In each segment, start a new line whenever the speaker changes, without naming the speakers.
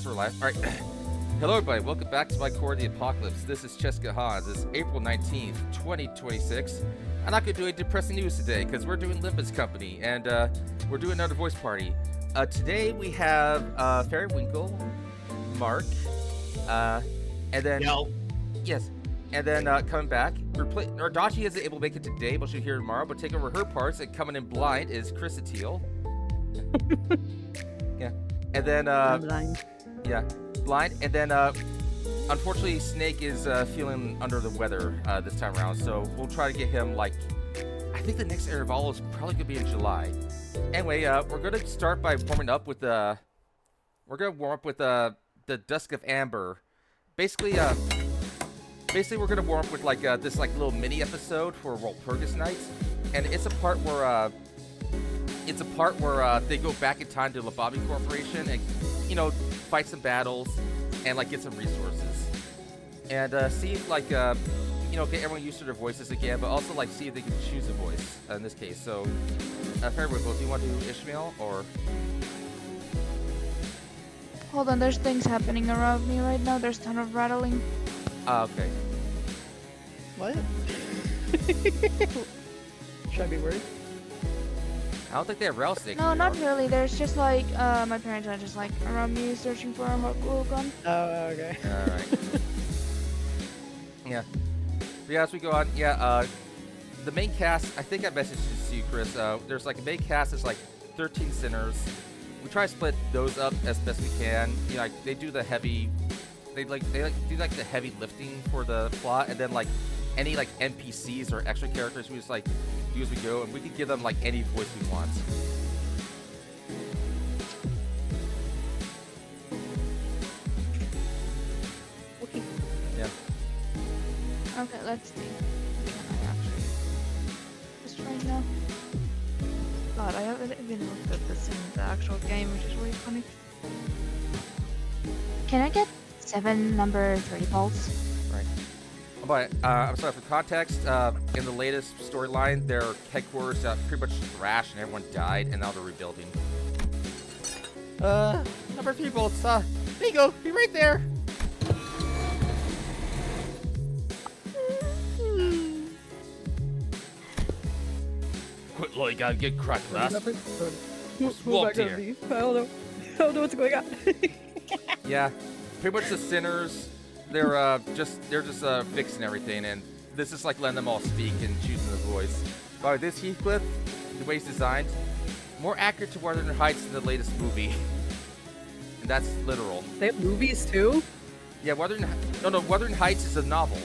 for life. All right. Hello, everybody. Welcome back to my Core of the Apocalypse. This is Cheska Hans. It's April 19th, 2026. I'm not going to do any depressing news today because we're doing Limbus Company and we're doing another voice party. Today we have Fairy Winkle, Mark, and then...
Yo.
Yes. And then coming back, Dachi isn't able to make it today, but she'll hear tomorrow. But taking over her parts and coming in blind is Chris Teal. Yeah. And then...
I'm blind.
Yeah, blind. And then, unfortunately, Snake is feeling under the weather this time around. So we'll try to get him, like, I think the next interval is probably going to be in July. Anyway, we're going to start by warming up with the Dusk of Amber. Basically, we're going to warm up with, like, this, like, little mini episode for Walpurgis Nights. And it's a part where, they go back in time to the Bobby Corporation and, you know, fight some battles and like get some resources and see if like get everyone used to their voices again, but also like see if they can choose a voice in this case. So Fairy Winkle, do you want to do Ishmael or...
Hold on, there's things happening around me right now. There's a ton of rattling.
Okay.
What? Should I be worried?
I don't think they have rattlesnakes.
No, not really. There's just like my parents are just like around me searching for a hot glue gun.
Oh, okay.
Alright. Yeah. But yeah, as we go on, the main cast, I think I messaged this to you, Chris. There's like a main cast that's like 13 sinners. We try to split those up as best we can. You know, like they do the heavy, they do the heavy lifting for the plot, and then like any like NPCs or extra characters we just like do as we go, and we can give them like any voice we want.
Okay.
Yeah.
Okay, let's see. Can I actually just right now? God, I haven't even looked at this in the actual game, which is really funny. Can I get 7 number 3 bolts?
Right. But I'm sorry, for context, in the latest storyline, their headquarters got pretty much thrashed and everyone died, and now they're rebuilding. Number 3 bolts, bingo, be right there! Quit low, you gotta get cracked, lass. Walk here.
I don't know what's going on.
Yeah, pretty much the sinners, they're just fixing everything, and this is like letting them all speak and choosing the voice. By the way, this Heathcliff, the way he's designed, more accurate to Wuthering Heights than the latest movie. And that's literal.
They have movies too?
Yeah, Wuthering Heights is a novel.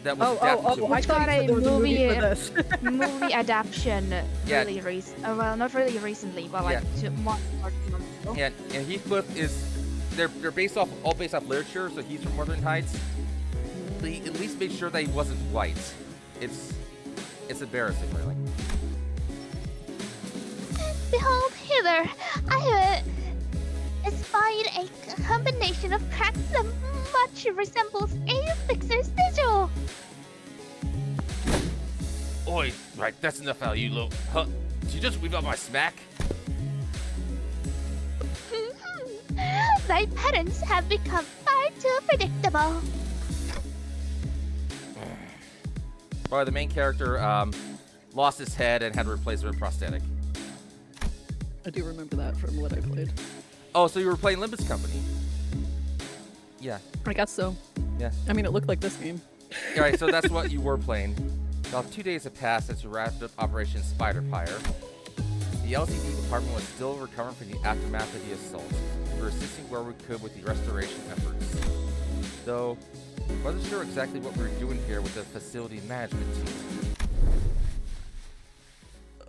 That was adapted to
I thought
got
you said there was a movie for
movie,
this.
movie adaptation
Yeah.
really recent. Well, not really recently, but like 2 months or 2 months ago.
And Heathcliff is they're based off literature, so he's from Wuthering Heights. They at least made sure that he wasn't white. It's embarrassing, really.
Behold, hither, I have espied a combination of cracks that much resembles a fixer's sigil.
Oi, right, that's enough out of you, little... Huh? Did you just weave out my smack?
Thy patterns have become far too predictable.
Well, the main character lost his head and had to replace it with a prosthetic.
I do remember that from what I played.
Oh, so you were playing Limbus Company? Yeah.
I guess so.
Yeah.
I mean, it looked like this game.
Alright, so that's what you were playing. Now, 2 days have passed since you wrapped up Operation Spider-Pyre. The LCD department was still recovering from the aftermath of the assault. We were assisting where we could with the restoration efforts. Though, wasn't sure exactly what we were doing here with the facility management team.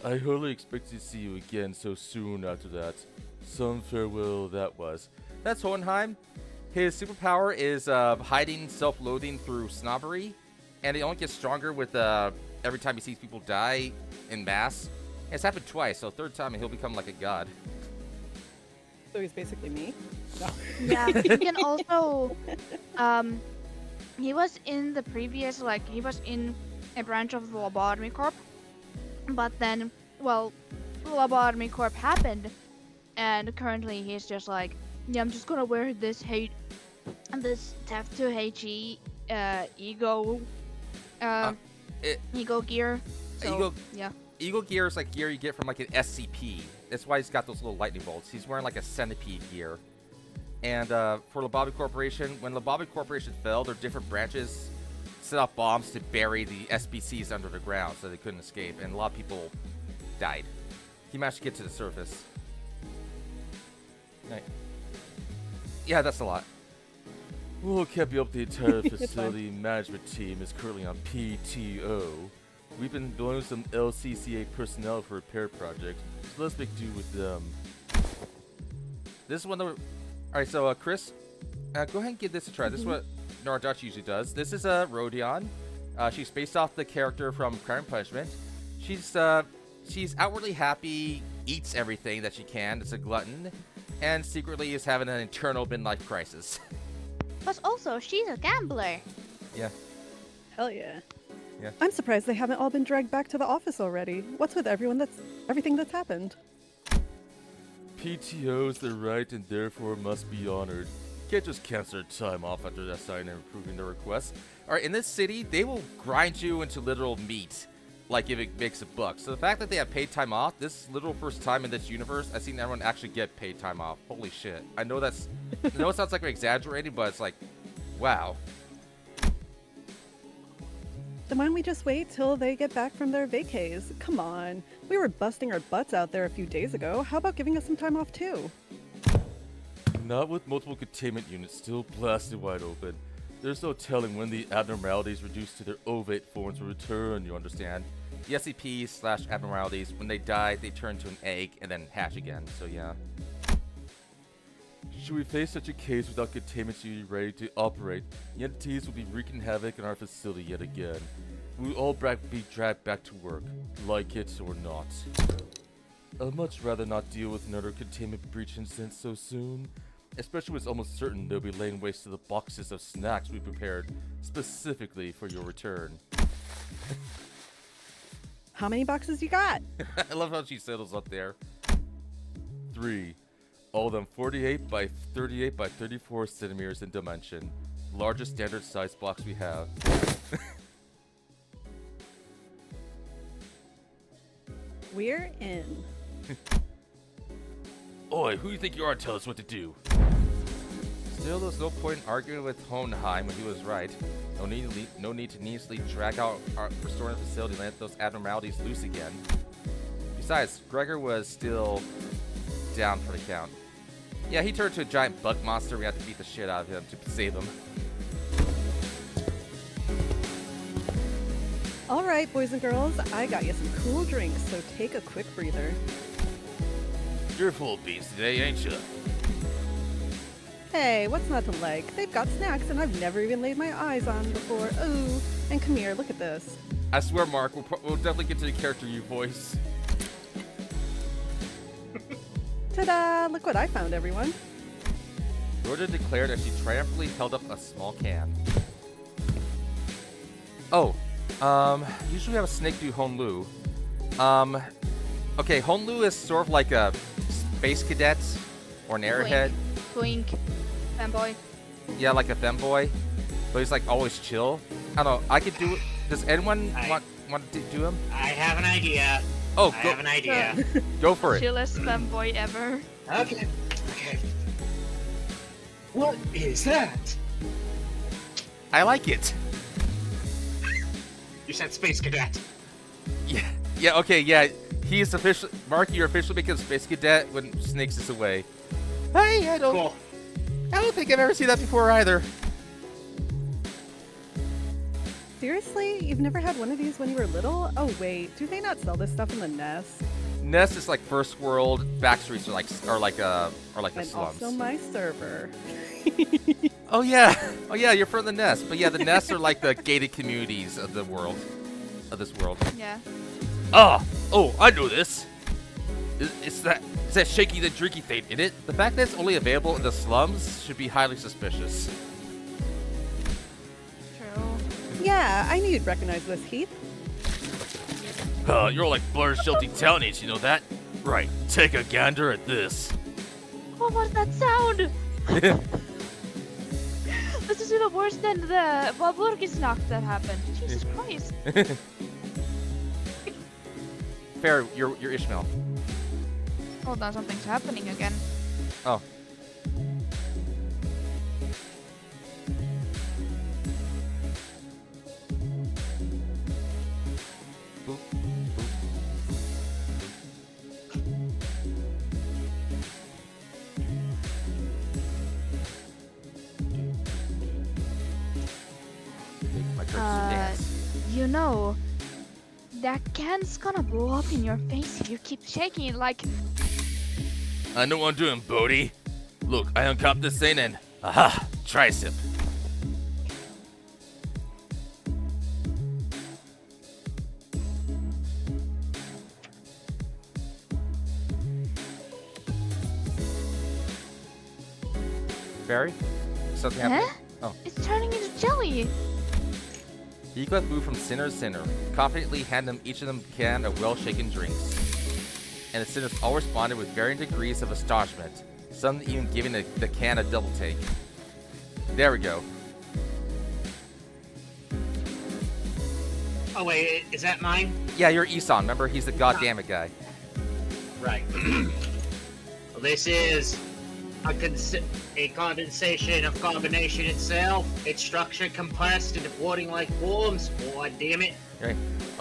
I hardly expected to see you again so soon after that. Some farewell that was. That's Hohenheim. His superpower is hiding self-loathing through snobbery, and it only gets stronger with every time he sees people die in mass. And it's happened twice, so third time he'll become like a god.
So he's basically me? No.
Yeah, you can also, he was in the previous, like, he was in a branch of the Lobotomy Corp, but then, well, the Lobotomy Corp happened, and currently he's just, like, Yeah, I'm just gonna wear this Tattoo HE ego ego gear. So,
Eagle
yeah.
Eagle gear is like gear you get from like an SCP. That's why he's got those little lightning bolts. He's wearing like a centipede gear. And for Lobobi Corporation, when Lobobi Corporation fell, their different branches set off bombs to bury the SBCs under the ground so they couldn't escape, and a lot of people died. He managed to get to the surface. Right. Yeah, that's a lot. We'll keep you up. The entire facility management team is currently on PTO. We've been doing some LCCA personnel for a repair project, so let's make do with them. This is one of the... Alright, so Chris, go ahead and give this a try. This is what Naradachi usually does. This is Rodion. She's based off the character from Crime and Punishment. She's outwardly happy, eats everything that she can, it's a glutton, and secretly is having an internal midlife crisis.
But also, she's a gambler.
Yeah.
Hell yeah.
Yeah.
I'm surprised they haven't all been dragged back to the office already. What's with everything that's happened?
PTO is their right and therefore must be honored. Can't just cancel their time off after assigning and approving their request. Alright, in this city, they will grind you into literal meat, like if it makes a buck. So the fact that they have paid time off, this literal first time in this universe, I've seen everyone actually get paid time off. Holy shit. I know it sounds like we're exaggerating, but it's like, wow.
Then why don't we just wait till they get back from their vacays? Come on. We were busting our butts out there a few days ago. How about giving us some time off too?
Not with multiple containment units still blasted wide open. There's no telling when the abnormalities reduced to their ovate forms will return, you understand? The SCP/abnormalities, when they die, they turn to an egg and then hatch again, so yeah. Should we face such a case without containment unit ready to operate, the entities will be wreaking havoc in our facility yet again. We will all be dragged back to work, like it or not. I'd much rather not deal with another containment breach incident so soon, especially when it's almost certain they'll be laying waste to the boxes of snacks we prepared specifically for your return.
How many boxes you got?
I love how she settles up there. 3. All of them 48 by 38 by 34 centimeters in dimension. Largest standard size box we have.
We're in.
Oi, who do you think you are to tell us what to do? Still, there's no point in arguing with Hohenheim when he was right. No need to needlessly drag out our restoring the facility and let those abnormalities loose again. Besides, Gregor was still down for the count. Yeah, he turned to a giant bug monster. We had to beat the shit out of him to save him.
All right, boys and girls, I got you some cool drinks, so take a quick breather.
You're full of beans today, ain't you?
Hey, what's not to like? They've got snacks and I've never even laid my eyes on before. Ooh, and come here, look at this.
I swear, Mark, we'll definitely get to the character you voice.
Ta-da! Look what I found, everyone.
Rhoda declared as she triumphantly held up a small can. Oh, usually we have a snake do Honlu. Okay, Honlu is sort of like a space cadet or an airhead.
Twink. Fanboy.
Yeah, like a femboy, but he's like always chill. I don't know. I could do it. Does anyone want to do him?
I have an idea.
Oh,
I have an idea.
Go for it.
Chillest fanboy ever.
Okay. What is that?
I like it.
You said space cadet.
Yeah. Okay. Yeah. He's officially Mark. You're officially become space cadet when Snakes is away. Hey, I don't think I've ever seen that before either.
Seriously? You've never had one of these when you were little? Oh wait, do they not sell this stuff in the Nest?
Nest is like first world. Backstreets are like the
And
slums.
also my server.
Oh yeah. You're from the Nest, but yeah, the Nests are like the gated communities of the world, of this world.
Yeah.
Oh, I know this. It's that shaky the drinky thing in it. The fact that it's only available in the slums should be highly suspicious.
True.
Yeah, I knew you'd recognize this, Heath.
You're like blurred, shelty townies, you know that? Right, take a gander at this.
What was that sound?
This is even worse than the Walpurgisnacht that happened. Jesus Christ.
Fair, you're Ishmael.
Hold on, something's happening again.
Oh. Boop, boop. Make my turn to dance.
You know, that can's gonna blow up in your face if you keep shaking it like.
I know what I'm doing, Bodhi. Look, I uncupped this thing and aha, tricep. Barry? Something happening? Oh.
It's turning into jelly.
The Eaglet moved from sinner to sinner, confidently hand them each of them a can of well-shaken drinks. And the sinners all responded with varying degrees of astonishment, some even giving the can a double take. There we go.
Oh wait, is that mine?
Yeah, you're Isan, remember? He's the goddammit guy.
Right. Well, this is a condensation of carbonation itself. Its structure compressed into floating-like forms. God damn it.
Right.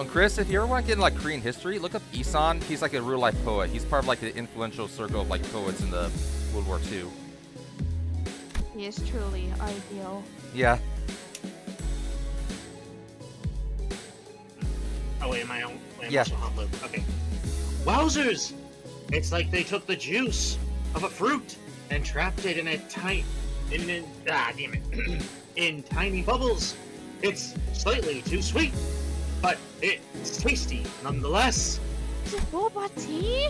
Chris, if you ever want to get into like Korean history, look up Isan. He's like a real-life poet. He's part of like the influential circle of like poets in the World War II.
He is truly ideal.
Yeah.
Oh wait, am I on? Wait,
Yeah.
hot loop. Okay. Wowzers! It's like they took the juice of a fruit and trapped it in a damn it, in tiny bubbles. It's slightly too sweet, but it's tasty nonetheless.
Is it boba tea?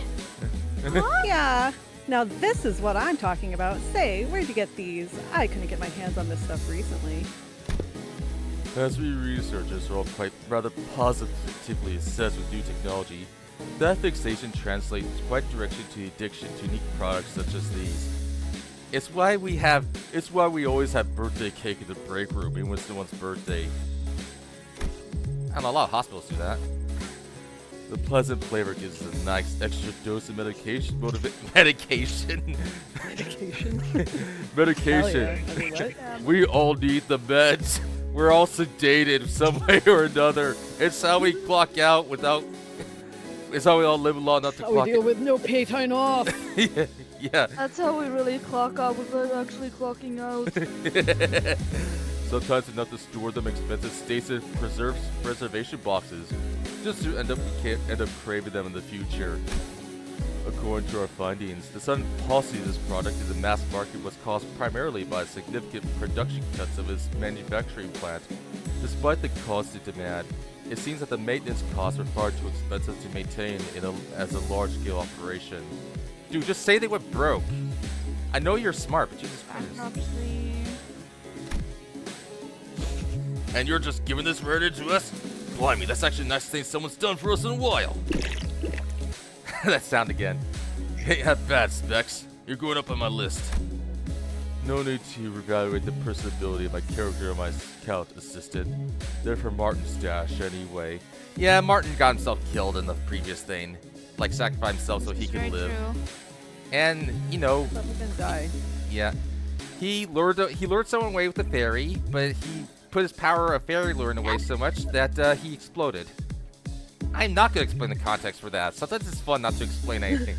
Yeah. Now this is what I'm talking about. Say, where'd you get these? I couldn't get my hands on this stuff recently.
As we researchers are all quite rather positively obsessed with new technology, that fixation translates quite directly to the addiction to unique products such as these. It's why we always have birthday cake in the break room when it's someone's birthday. I know a lot of hospitals do that. The pleasant flavor gives us a nice extra dose of medication. Medication.
Medication.
Medication.
Hell yeah. I mean, what?
We all need the meds. We're all sedated some way or another. It's how we clock out without. It's how we all live long enough to
How we
clock
deal
out.
with no pay time off.
Yeah.
That's how we really clock out without actually clocking out.
Sometimes enough to store them expensive stasis preservation boxes, just to end up craving them in the future. According to our findings, the sudden paucity of this product in the mass market was caused primarily by significant production cuts of its manufacturing plant. Despite the constant demand, it seems that the maintenance costs are far too expensive to maintain as a large-scale operation. Dude, just say they went broke. I know you're smart, but Jesus Christ.
Bankruptcy.
And you're just giving this murder to us? Blimey, that's actually a nice thing someone's done for us in a while. That sound again. Hey, have bad, Specs. You're going up on my list. No need to evaluate the personability of my character or my scout assistant. They're from Martin's stash anyway. Yeah, Martin got himself killed in the previous thing. Like, sacrificed himself so he could live.
True.
And,
you know,
let me then die.
yeah. He lured someone away with a fairy, but he put his power of fairy luring away so much that he exploded. I'm not going to explain the context for that. Sometimes it's fun not to explain anything.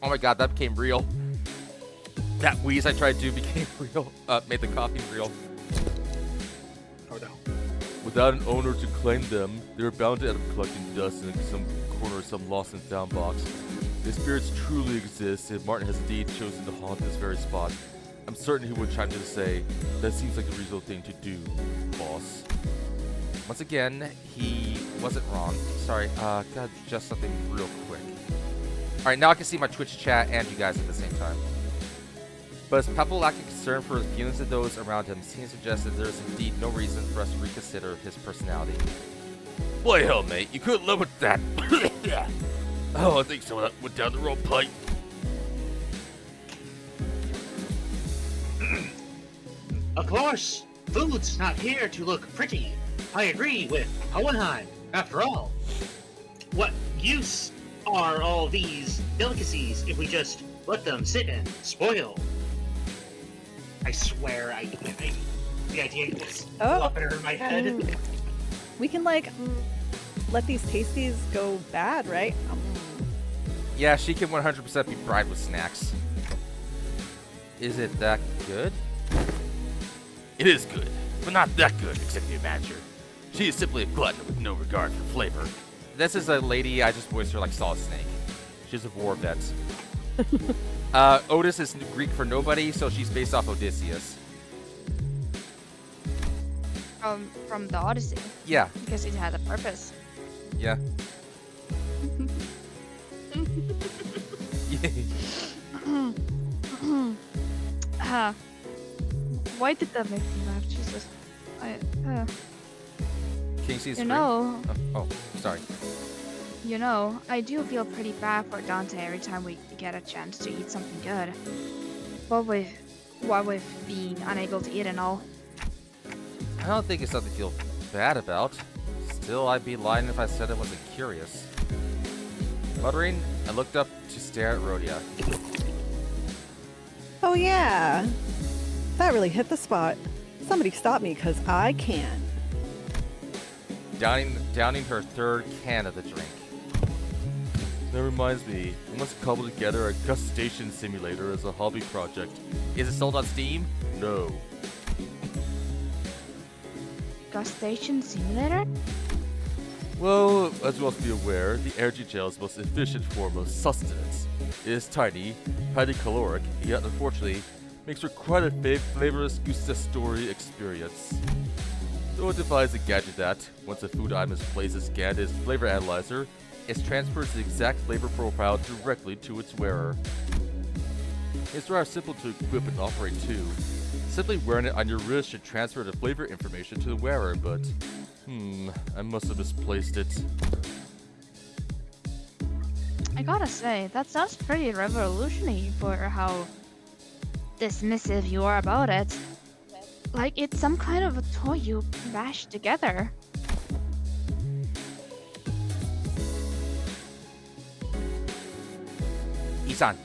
Oh my god, that became real. That wheeze I tried to do became real. Made the coffee real.
Oh no.
Without an owner to claim them, they were bound to end up collecting dust in some corner of some lost and found box. If spirits truly exist, and Martin has indeed chosen to haunt this very spot, I'm certain he would chime in to say, that seems like the reasonable thing to do, boss. Once again, he wasn't wrong. Sorry, gotta adjust something real quick. Alright, now I can see my Twitch chat and you guys at the same time. But his palpable lack of concern for the feelings of those around him seems to suggest that there is indeed no reason for us to reconsider his personality. Boy, hell, mate, you couldn't live with that. Oh, I think some of that went down the wrong pipe.
Of course, food's not here to look pretty. I agree with Hohenheim. After all, what use are all these delicacies if we just let them sit and spoil? I swear, the idea just
Oh.
up in my head.
We can like let these tasties go bad, right?
Yeah, she can 100% be bribed with snacks. Is it that good? It is good, but not that good, executive manager. She is simply a glutton with no regard for flavor. This is a lady, I just voiced her like Solid Snake. She's a war vet. Otis is Greek for nobody, so she's based off Odysseus.
From the Odyssey,
Yeah,
because it had a purpose.
yeah.
Why did that make me laugh? Jesus.
King sees
You know,
Oh, sorry.
You know, I do feel pretty bad for Dante every time we get a chance to eat something good. What with being unable to eat and all.
I don't think it's something to feel bad about. Still, I'd be lying if I said I wasn't curious. Muttering, I looked up to stare at Rhodia.
Oh yeah. That really hit the spot. Somebody stop me, because I can.
Downing her third can of the drink. That reminds me, we must cobble together a gustation simulator as a hobby project. Is it sold on Steam? No.
Gustation simulator?
Well, as you must be aware, the energy gel is the most efficient form of sustenance. It is tiny, highly caloric, yet unfortunately makes for quite a flavorless gustatory experience. So it defies a gadget that, once a food item is placed and scanned as flavor analyzer, it transfers the exact flavor profile directly to its wearer. It's rather simple to equip and operate too. Simply wearing it on your wrist should transfer the flavor information to the wearer, but I must have misplaced it.
I gotta say, that sounds pretty revolutionary for how dismissive you are about it. Like it's some kind of a toy you bashed together.
Isan.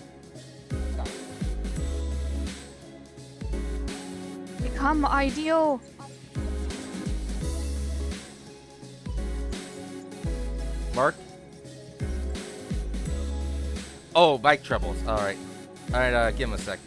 Become ideal.
Mark? Oh, mic troubles. Alright. Alright, give him a sec.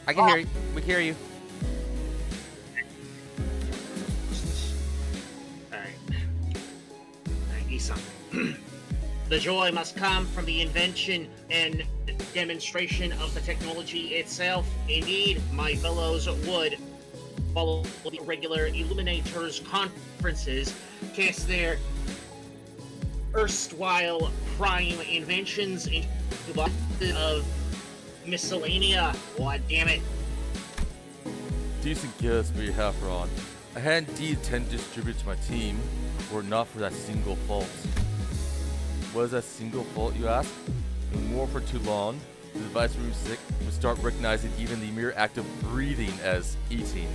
I can hear you. We can hear you.
Alright, Isan. The joy must come from the invention and demonstration of the technology itself. Indeed, my fellows would follow the regular Illuminators conferences, cast their erstwhile prime inventions into boxes of miscellanea. God damn it.
Decent guess for your half, Ron. I had indeed intended to distribute to my team, were it not for that single fault. What is that single fault, you ask? No more for too long, the device room sick would start recognizing even the mere act of breathing as eating.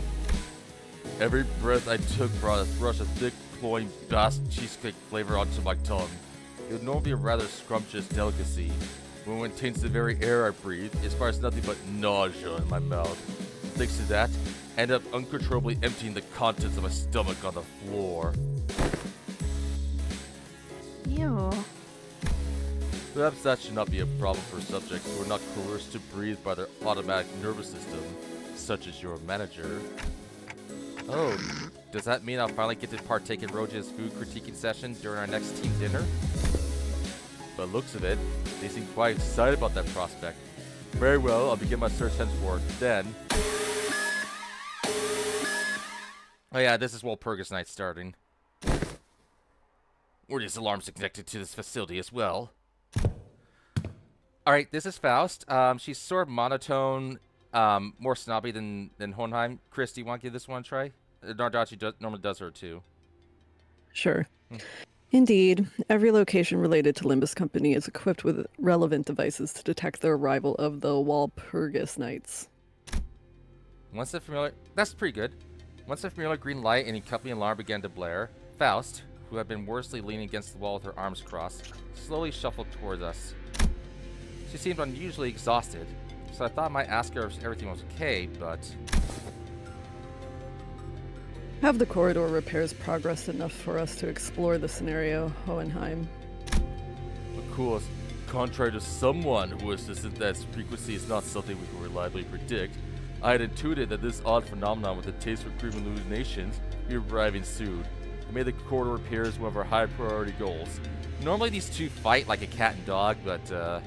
Every breath I took brought a thrush of thick, cloying Basque cheesecake flavor onto my tongue. It would normally be a rather scrumptious delicacy, but when it taints the very air I breathe, it sparks nothing but nausea in my mouth. Thanks to that, I end up uncontrollably emptying the contents of my stomach on the floor.
Ew.
Perhaps that should not be a problem for subjects who are not coerced to breathe by their automatic nervous system, such as your manager. Oh, does that mean I'll finally get to partake in Roja's food critiquing session during our next team dinner? By the looks of it, they seem quite excited about that prospect. Very well, I'll begin my search henceforth. Then... Oh yeah, this is Walpurgis Night starting. Were these alarms connected to this facility as well? Alright, this is Faust. She's sort of monotone, more snobby than Hohenheim. Chris, do you want to give this one a try? Nardachi normally does her too.
Sure. Indeed, every location related to Limbus Company is equipped with relevant devices to detect the arrival of the Walpurgis Knights.
Once the familiar... That's pretty good. Once the familiar green light and company alarm began to blare, Faust, who had been worsley leaning against the wall with her arms crossed, slowly shuffled towards us. She seemed unusually exhausted, so I thought I might ask her if everything was okay, but...
Have the corridor repairs progressed enough for us to explore the scenario, Hohenheim?
Of course, contrary to someone who insisted that frequency is not something we can reliably predict, I had intuited that this odd phenomenon with a taste for cream hallucinations would be arriving soon. I made the corridor repairs one of our high priority goals. Normally these two fight like a cat and dog, but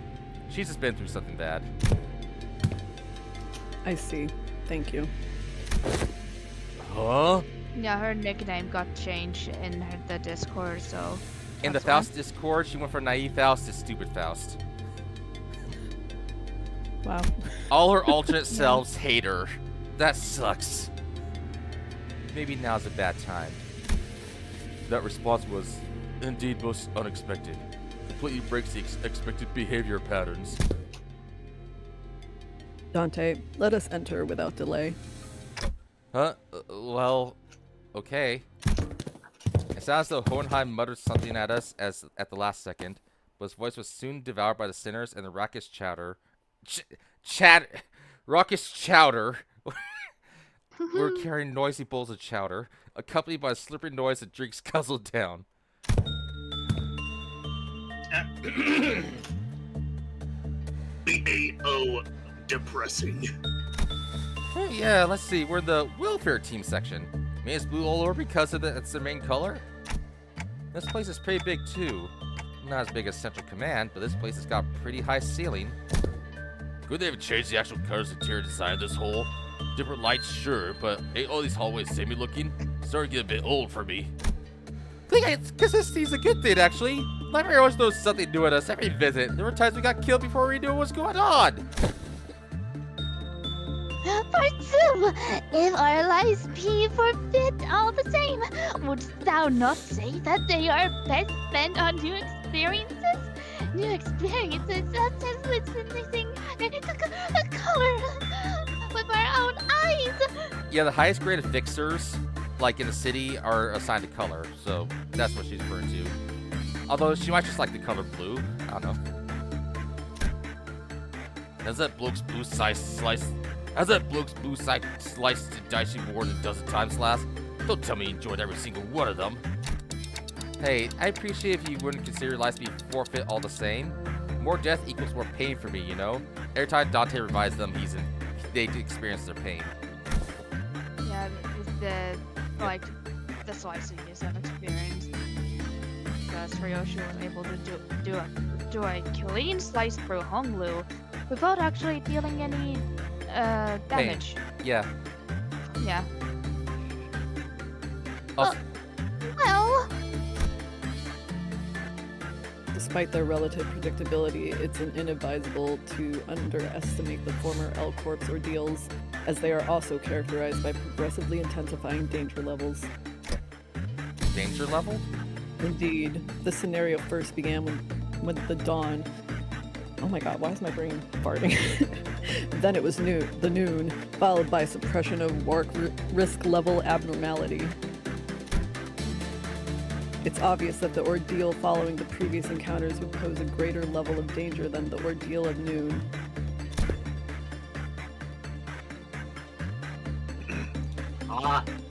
she's just been through something bad.
I see. Thank you.
Huh?
Yeah, her nickname got changed in the Discord, so.
In the
that's why.
Faust Discord, she went from naive Faust to stupid Faust.
Wow.
All her alternate selves hate her. That sucks. Maybe now's a bad time. That response was indeed most unexpected. Completely breaks the expected behavior patterns.
Dante, let us enter without delay.
Huh? Well, okay. It sounds as though Hohenheim muttered something at us at the last second, but his voice was soon devoured by the sinners and the raucous chowder. Raucous chowder. We're carrying noisy bowls of chowder, accompanied by a slippery noise that drinks guzzled down.
BAO depressing.
Yeah, let's see. We're the welfare team section. Maybe it's blue all over because it's their main color. This place is pretty big too. Not as big as Central Command, but this place has got a pretty high ceiling. Could they have changed the actual colors interior design of this hole? Different lights, sure, but ain't all these hallways samey looking? Starting to get a bit old for me. I think it's consistency's a good thing, actually. Library always knows something new at us every visit. There were times we got killed before we knew what was going on.
Partum, if our lives be forbid all the same, wouldst thou not say that they are best spent on new experiences? New experiences such as witnessing color with our own eyes.
Yeah, the highest graded fixers, like in the city, are assigned a color, so that's what she's referring to. Although she might just like the color blue. I don't know. Has that bloke's blue sliced and dicey more than a dozen times last? Don't tell me you enjoyed every single one of them. Hey, I appreciate if you wouldn't consider your lives to be forfeit all the same. More death equals more pain for me, you know? Every time Dante revives them, they experience their pain.
Yeah, the slices have experienced. Because Ryoshi was able to do a clean slice through Honglu without actually dealing any damage.
Yeah.
Yeah.
Also,
Well,
Despite their relative predictability, it's inadvisable to underestimate the former L-Corp's ordeals, as they are also characterized by progressively intensifying danger levels.
danger level?
Indeed, the scenario first began with the dawn. Oh my god, why is my brain farting? Then it was the noon, followed by suppression of risk level abnormality. It's obvious that the ordeal following the previous encounters would pose a greater level of danger than the ordeal of noon.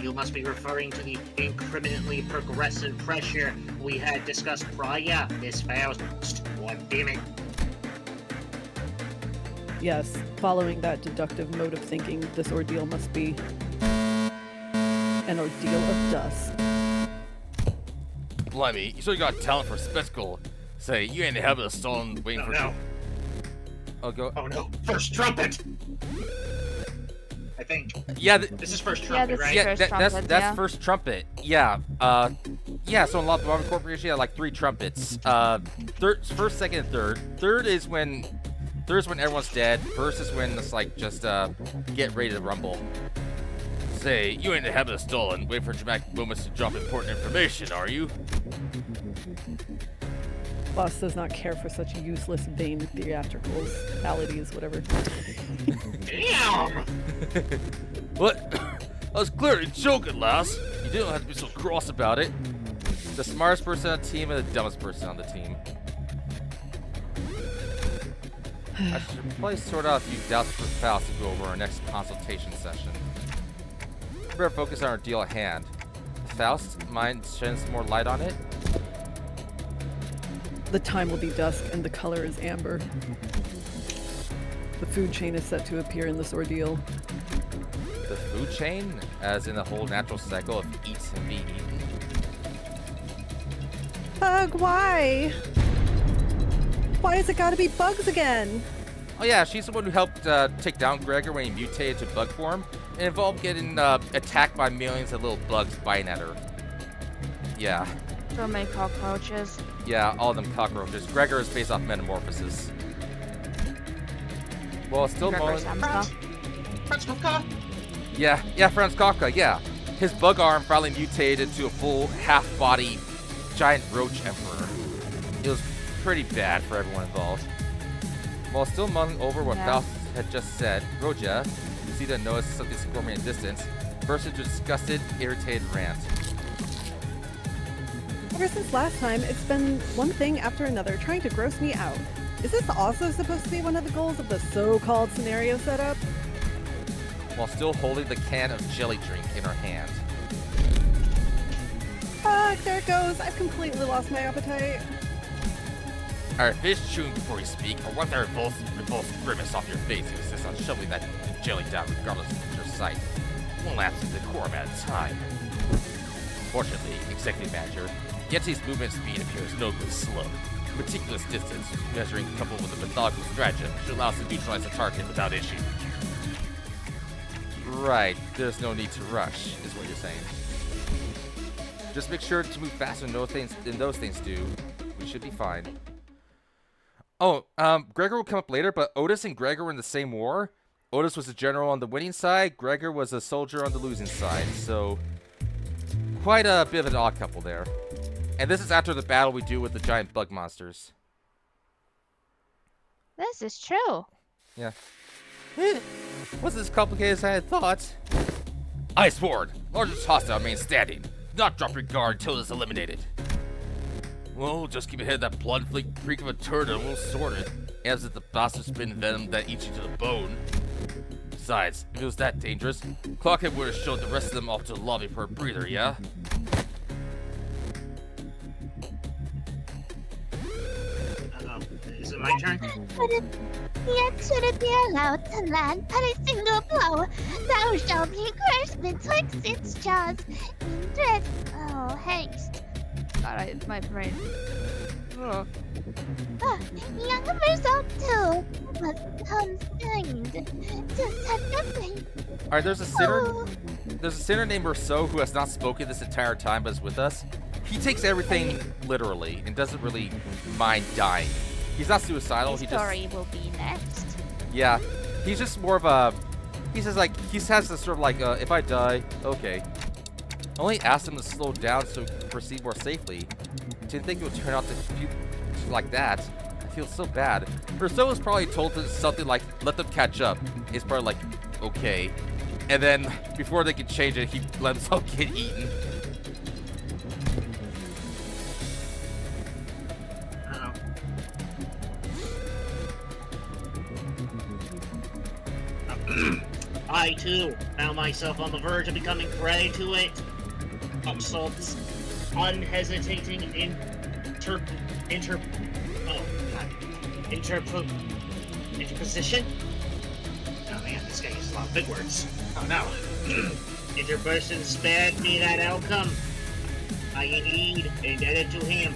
You must be referring to the incriminately progressive pressure we had discussed prior, Miss Faust. God damn it.
Yes, following that deductive mode of thinking, this ordeal must be an ordeal of dust.
Blimey, you sure you got talent for a spectacle. Say, you ain't having a stone waiting for...
No.
Oh, go...
Oh no. First trumpet! I think.
Yeah,
This is first
Yeah,
trumpet,
this
right?
yeah,
First
that's
trumpet, yeah.
first trumpet. Yeah, yeah. So in Law Marvel Corporation, yeah, like 3 trumpets. First, second, and third. Third is when everyone's dead. First is when it's like just get ready to rumble. Say, you ain't in the habit of stalling. Wait for dramatic moments to drop important information, are you?
Boss does not care for such useless, vain theatricalities, whatever.
Damn!
What? I was clearly joking, lass. You didn't have to be so cross about it. The smartest person on the team and the dumbest person on the team. I should probably sort out a few doubts for Faust to go over our next consultation session. We better focus on our deal at hand. Faust, mind shedding some more light on it?
The time will be dusk, and the color is amber. The food chain is set to appear in this ordeal.
The food chain? As in the whole natural cycle of eat and be eaten?
Bug, why? Why has it gotta be bugs again?
Oh yeah, she's the one who helped take down Gregor when he mutated to bug form, and involved getting attacked by millions of little bugs biting at her. Yeah.
So many cockroaches.
Yeah, all of them cockroaches. Gregor is based off metamorphosis. Well, still
Gregor
mulling.
Samsa.
Franz Kafka?
Yeah, Franz Kafka, yeah. His bug arm finally mutated into a full half-body giant roach emperor. It was pretty bad for everyone involved. While still mulling over what
Yeah.
Faust had just said, Roja, who seemed to notice something squirming in the distance, burst into a disgusted, irritated rant.
Ever since last time, it's been one thing after another trying to gross me out. Is this also supposed to be one of the goals of the so-called scenario setup?
While still holding the can of jelly drink in her hand.
Fuck, there it goes. I've completely lost my appetite.
Alright, finish chewing before you speak, or wipe that repulsive grimace off your face and insist on shoveling that jelly down regardless of your sight. One lapse in decorum at a time. Fortunately, Executive Manager, Yeti's movement speed appears notably slow. Meticulous distance, measuring coupled with a methodical stratagem, should allow us to neutralize the target without issue. Right, there's no need to rush, is what you're saying. Just make sure to move faster than those things do. We should be fine. Oh, Gregor will come up later, but Otis and Gregor were in the same war. Otis was a general on the winning side, Gregor was a soldier on the losing side, so quite a bit of an odd couple there. And this is after the battle we do with the giant bug monsters.
This is true.
Yeah. Wasn't as complicated as I had thought. Ice Ward, largest hostile remains standing. Do not drop your guard until it is eliminated. Well, just keep ahead of that blood freak of a turd and we'll sort it. As if the bastard spin venom that eats you to the bone. Besides, if it was that dangerous, Clockhead would have showed the rest of them off to the lobby for a breather, yeah?
Uh-oh. Is it my turn?
Yet should it be allowed to land but a single blow, thou shalt be crushed betwixt its jaws in dreadful haste.
God, my brain. Ugh.
Young result too must constrained to such a fate.
Alright, there's a sinner named Rousseau who has not spoken this entire time but is with us. He takes everything literally and doesn't really mind dying. He's not suicidal,
The
he just...
story will be next.
Yeah, he's just more of a... He says like, he has this sort of like, if I die, okay. I only asked him to slow down so he could proceed more safely. Didn't think it would turn out to like that. I feel so bad. Rousseau was probably told to something like, let them catch up. He's probably like, okay. And then, before they could change it, he let himself get eaten.
Uh-oh. I too found myself on the verge of becoming prey to it. Upsalt's unhesitating interposition? Oh man, this guy uses a lot of big words. Oh no. Interposition spared me that outcome. I indeed indebted to him.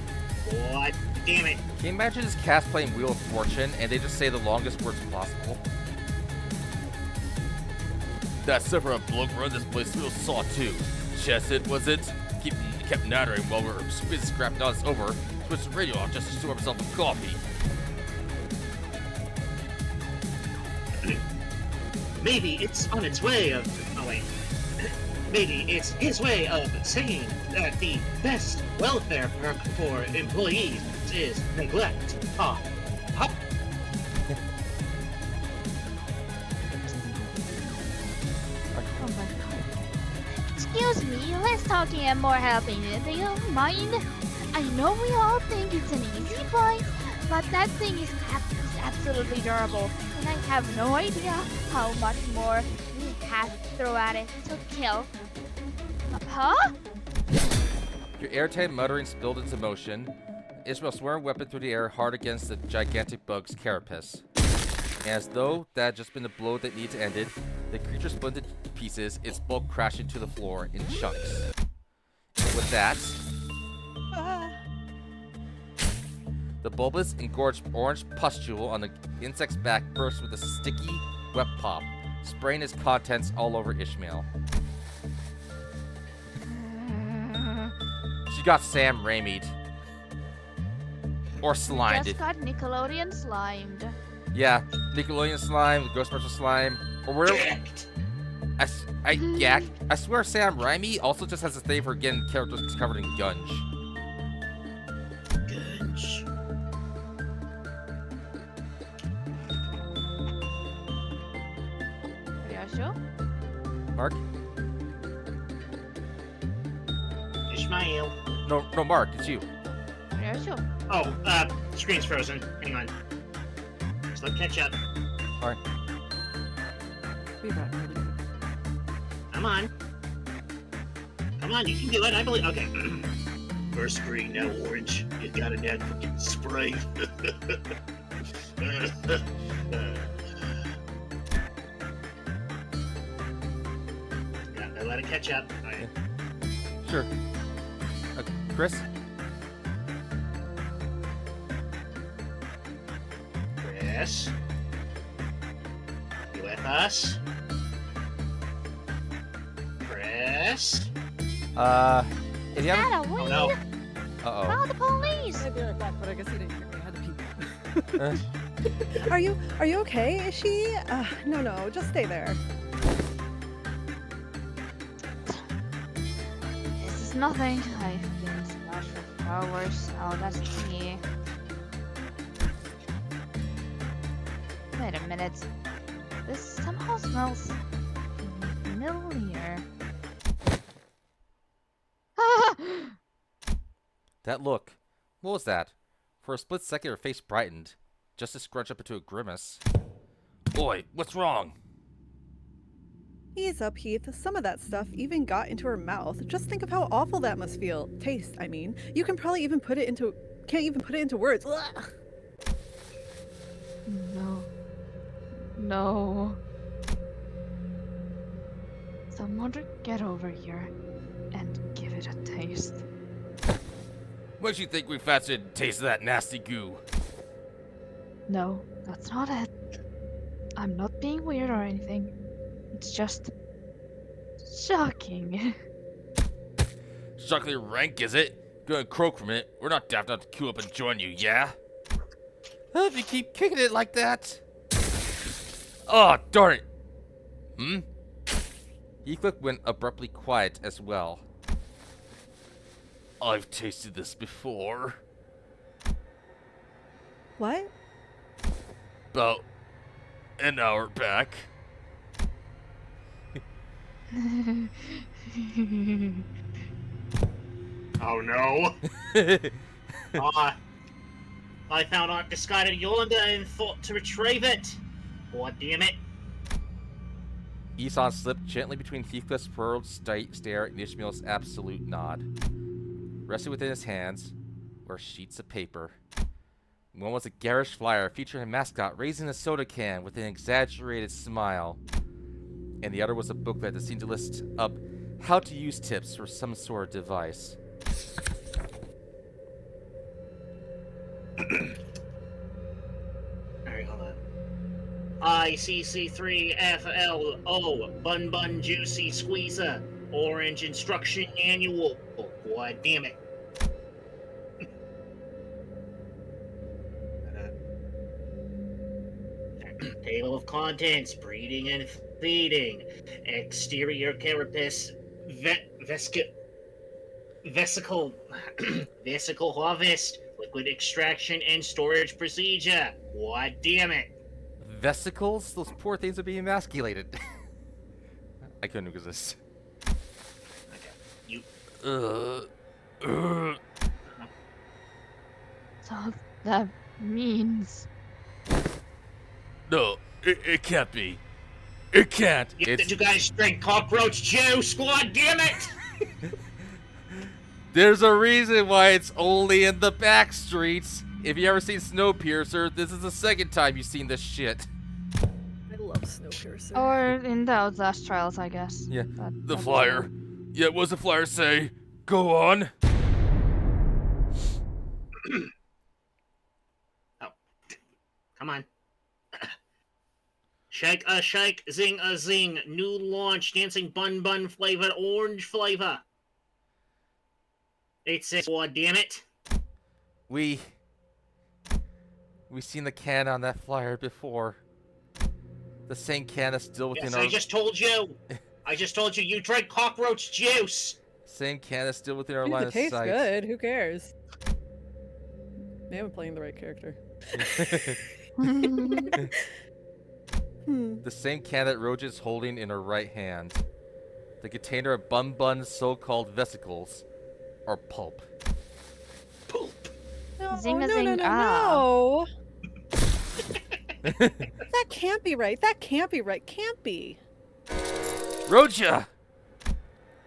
God damn it.
Can you imagine this cast playing Wheel of Fortune and they just say the longest words possible? That several bloke run this place real sawtooth. Chest it, was it? He kept nattering while we were scrapping on us over. Switched the radio off just to store himself a coffee.
Maybe it's on its way of. Oh, wait. Maybe it's his way of saying that the best welfare perk for employees is neglect. Ah. Ah.
Oh my god.
Excuse me, less talking and more helping. Do you mind? I know we all think it's an easy point, but that thing is absolutely durable, and I have no idea how much more we have to throw at it to kill. Huh?
Your airtight muttering spilled into motion. Ishmael swung a weapon through the air hard against the gigantic bug's carapace. And as though that had just been the blow that needed to end it, the creature splintered to pieces, its bulk crashing to the floor in chunks. And with that, the bulbous, engorged orange pustule on the insect's back burst with a sticky, wet pop, spraying its contents all over Ishmael. She got Sam Raimi'd. Or slimed.
Just got Nickelodeon slimed.
Yeah, Nickelodeon slime, Ghostbuster slime, or whatever. Yak. I swear Sam Raimi also just has a thing for getting characters covered in gunge.
Gunge.
Ryoshu?
Mark?
Ishmael.
No, Mark, it's you.
Ryoshu?
Oh, screen's frozen. Hang on. Just let catch up.
Alright.
Be back.
Come on. Come on, you can do it. I believe. Okay. First screen, now orange. You got an ad for getting sprayed. Yeah, let it catch up. All right.
Sure. Chris?
Chris? You with us? Chris?
If you haven't...
Atta,
Oh no.
Uh-oh.
Call the police!
I'd be right back, but I guess he didn't hear me. I had to pee.
Uh,
Are you okay? Is she? No, just stay there.
This is nothing. I've been smashed for hours. Oh, that's me. Wait a minute. This somehow smells familiar. Ah!
that look. What was that? For a split second, her face brightened, just to scrunch up into a grimace. Boy, what's wrong?
Ease up, Heath. Some of that stuff even got into her mouth. Just think of how awful that must feel. Taste, I mean. You can probably even can't even put it into words. Ugh.
No. No. Someone get over here and give it a taste.
What you think we fancied to taste that nasty goo?
No, that's not it. I'm not being weird or anything. It's just shocking.
Shockingly rank, is it? Gonna croak from it. We're not daft enough to queue up and join you, yeah? If you keep kicking it like that. Oh, darn it. Heathcliff went abruptly quiet as well. I've tasted this before.
What?
About an hour back.
Oh no. I found out discarded Yolanda and thought to retrieve it. God damn it.
Isan slipped gently between Heathcliff's furrowed stare and Ishmael's absolute nod. Resting within his hands were sheets of paper. One was a garish flyer featuring a mascot raising a soda can with an exaggerated smile. And the other was a booklet that seemed to list up how to use tips for some sort of device.
Alright, hold on. ICC3FLO Bun Bun Juicy Squeezer Orange Instruction Manual. God damn it. Table of contents: breeding and feeding, exterior carapace, vesicle, vesicle harvest, liquid extraction and storage procedure. God damn it.
Vesicles? Those poor things are being emasculated. I couldn't resist.
Okay, you.
Uh,
So that means.
no, it can't be. It can't.
Did you guys drink cockroach juice? God damn it!
There's a reason why it's only in the back streets. If you ever seen Snowpiercer, this is the second time you've seen this shit.
I love Snowpiercer.
Or in the Outlast trials, I guess.
Yeah, the
That's
flyer.
true.
Yeah, what's the flyer say? Go on.
Oh, come on. Shake a shake, zing a zing. New launch dancing bun bun flavored orange flavor. It says, God damn it.
We've seen the can on that flyer before. The same can is still within
Yes,
our...
I just told you. I just told you you drank cockroach juice.
Same can is still within our
Dude,
line
it
of
tastes
sight.
good. Who cares? Maybe I'm playing the right character.
The same can that Roja is holding in her right hand. The container of Bun Bun's so-called vesicles, or pulp.
Poop.
No,
Zing a
no,
zing,
no, no,
ah.
no. That can't be right. That can't be right. Can't be.
Roja!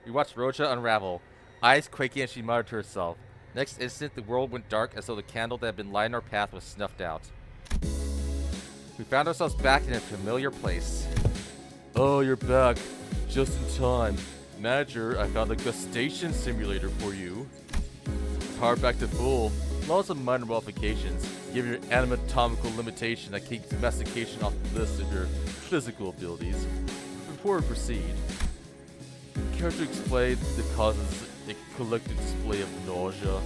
We watched Roja unravel, eyes quaking as she muttered to herself. Next instant, the world went dark as though the candle that had been lighting our path was snuffed out. We found ourselves back in a familiar place. Oh, you're back. Just in time. Manager, I found a gustation simulator for you. Power back to full. Lots of minor modifications, given your anatomical limitation that keeps domestication off the list of your physical abilities. Before we proceed, care to explain the causes a collective display of nausea?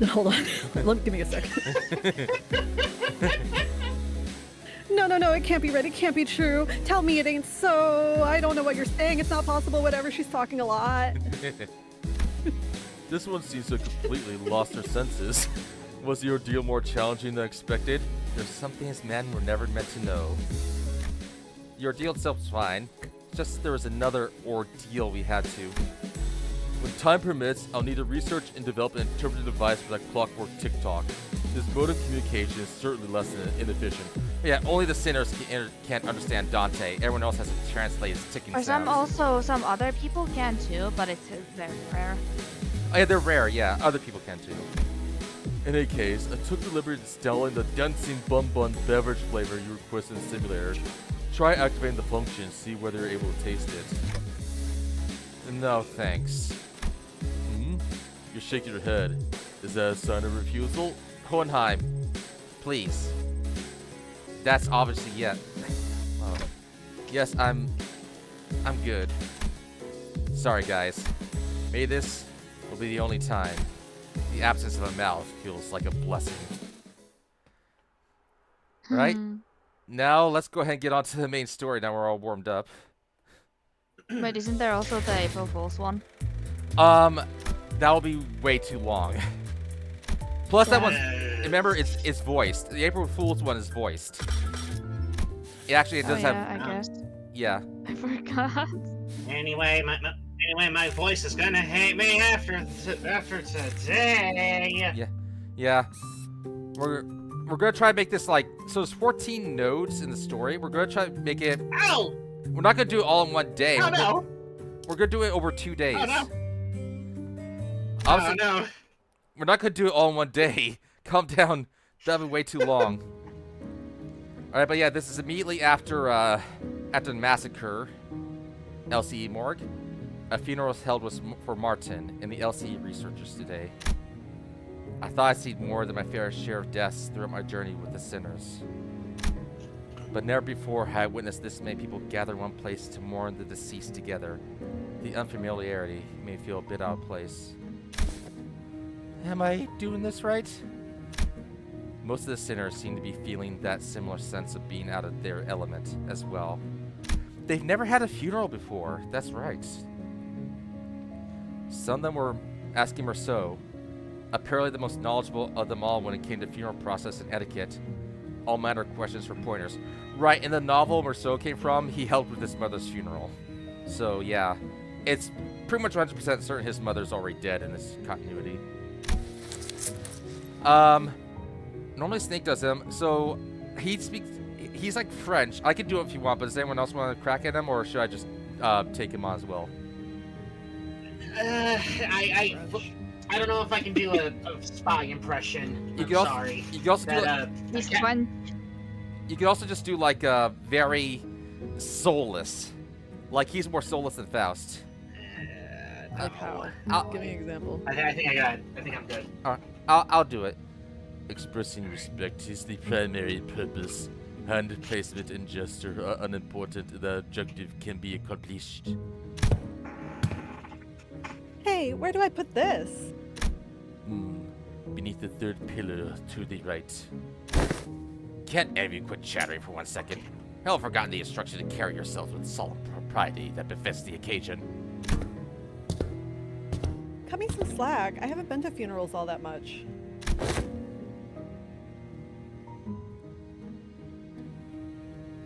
Hold on. Give me a second. No, it can't be right. It can't be true. Tell me it ain't so. I don't know what you're saying. It's not possible. Whatever. She's talking a lot.
This one seems to have completely lost her senses. Was the ordeal more challenging than expected? There's some things men were never meant to know. The ordeal itself was fine. It's just that there was another ordeal we had to. When time permits, I'll need to research and develop an interpretive device for that clockwork tick-tock. This mode of communication is certainly less than inefficient. Yeah, only the sinners can't understand Dante. Everyone else has to translate his ticking
Or
sounds.
some other people can too, but it's very rare.
Oh yeah, they're rare, yeah. Other people can too. In any case, I took the liberty to install the dancing bun bun beverage flavor you requested in the simulator. Try activating the function, see whether you're able to taste it. No, thanks. You're shaking your head. Is that a sign of refusal? Hohenheim, please. That's obviously oh. Yes, I'm good. Sorry, guys. Maybe this will be the only time the absence of a mouth feels like a blessing. Right? Now let's go ahead and get on to the main story. Now we're all warmed up.
Wait, isn't there also the April Fool's one?
That'll be way too long. Plus that one, remember, it's voiced. The April Fool's one is voiced. It does have.
I guess.
Yeah.
I forgot.
Anyway, my voice is gonna hate me after today.
Yeah. We're gonna try to make this like, so there's 14 nodes in the story. We're gonna try to make it.
Ow!
We're not gonna do it all in one day.
Oh no!
We're gonna do it over 2 days.
Oh no!
Obviously,
Oh no!
we're not gonna do it all in one day. Calm down. That'd be way too long. Alright, but yeah, this is immediately after the massacre. LCE Morgue. A funeral was held for Martin and the LCE researchers today. I thought I'd seen more than my fair share of deaths throughout my journey with the sinners. But never before had I witnessed this many people gather in one place to mourn the deceased together. The unfamiliarity made me feel a bit out of place. Am I doing this right? Most of the sinners seem to be feeling that similar sense of being out of their element as well. They've never had a funeral before, that's right. Some of them were asking Marceau, apparently the most knowledgeable of them all when it came to funeral process and etiquette, all manner of questions for pointers. Right, in the novel Marceau came from, he helped with his mother's funeral. So yeah, it's pretty much 100% certain his mother's already dead in this continuity. Normally Snake does him, so he's like French. I could do it if you want, but does anyone else want to crack at him, or should I just take him on as well?
I don't know if I can do a spy impression. I'm sorry.
You could also do
He's fun.
You could also just do like a very soulless. Like he's more soulless than Faust.
Like how? Give me an example.
I think I got it. I think I'm good.
I'll do it. Expressing respect is the primary purpose. Hand placement and gesture are unimportant. The objective can be accomplished.
Hey, where do I put this?
Beneath the third pillar to the right. Can't any of you quit chattering for 1 second? Hell, I've forgotten the instruction to carry yourselves with solemn propriety that befits the occasion.
Cut me some slack. I haven't been to funerals all that much.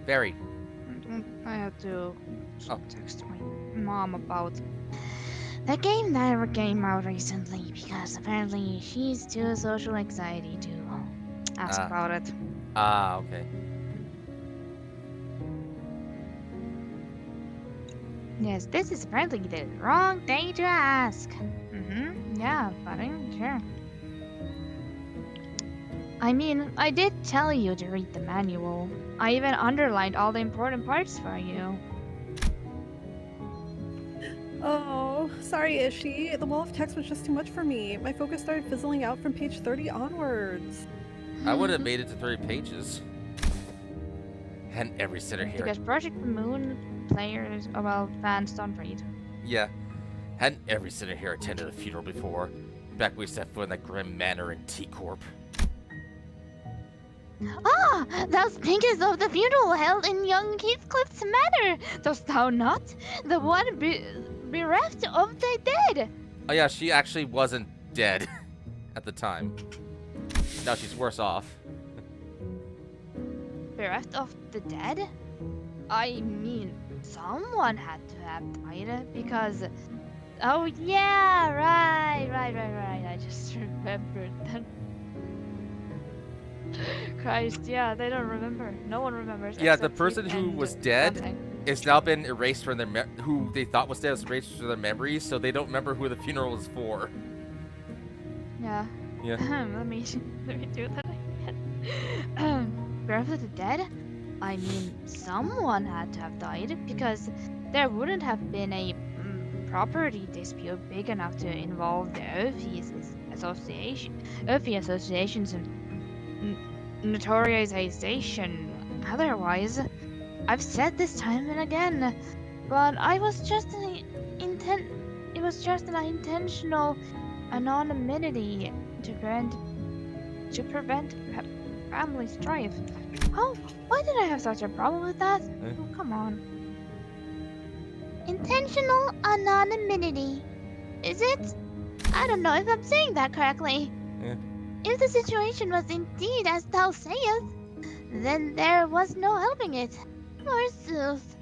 Very.
I had to text my mom about
The game never came out recently because apparently she's too social anxiety to
ask about it.
Okay.
Yes, this is apparently the wrong day to ask. Yeah, buddy, sure. I mean, I did tell you to read the manual. I even underlined all the important parts for you.
Oh, sorry, Ishi. The wall of text was just too much for me. My focus started fizzling out from page 30 onwards.
I would have made it to 30 pages. And every sinner here.
Because Project Moon players, fans don't read.
Yeah. Hadn't every sinner here attended a funeral before? Back when we set foot in that grim manor in T-Corp.
Ah, thou speakest of the funeral held in young Heathcliff's manor. Dost thou not? The one bereft of the dead.
Oh yeah, she actually wasn't dead at the time. Now she's worse off.
Bereft of the dead? I mean, someone had to have died because... Oh yeah, right. I just remembered that. Christ, yeah, they don't remember. No one remembers.
Yeah, the
except
person
Heath
who
and
was dead
Dante.
is now been erased from their who they thought was dead was erased from their memories, so they don't remember who the funeral was for.
Yeah.
Yeah.
let me do that again. Bereft of the dead? I mean, someone had to have died because there wouldn't have been a property dispute big enough to involve the Ophi Association's notoriization. Otherwise, I've said this time and again, but it was just an intentional anonymity to prevent family strife. Oh, why did I have such a problem with that? Oh, come on.
Intentional anonymity. Is it? I don't know if I'm saying that correctly.
Yeah.
If the situation was indeed as thou sayest, then there was no helping it. Forsooth.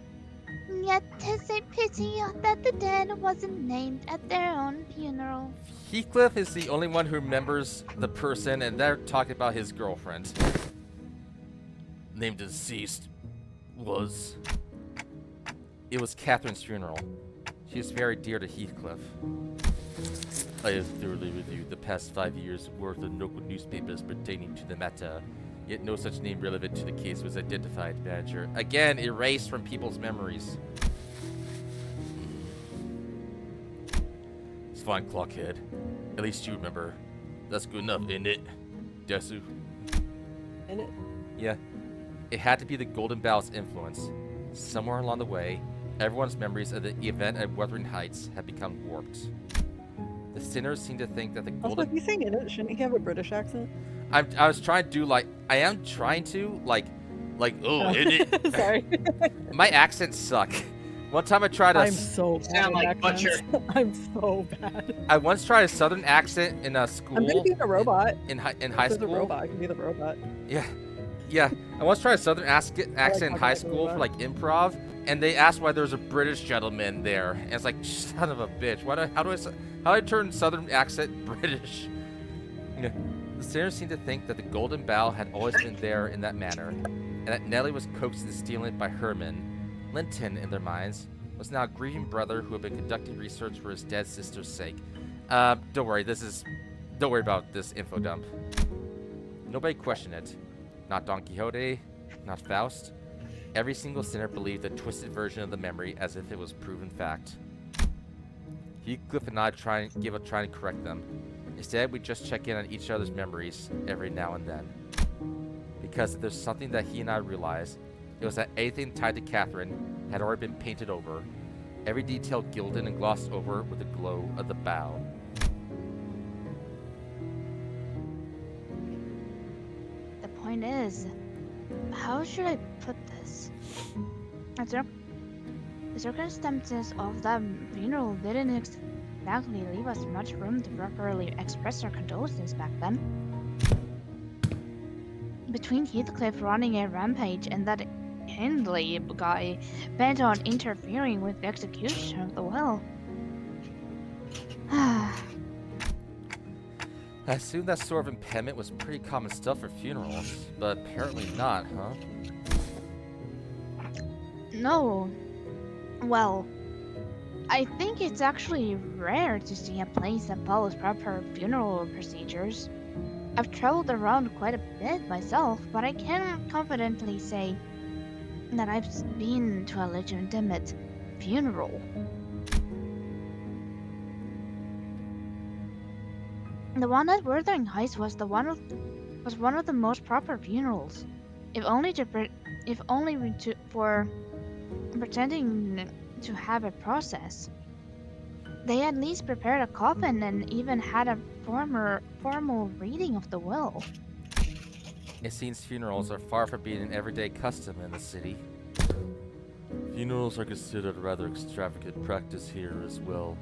Yet 'tis a pity that the dead wasn't named at their own funeral.
Heathcliff is the only one who remembers the person, and they're talking about his girlfriend. Named deceased was... It was Catherine's funeral. She is very dear to Heathcliff. I have thoroughly reviewed the past 5 years' worth of local newspapers pertaining to the matter, yet no such name relevant to the case was identified, Manager. Again, erased from people's memories. fine, Clockhead. At least you remember. That's good enough, isn't it? Desu?
And it,
Yeah. It had to be the Golden Bow's influence. Somewhere along the way, everyone's memories of the event at Wuthering Heights had become warped. The sinners seemed to think that the
also,
Golden...
if he's saying in it, shouldn't he have a British accent?
I was trying to do, like... I am trying to, oh, in it.
Sorry.
My accents suck. One time I tried a...
I'm so bad
sound
at
like
accents. I'm so bad.
I once tried a southern accent in a school.
I'm gonna be the robot.
in high
There's
school.
a robot. I can be the robot.
Yeah. I once tried a southern accent in
talking
high
like a
school for
robot.
like improv, and they asked why there was a British gentleman there, and it's like, son of a bitch. How do I turn southern accent British? Yeah. The sinners seemed to think that the Golden Bough had always been there in that manner, and that Nellie was coaxed into stealing it by Herman. Linton, in their minds, was now a grieving brother who had been conducting research for his dead sister's sake. Don't worry about this info dump. Nobody questioned it. Not Don Quixote, not Faust. Every single sinner believed the twisted version of the memory as if it was proven fact. Heathcliff and I trying to correct them. Instead, we just check in on each other's memories every now and then. Because if there's something that he and I realized, it was that anything tied to Catherine had already been painted over, every detail gilded and glossed over with the glow of the bow.
The point is, how should I put this? The circumstances of that funeral didn't exactly leave us much room to properly express our condolences back then. Between Heathcliff running a rampage and that Hindley guy bent on interfering with the execution of the will.
I assumed that sort of impediment was pretty common stuff for funerals, but apparently not, huh?
No. Well, I think it's actually rare to see a place that follows proper funeral procedures. I've traveled around quite a bit myself, but I can't confidently say that I've been to a legitimate funeral. The one at Wuthering Heights was one of the most proper funerals, if only for pretending to have a process. They at least prepared a coffin and even had a formal reading of the will.
It seems funerals are far from being an everyday custom in the city. Funerals are considered a rather extravagant practice here as well.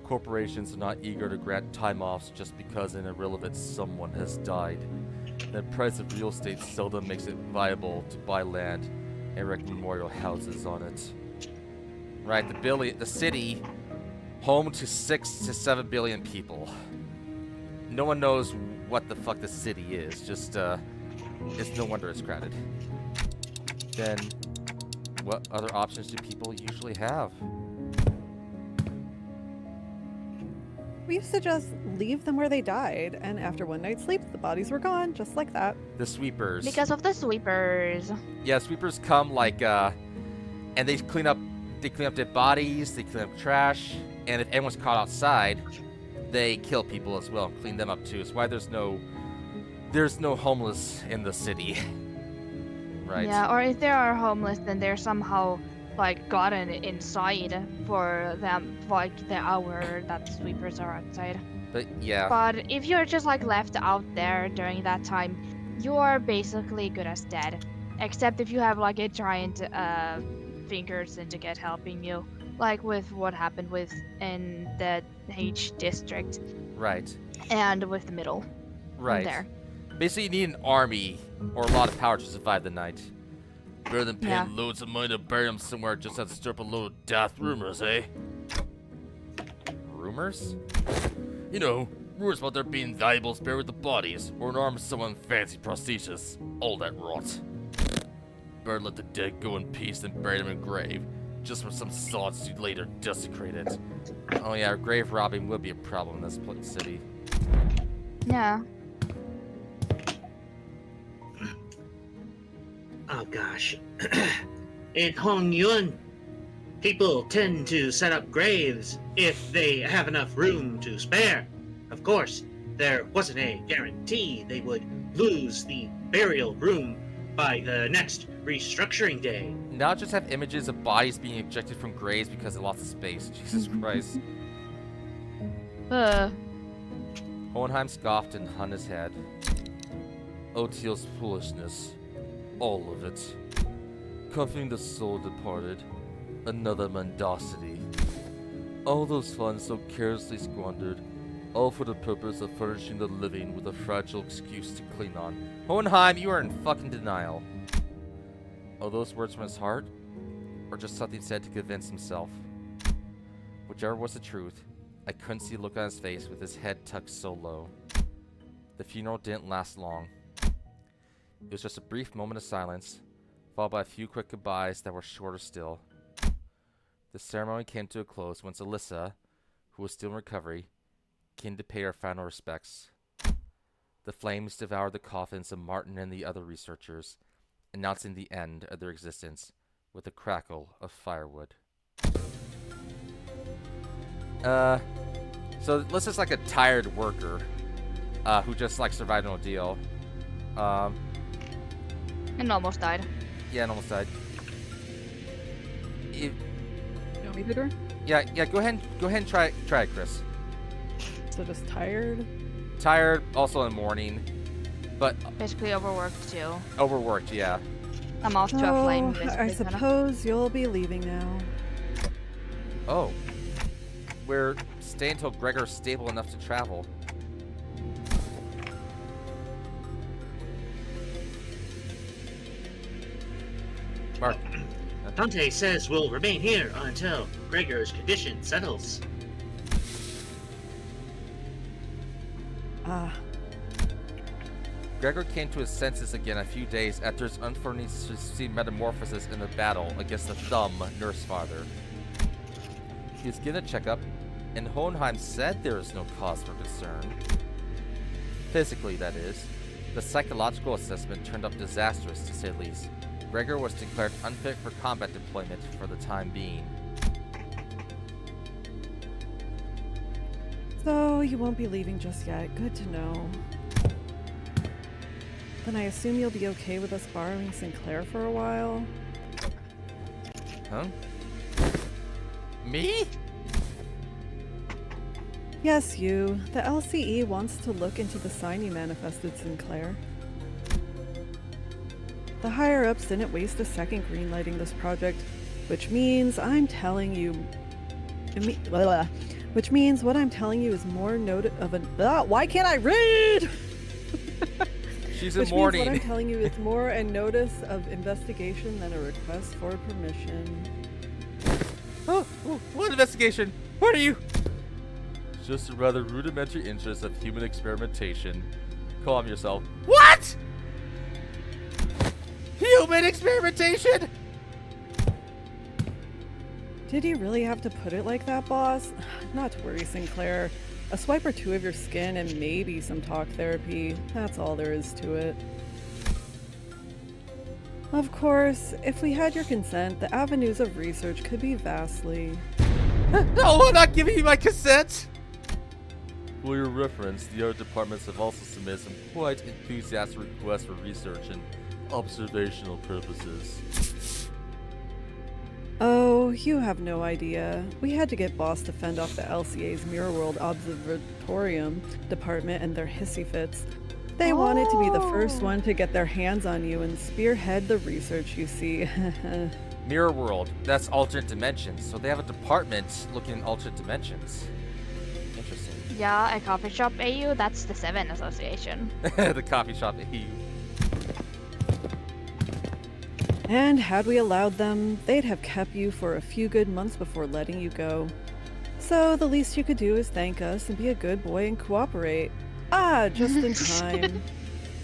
Corporations are not eager to grant time-offs just because an irrelevant someone has died. The price of real estate seldom makes it viable to buy land and erect memorial houses on it. Right, the city, home to 6 to 7 billion people. No one knows what the fuck the city is, just, it's no wonder it's crowded. Then, what other options do people usually have?
We used to just leave them where they died, and after one night's sleep, the bodies were gone, just like that.
The sweepers.
Because of the sweepers.
Yeah, sweepers come and they clean up dead bodies, they clean up trash, and if anyone's caught outside, they kill people as well and clean them up too. It's why there's no homeless in the city. Right?
Yeah, or if they are homeless, then they're somehow gotten inside for them, the hour that sweepers are outside.
But yeah.
But if you're just left out there during that time, you are basically good as dead. Except if you have a giant finger syndicate helping you, with what happened in the H district.
Right.
And with the middle.
Right.
There.
Basically, you need an army or a lot of power to survive the night. Better than paying loads of money to bury them somewhere just to stir up a load of death rumors, eh? Rumors? You know, rumors about there being valuables buried with the bodies, or an arm of someone fancy prosthesis. All that rot. Better let the dead go in peace than bury them in grave, just for some sods to later desecrate it. Oh yeah, grave robbing would be a problem in this city.
Yeah.
Oh gosh. In Hong Yun, People tend to set up graves if they have enough room to spare. Of course, there wasn't a guarantee they would lose the burial room by the next restructuring day.
Now just have images of bodies being ejected from graves because they lost of space. Jesus Christ. Hohenheim scoffed and hung his head. Otiel's foolishness. All of it. Cuffing the soul departed. Another mendacity. All those funds so carelessly squandered, all for the purpose of furnishing the living with a fragile excuse to cling on. Hohenheim, you are in fucking denial. Are those words from his heart? Or just something said to convince himself? Whichever was the truth, I couldn't see the look on his face with his head tucked so low. The funeral didn't last long. It was just a brief moment of silence, followed by a few quick goodbyes that were shorter still. The ceremony came to a close once Alyssa, who was still in recovery, came to pay her final respects. The flames devoured the coffins of Martin and the other researchers, announcing the end of their existence with a crackle of firewood. So Alyssa's like a tired worker, who just like survived an ordeal.
And almost died.
Yeah, and almost died.
You want me to do her?
Yeah. Go ahead and try it, Chris.
So just tired?
Tired, also in the morning, but
Basically overworked too.
overworked. Yeah.
I'm off to a flame.
I suppose you'll be leaving now.
Oh. We're staying until Gregor's stable enough to travel. Mark.
Dante says we'll remain here until Gregor's condition settles.
Gregor came to his senses again a few days after his unforeseen metamorphosis in the battle against the Thumb nurse father. He was given a checkup, and Hohenheim said there is no cause for concern. Physically, that is. The psychological assessment turned up disastrous, to say the least. Gregor was declared unfit for combat deployment for the time being.
So you won't be leaving just yet. Good to know. Then I assume you'll be okay with us borrowing Sinclair for a while?
Huh? Me?
Yes, you. The LCE wants to look into the sign you manifested, Sinclair. The higher-ups didn't waste a second greenlighting this project, which means I'm telling you... Which means what I'm telling you is more of an... why can't I read?!
She's in
Which
mourning.
means what I'm telling you is more a notice of investigation than a request for permission.
Oh, what investigation? What are you? Just a rather rudimentary interest of human experimentation. Calm yourself. What? Human experimentation?
Did you really have to put it like that, boss? Not to worry, Sinclair. A swipe or two of your skin and maybe some talk therapy. That's all there is to it. Of course, if we had your consent, the avenues of research could be vastly...
No, I'm not giving you my consent! For your reference, the art departments have also submitted some quite enthusiastic requests for research and observational purposes.
Oh, you have no idea. We had to get Boss to fend off the LCA's Mirror World Observatorium department and their hissy fits. They wanted to be the first one to get their hands on you and spearhead the research, you see.
Mirror World, that's alternate dimensions, so they have a department looking at alternate dimensions. Interesting.
Yeah, a coffee shop AU, that's the Seven Association.
The coffee shop AU.
And had we allowed them, they'd have kept you for a few good months before letting you go. So the least you could do is thank us and be a good boy and cooperate. Ah, just in time.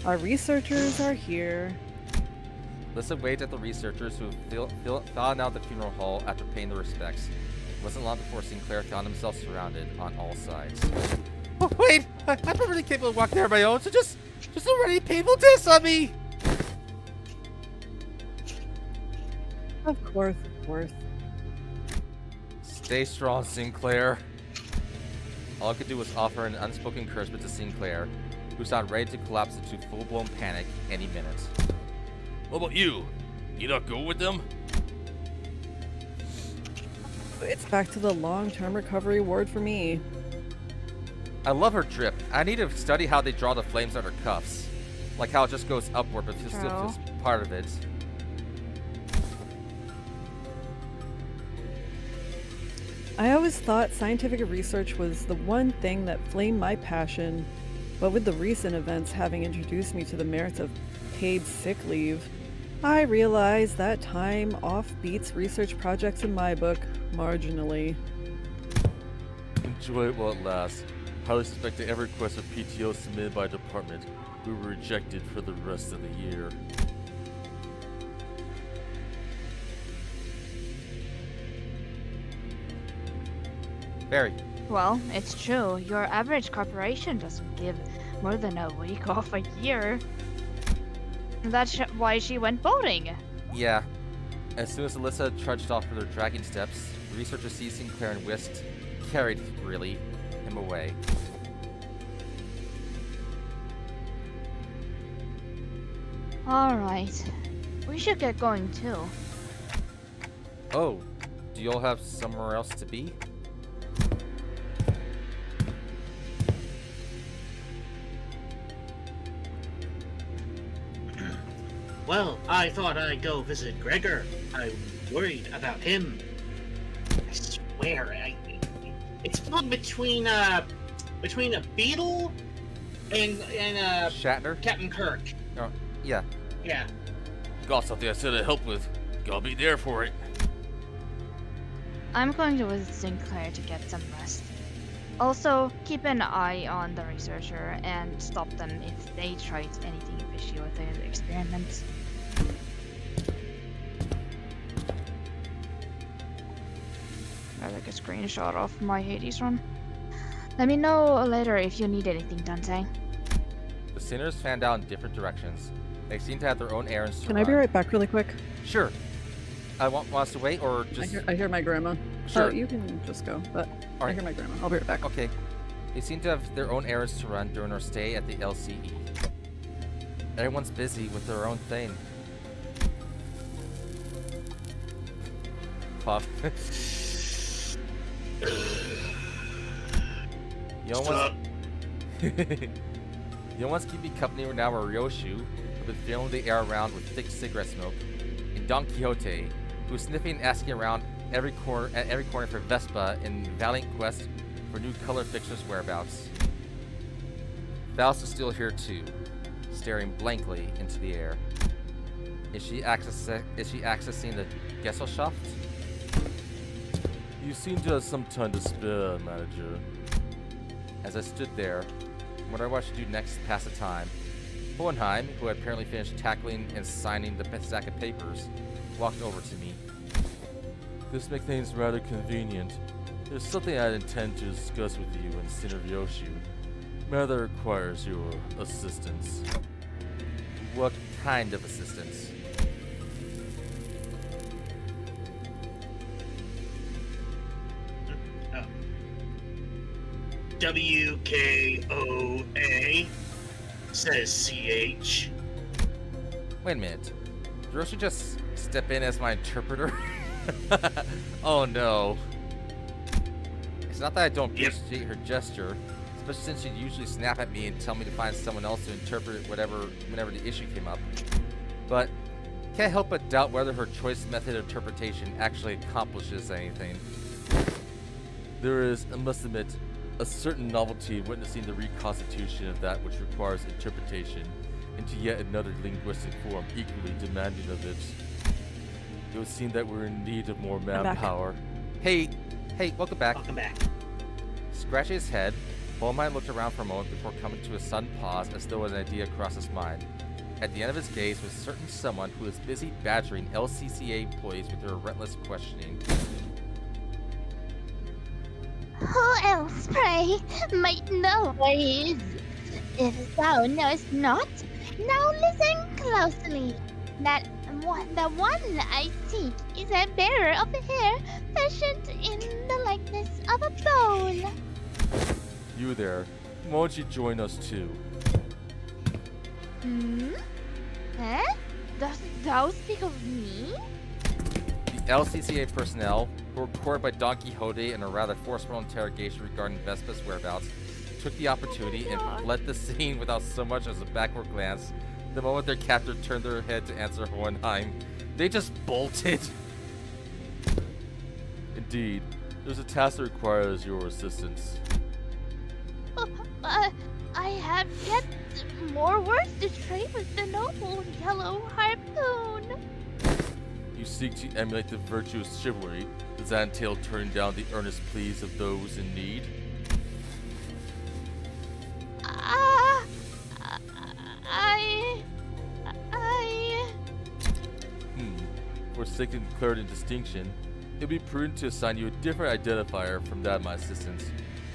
Our researchers are here.
Listen, waved at the researchers who found out the funeral hall after paying their respects. It wasn't long before Sinclair found himself surrounded on all sides. Oh, wait! I'm not really capable of walking there on my own, so just already painful diss on me!
Of course, of course.
Stay strong, Sinclair. All I could do was offer an unspoken encouragement to Sinclair, who sounded ready to collapse into full-blown panic any minute. What about you? You not go with them?
It's back to the long-term recovery ward for me.
I love her drip. I need to study how they draw the flames on her cuffs. Like how it just goes upward, but still feels part of it.
I always thought scientific research was the one thing that flamed my passion, but with the recent events having introduced me to the merits of paid sick leave, I realized that time off beats research projects in my book marginally.
Enjoy it while it lasts. Highly suspect that every request of PTO submitted by a department will be rejected for the rest of the year. Very.
Well, it's true. Your average corporation doesn't give more than a week off a year. That's why she went boating.
Yeah. As soon as Alyssa trudged off with her dragging steps, the researcher seized Sinclair and whisked, carried, really, him away.
Alright. We should get going too.
Oh, do you all have somewhere else to be?
Well, I thought I'd go visit Gregor. I'm worried about him. I swear, it's fun between a Beetle and
Shatner?
Captain Kirk.
Oh, yeah.
Yeah.
Got something I said I'd help with. Gotta be there for it.
I'm going to visit Sinclair to get some rest. Also, keep an eye on the researcher and stop them if they try anything fishy with their experiments. I took a screenshot of my Hades run. Let me know later if you need anything, Dante.
The sinners fanned out in different directions. They seem to have their own errands to
Can
run.
I be right back really quick?
Sure. Want us to wait or just...
I hear my grandma.
Sure.
You can just go, but I
Alright.
hear my grandma. I'll be right back.
Okay. They seem to have their own errands to run during our stay at the LCE. Everyone's busy with their own thing. Puff. You almost... You almost keep me company now are Ryoshu, who been filling the air around with thick cigarette smoke, and Don Quixote, who is sniffing and asking around at every corner for Vespa in valiant quest for new color fixtures' whereabouts. Faust is still here too, staring blankly into the air. Is she accessing the Gesellschaft? You seem to have some time to spare, manager. As I stood there, wondering what I should do next to pass the time, Hohenheim, who had apparently finished tackling and signing the stack of papers, walked over to me. This makes things rather convenient. There's something I intend to discuss with you and Sinner Ryoshu. Matter that requires your assistance. What kind of assistance?
WKOA says CH.
Wait a minute. Did Ryoshu just step in as my interpreter? Oh no. It's not that I don't appreciate her gesture, especially since she'd usually snap at me and tell me to find someone else to interpret whenever the issue came up. But can't help but doubt whether her choice method of interpretation actually accomplishes anything. There is, I must admit, a certain novelty in witnessing the reconstitution of that which requires interpretation into yet another linguistic form equally demanding of it. It would seem that we're in need of more manpower. Hey, welcome back.
Welcome back.
Scratching his head, Hohenheim looked around for a moment before coming to a sudden pause as though an idea crossed his mind. At the end of his gaze was certain someone who was busy badgering LCCA employees with her relentless questioning.
Who else, pray, might know where he is? If thou knowest not, now listen closely. That The one I seek is a bearer of the hair fashioned in the likeness of a bowl.
You there. Why don't you join us too?
Hmm? Huh? Dost thou speak of me?
The LCCA personnel, who were reported by Don Quixote in a rather forceful interrogation regarding Vespa's whereabouts, took the opportunity and fled the scene without so much as a backward glance. The moment their captor turned their head to answer Hohenheim, they just bolted. Indeed, there's a task that requires your assistance.
I have yet more words to trade with the noble yellow harpoon.
You seek to emulate the virtuous chivalry. Does that entail turning down the earnest pleas of those in need? Forsaking clarity and distinction, it would be prudent to assign you a different identifier from that of my assistants.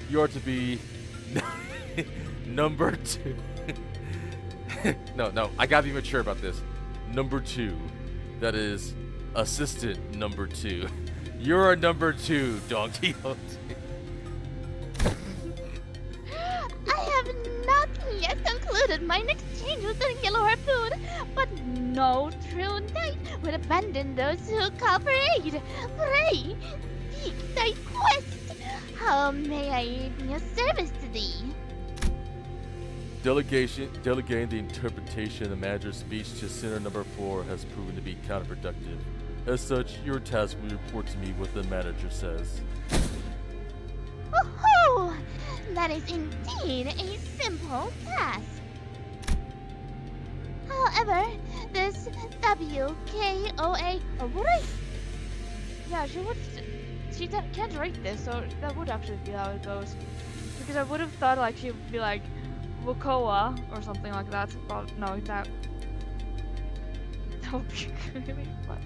You are to be number 2. No, I gotta be mature about this. Number 2. That is assistant number 2. You're a number 2, Don Quixote.
I have not yet concluded mine exchange with the yellow harpoon, but no true knight would abandon those who call for aid. Pray, speak thy quest. How may I be of service to thee?
Delegating the interpretation of the manager's speech to Sinner number 4 has proven to be counterproductive. As such, your task will report to me what the manager says.
Oh, that is indeed a simple task. However, this WKOA. Oh, would I?
Yeah, she would. She can't write this, so that would actually be how it goes. Because I would have thought like she would be like Wakoa or something like that. But no, that would be really fun.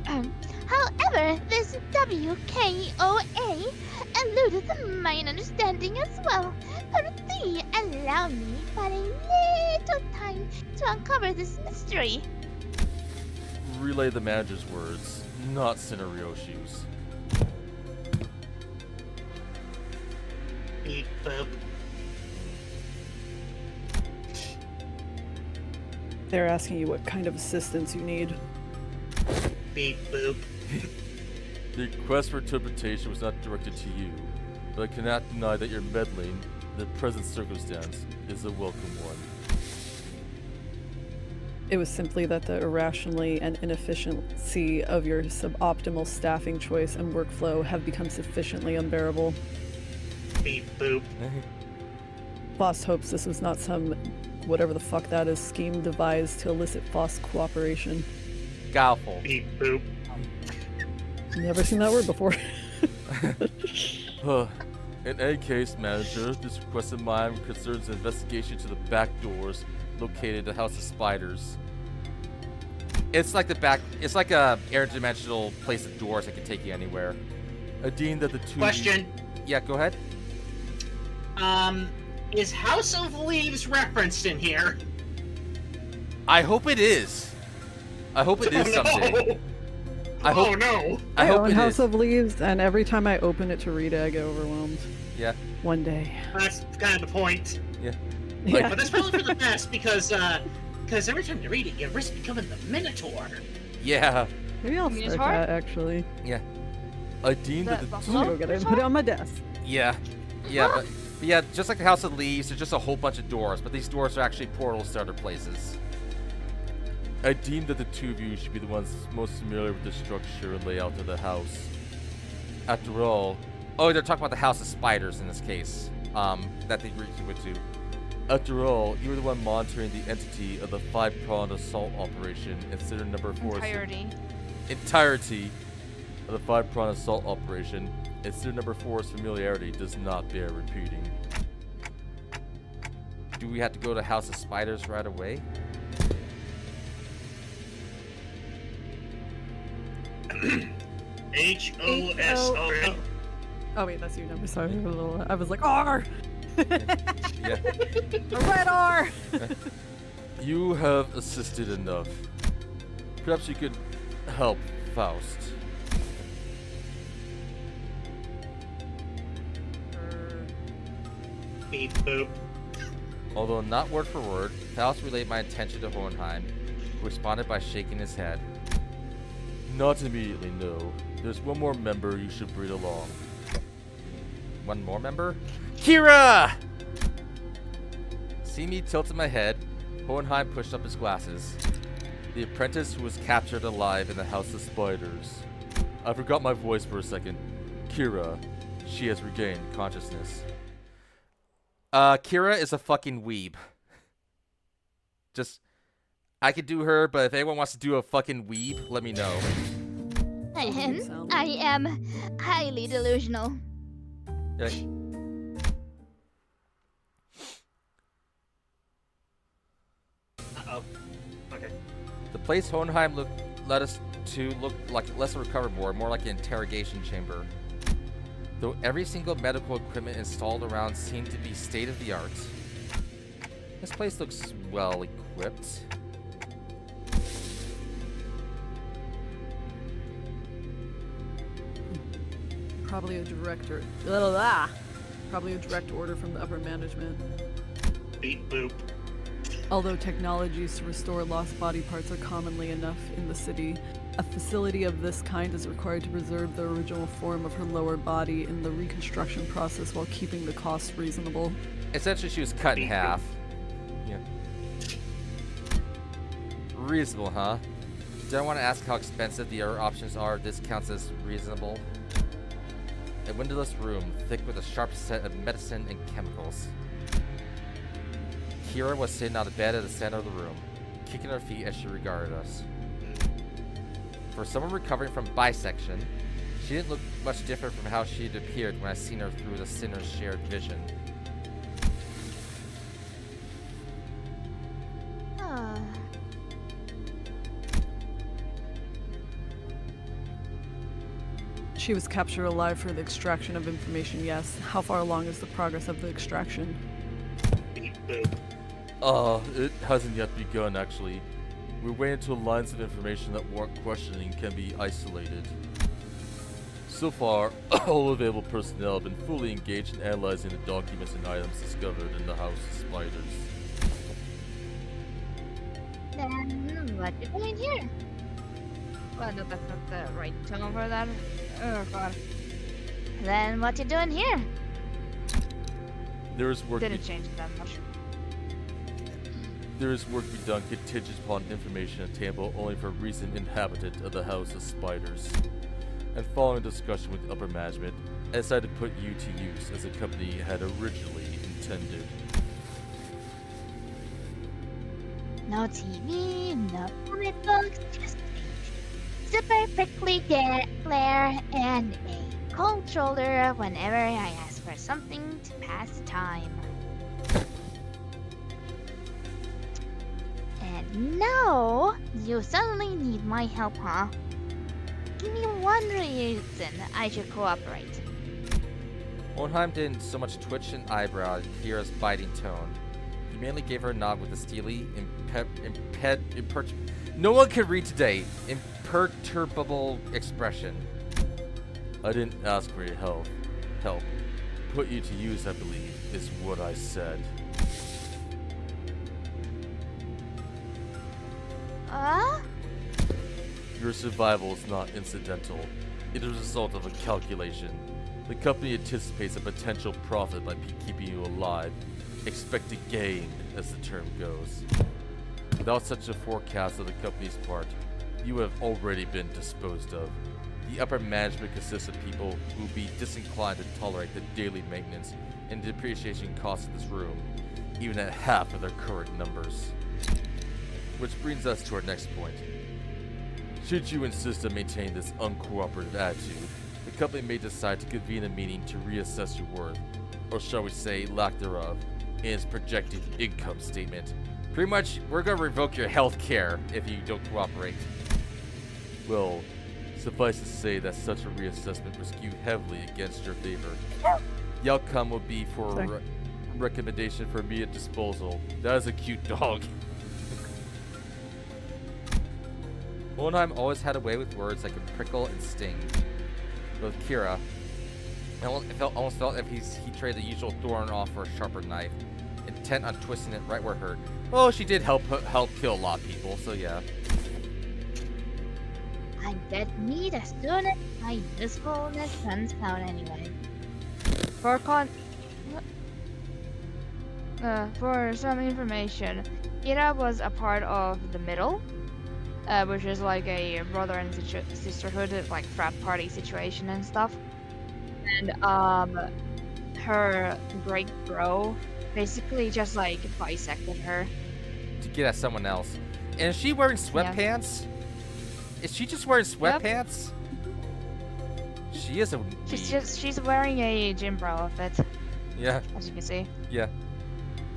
However, this WKOA eludeth my understanding as well. Prithee, allow me but a little time to uncover this mystery.
Relay the manager's words, not Sinner Ryoshu's.
Beep boop.
They're asking you what kind of assistance you need.
Beep boop.
The request for interpretation was not directed to you, but I cannot deny that your meddling in the present circumstance is a welcome one.
It was simply that the irrationality and inefficiency of your suboptimal staffing choice and workflow have become sufficiently unbearable.
Beep boop.
Foss hopes this was not some whatever the fuck that is scheme devised to elicit Foss cooperation.
Goffle.
Beep boop.
Never seen that word before.
In any case, manager, this request of mine concerns an investigation to the back doors located in the House of Spiders. It's like it's like a interdimensional place of doors that can take you anywhere. I deem that the two.
Question.
Yeah, go ahead.
Is House of Leaves referenced in here?
I hope it is. I hope it is someday. I hope.
Oh no!
I hope
own
it
House
is.
of Leaves, and every time I open it to read it, I get overwhelmed.
Yeah.
One day.
That's kind of the point.
Yeah.
Yeah.
But that's probably for the best because every time you read it, you risk becoming the Minotaur.
Yeah.
Maybe I'll
You mean
start
it's hard?
that, actually.
Yeah. I deem that the
I'm
two.
gonna go get it and put it on my desk.
Yeah. Yeah. But yeah, just like the House of Leaves, there's just a whole bunch of doors, but these doors are actually portals to other places. I deem that the two of you should be the ones most familiar with the structure and layout of the house. After all, they're talking about the House of Spiders in this case, that they recently went to. After all, you were the one monitoring the entity of the 5-pronged assault operation and Sinner number 4's entirety of the 5-pronged assault operation, and Sinner number 4's familiarity does not bear repeating. Do we have to go to House of Spiders right away?
HOS.
Oh wait, that's your number. Sorry, I was like, R!
Yeah.
A red R!
You have assisted enough. Perhaps you could help Faust.
Beep boop.
Although not word for word, Faust relayed my intention to Hohenheim, who responded by shaking his head. Not immediately, no. There's one more member you should bring along. One more member? Kira! See me tilting my head, Hohenheim pushed up his glasses. The apprentice who was captured alive in the House of Spiders. I forgot my voice for a second. Kira. She has regained consciousness. Kira is a fucking weeb. Just, I could do her, but if anyone wants to do a fucking weeb, let me know.
I am highly delusional.
Yeah.
Uh-oh. Okay.
The place Hohenheim led us to looked like less a recovery ward, more like an interrogation chamber. Though every single medical equipment installed around seemed to be state-of-the-art. This place looks well equipped.
Probably a direct order from the upper management.
Beep boop.
Although technologies to restore lost body parts are commonly enough in the city, a facility of this kind is required to preserve the original form of her lower body in the reconstruction process while keeping the costs reasonable.
Essentially, she was cut in half. Yeah. Reasonable, huh? Do I want to ask how expensive the other options are? This counts as reasonable. A windowless room, thick with a sharp scent of medicine and chemicals. Kira was sitting on the bed at the center of the room, kicking her feet as she regarded us. For someone recovering from bisection, she didn't look much different from how she had appeared when I seen her through the sinner's shared vision.
She was captured alive for the extraction of information, yes. How far along is the progress of the extraction?
Beep boop.
It hasn't yet begun, actually. We're waiting until lines of information that warrant questioning can be isolated. So far, all available personnel have been fully engaged in analyzing the documents and items discovered in the House of Spiders.
Then what are you doing here?
Well, no, that's not the right tone for that. Oh, God.
Then what you doing here?
There is work
Didn't change it that much.
There is work to be done contingent upon information attainable only for a recent inhabitant of the House of Spiders. And following discussion with upper management, I decided to put you to use as the company had originally intended.
No TV, no comic books, just a super prickly glare and a controller whenever I ask for something to pass time. And now you suddenly need my help, huh? Give me one reason I should cooperate.
Hohenheim didn't so much twitch an eyebrow at Kira's biting tone. He mainly gave her a nod with a steely, no one can read today, imperturbable expression. I didn't ask for your help. Put you to use, I believe, is what I said. Your survival is not incidental. It is a result of a calculation. The company anticipates a potential profit by keeping you alive. Expect to gain, as the term goes. Without such a forecast on the company's part, you have already been disposed of. The upper management consists of people who will be disinclined to tolerate the daily maintenance and depreciation costs of this room, even at half of their current numbers. Which brings us to our next point. Should you insist on maintaining this uncooperative attitude, the company may decide to convene a meeting to reassess your worth, or shall we say lack thereof, in its projected income statement. Pretty much, we're going to revoke your health care if you don't cooperate. Well, suffice to say that such a reassessment would skew heavily against your favor. The outcome would be for a recommendation for immediate disposal. That is a cute dog. Hohenheim always had a way with words that could prickle and sting. But with Kira, almost felt if he traded the usual thorn off for a sharper knife, intent on twisting it right where it hurt. Well, she did help kill a lot of people, so yeah.
I get meat as soon as my usefulness runs out anyway.
For some information, Ira was a part of the Middle, which is like a brother and sisterhood, like frat party situation and stuff. And her great bro basically just like bisected her.
To get at someone else. And is she wearing sweatpants? Yeah. Is she just wearing sweatpants? Yep. She is a
she's wearing a gym bra outfit.
Yeah.
As you can see.
Yeah.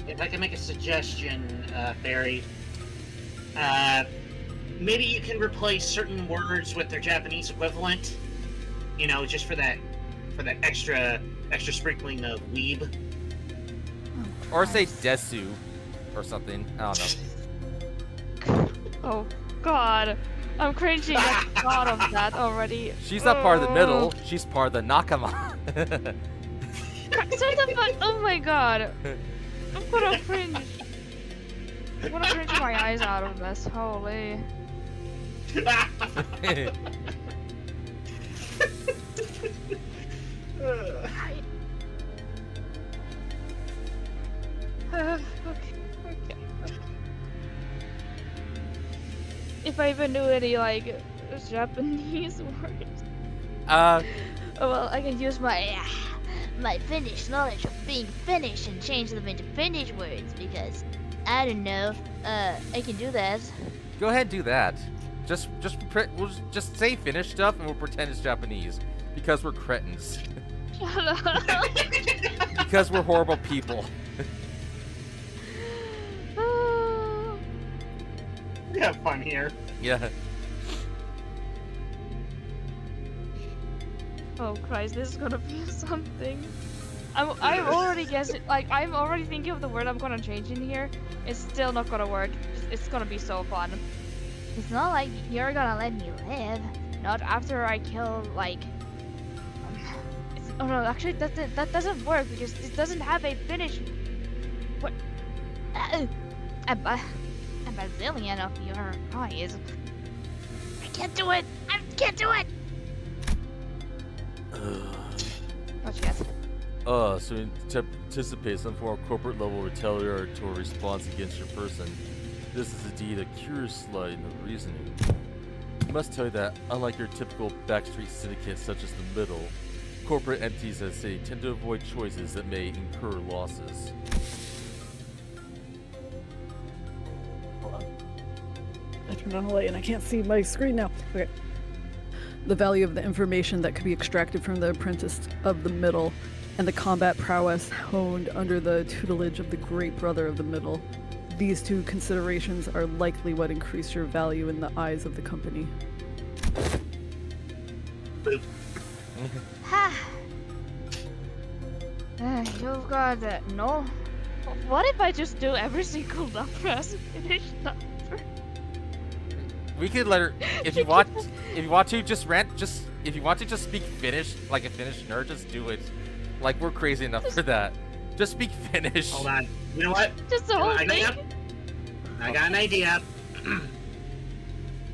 If I can make a suggestion, Fairy, maybe you can replace certain words with their Japanese equivalent. You know, just for that extra sprinkling of weeb.
Or say desu, or something. I don't know.
Oh God, I'm cringing. I thought of that already.
She's not part of the Middle. She's part of the Nakama.
Oh my God. I'm gonna cringe. I'm gonna cringe my eyes out of this. Holy. Okay. If I even knew any like Japanese words.
Well, I can use my Finnish knowledge of being Finnish and change them into Finnish words because I don't know. I can do that.
Go ahead and do that. We'll just say Finnish stuff and we'll pretend it's Japanese because we're cretins.
Shut up.
Because we're horrible people.
We have fun here.
Yeah.
Oh Christ, this is gonna be something. I'm already guessing, like I'm already thinking of the word I'm gonna change in here. It's still not gonna work. It's gonna be so fun.
It's not like you're gonna let me live.
Not after I kill like. Oh no, actually that doesn't work because it doesn't have a finish. What? A bazillion of your eyes.
I can't do it. I can't do it.
What you guess?
So you anticipate some form of corporate level retaliatory response against your person. This is indeed a curious line of reasoning. I must tell you that, unlike your typical backstreet syndicate such as the Middle, corporate entities, as I say, tend to avoid choices that may incur losses.
I turned on the light and I can't see my screen now. Okay. The value of the information that could be extracted from the apprentice of the Middle, and the combat prowess honed under the tutelage of the Great Brother of the Middle. These two considerations are likely what increase your value in the eyes of the company.
Boop.
Ha!
You've got no. What if I just do every single number as a Finnish number?
We could let her, if you want to just if you want to just speak Finnish like a Finnish nerd, just do it. Like we're crazy enough for that. Just speak Finnish.
Hold on. You know what?
Just the whole thing.
I got an idea.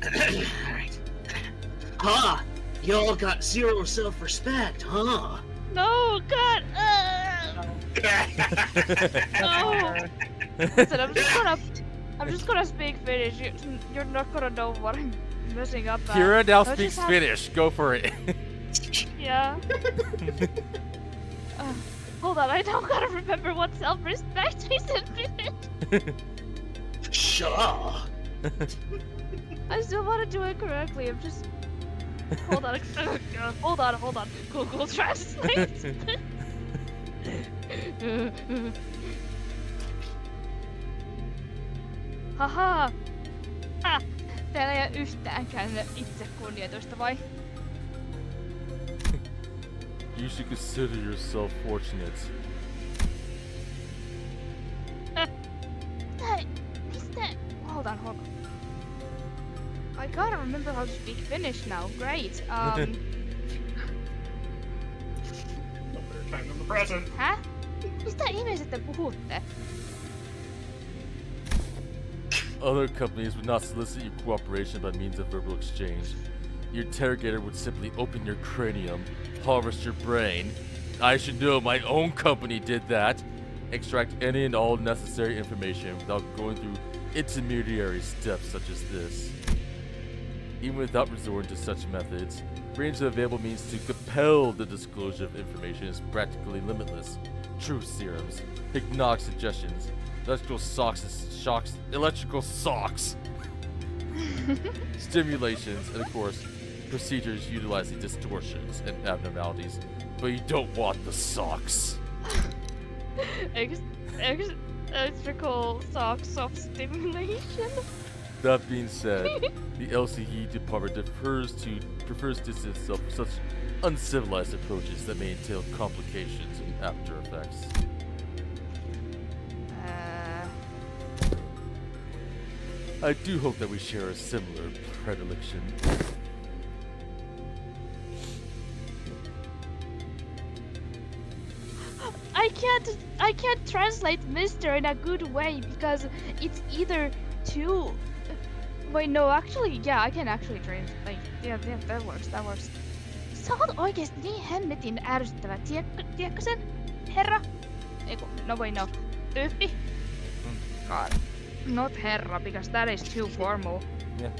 Alright. Huh! Y'all got zero self-respect, huh?
No, God. No. Listen, I'm just gonna speak Finnish. You're not gonna know what I'm messing up at.
Kira now
So
speaks
just have-
Finnish. Go for it.
Yeah. Hold on, I don't gotta remember what self-respect is in Finnish.
Sure.
I still want to do it correctly. I'm just. Hold on. Hold on. Google Translate. Haha. Teillä ei ole yhtäänkään itsekunnioitusta vai?
You should consider yourself fortunate.
Mistä?
Hold on. I gotta remember how to speak Finnish now. Great.
No better time than the present.
Hä? Mistä ihmeessä te puhutte?
Other companies would not solicit your cooperation by means of verbal exchange. Your interrogator would simply open your cranium, harvest your brain. I should know my own company did that. Extract any and all necessary information without going through intermediary steps such as this. Even without resorting to such methods, range of available means to compel the disclosure of information is practically limitless. Truth serums, hypnotic suggestions, electrical socks, stimulations, and of course, procedures utilizing distortions and abnormalities. But you don't want the socks.
Electrical socks of stimulation.
That being said, the LCE department prefers distance from such uncivilized approaches that may entail complications and after effects. I do hope that we share a similar predilection.
I can't translate Mister in a good way because it's either too. Wait, no, actually, yeah, I can actually translate. Yeah, that works. Sä oot oikeesti niin hemmetin ärsyttävä, tiedätkö sen? Herra? Eiku, no wait, no. Tyyppi? God. Not herra, because that is too formal.
Yeah.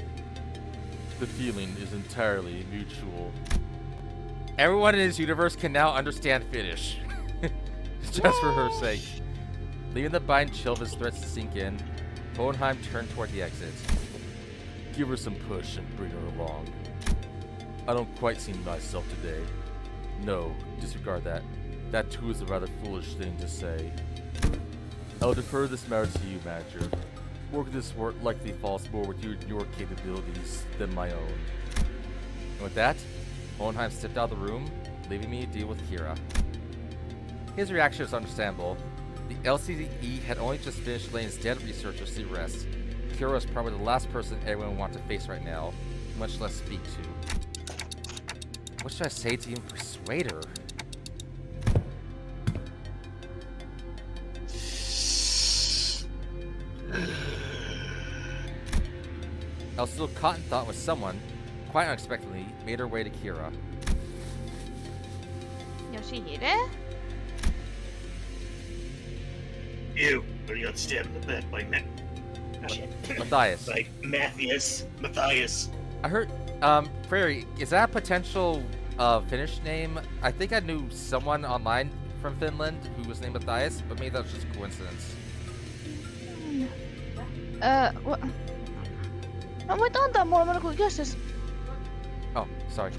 The feeling is entirely mutual.
Everyone in this universe can now understand Finnish. Just for her sake. Leaving the bind chill of his threats to sink in, Hohenheim turned toward the exit.
Give her some push and bring her along. I don't quite see myself today. No, disregard that. That too is a rather foolish thing to say. I'll defer this matter to you, manager. Work of this work likely falls more with your capabilities than my own.
And with that, Hohenheim stepped out of the room, leaving me to deal with Kira. His reaction was understandable. The LCE had only just finished laying its dead researchers to rest. Kira was probably the last person everyone would want to face right now, much less speak to. What should I say to even persuade her? I was still caught in thought when someone, quite unexpectedly, made her way to Kira.
Yoshihide?
You, or you got stabbed in the back by
Matthias.
by Matthias.
I heard, Prairie, is that a potential Finnish name? I think I knew someone online from Finland who was named Matthias, but maybe that's just a coincidence.
What? No voit antaa mulle kun jos...
Oh, sorry.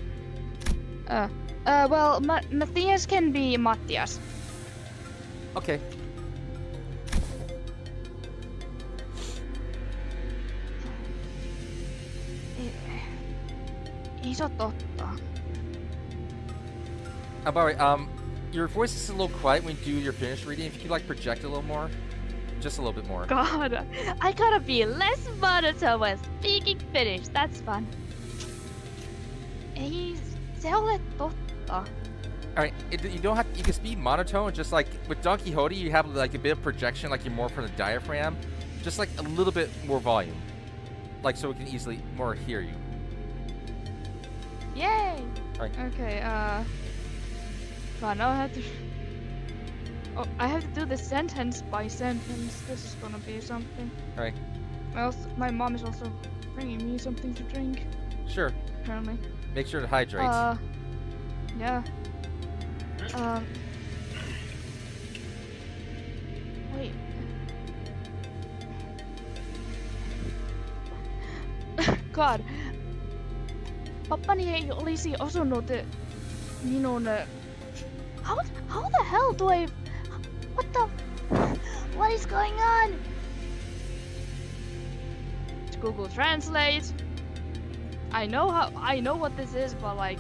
Well, Matthias can be Matthias.
Okay.
Ei se oo totta.
Barry, your voice is a little quiet when you do your Finnish reading. If you could, like, project a little more. Just a little bit more.
God, I gotta be less monotone when speaking Finnish. That's fun. Ei se ole totta.
Alright, you don't have, you can speak monotone, just like, with Don Quixote, you have, like, a bit of projection, like you're more from the diaphragm. Just, like, a little bit more volume. Like, so we can easily more hear you.
Yay!
Right.
Okay, God, now I have to... Oh, I have to do this sentence by sentence. This is gonna be something.
Alright.
My mom is also bringing me something to drink,
Sure.
apparently.
Make sure to hydrate.
Yeah. Wait. God. Pappani ei olisi osunut minun... How the hell do I... What is going on? Google Translate. I know what this is, but like...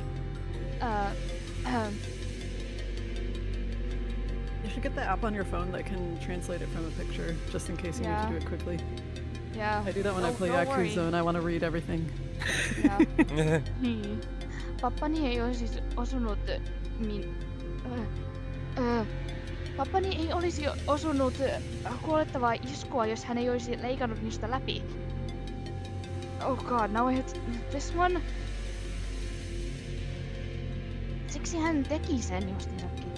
You should get the app on your phone that can translate it from a picture, just in case you need to do it quickly.
Yeah.
I do that when I play
Don't worry.
Yakuza and I want to read everything.
Yeah. Niin. Pappani ei olisi siis osunut Pappani ei olisi osunut kuolettavaa iskua, jos hän ei olisi leikannut niistä läpi. Oh god, now I hit this one. Siksi hän teki sen justiinsakin.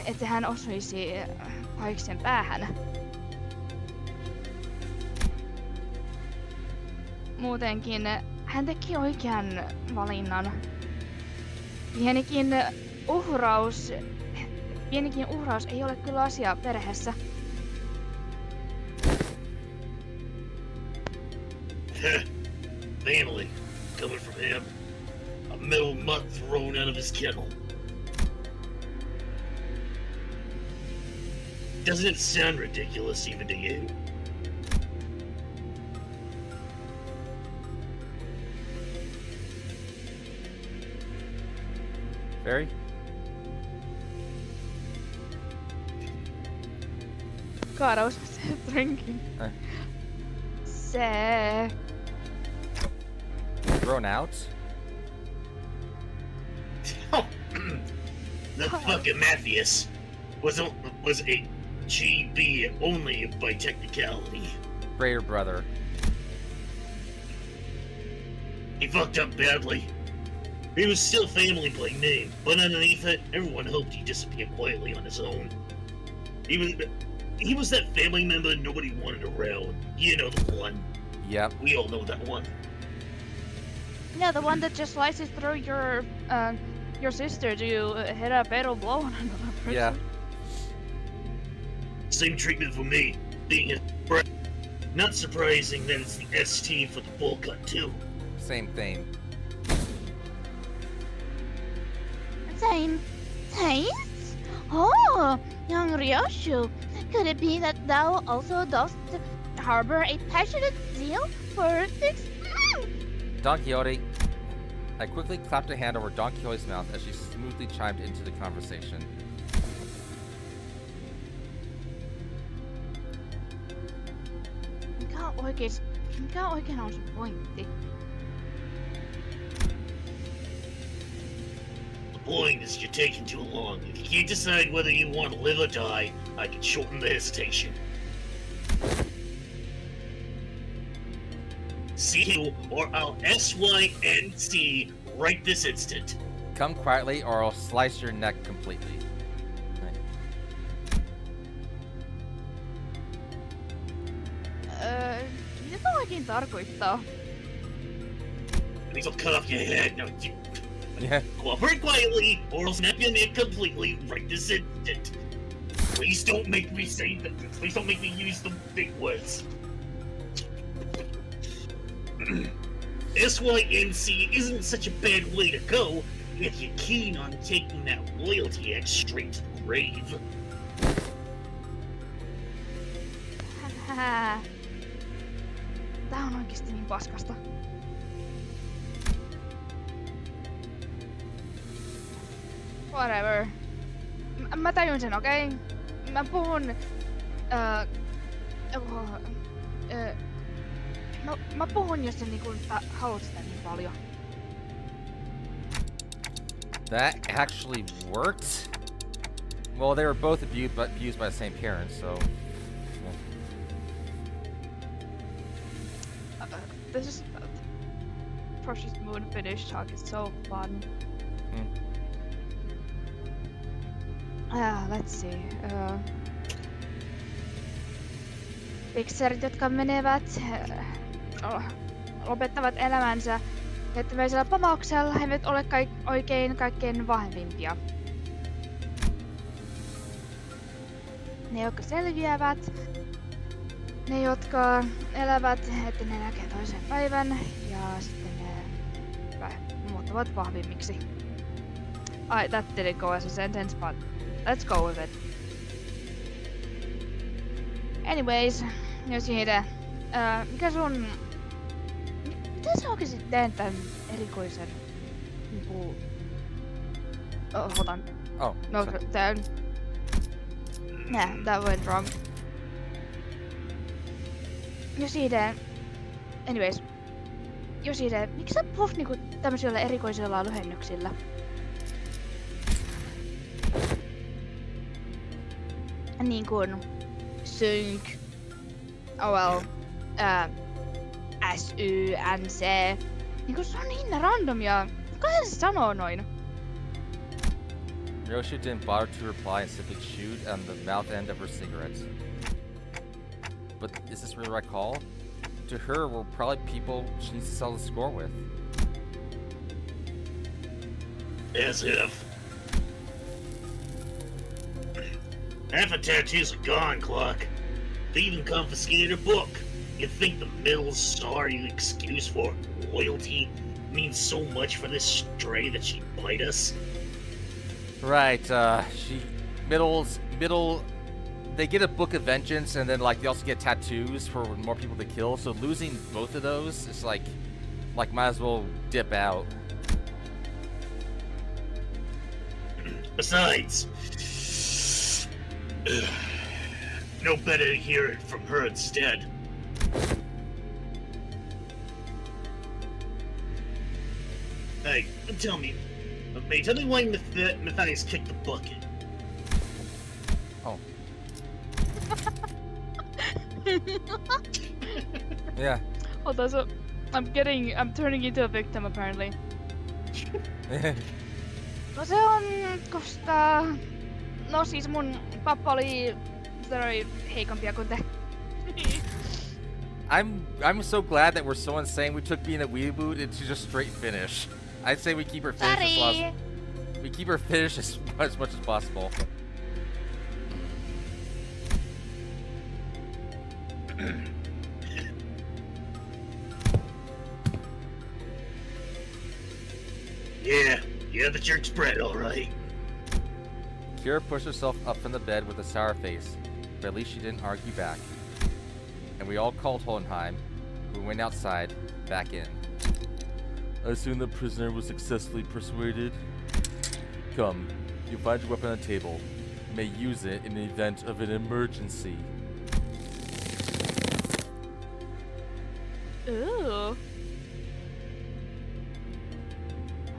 Että hän osuisi pahiksen päähän. Muutenkin hän teki oikean valinnan. Pienikin uhraus ei ole kyllä asia perheessä.
Family, coming from him. A metal mutt thrown out of his kennel. Doesn't it sound ridiculous even to you?
Barry?
God, I was drinking. Se...
Grown out?
The fucking Matthias was a GB only by technicality.
Greater brother.
He fucked up badly. He was still family by name, but underneath it, everyone hoped he'd disappear quietly on his own. He was that family member nobody wanted around. You know the one.
Yep.
We all know that one.
Yeah, the one that just slices through your sister to hit a fatal blow on another person.
Yeah.
Same treatment for me, being his brother. Not surprising that it's the ST for the bowl cut too.
Same thing.
Same taste? Oh, young Ryoshu, could it be that thou also dost harbor a passionate zeal for fixed?
Don Quixote. I quickly clapped a hand over Don Quixote's mouth as she smoothly chimed into the conversation.
Mikä oikein on sun pointti?
The point is you're taking too long. If you can't decide whether you want to live or die, I can shorten the hesitation. See you, or I'll SYNC right this instant.
Come quietly or I'll slice your neck completely.
Mitä tää oikein tarkoittaa?
Please I'll cut off your head. No,
Yeah.
cooperate quietly, or I'll snap your neck completely right this instant. Please don't make me say that. Please don't make me use the big words. SYNC isn't such a bad way to go if you're keen on taking that loyalty act straight to the grave.
Tää on oikeesti niin paskasta. Whatever. Mä tajun sen, okei? Mä puhun... Mä puhun, jos sä niinku haluat sitä niin paljon.
That actually worked? Well, they were both abused by the same parents, so...
This is... Precious Moon Finnish talk is so fun. Let's see. Pikserit, jotka menevät... lopettavat elämänsä jättimäisellä pamauksella, he eivät ole kaikkein vahvimpia. Ne, jotka selviävät, ne, jotka elävät, että ne näkee toisen päivän ja sitten ne muuttuvat vahvimmiksi. That didn't go as a sentence, but let's go with it. Anyways, jos siitä, mikä sun... Mitä sä oikeesti teet tän erikoisen... Niinku... Otan.
Oh,
No,
sorry.
that went wrong. Joside, anyways. Joside, miksi sä puhut niinku tämmöisillä erikoisilla lyhennyksillä? Niin kuin sync, OL, SYNC. Niinku se on niin randomia. Kuka se sanoo noin?
Yoshi didn't bother to reply and simply chewed on the mouth end of her cigarette. But is this really the right call? To her, we're probably people she needs to settle the score with.
As if. Half her tattoos are gone, Clark. They even confiscated her book. You think the Mills' sorry excuse for loyalty means so much for this stray that she'd bite us?
Right, middle, they get a book of vengeance, and then like they also get tattoos for more people to kill. So losing both of those is like might as well dip out.
Besides, no better to hear it from her instead. Hey, tell me why Matthias kicked the bucket.
Oh. Yeah.
Hold on, so I'm turning into a victim apparently. No se on, koska... No siis mun pappa oli heikompia kuin te.
I'm so glad that we're so insane. We took being a weeboot into just straight Finnish. I'd say we keep her Finnish
Sorry.
we keep her Finnish as much as possible.
Yeah, the jerk's bread, all right.
Kira pushed herself up from the bed with a sour face, but at least she didn't argue back. And we all called Hohenheim, who went outside, back in.
I assume the prisoner was successfully persuaded. Come, you'll find your weapon on the table. You may use it in the event of an emergency.
Ooh.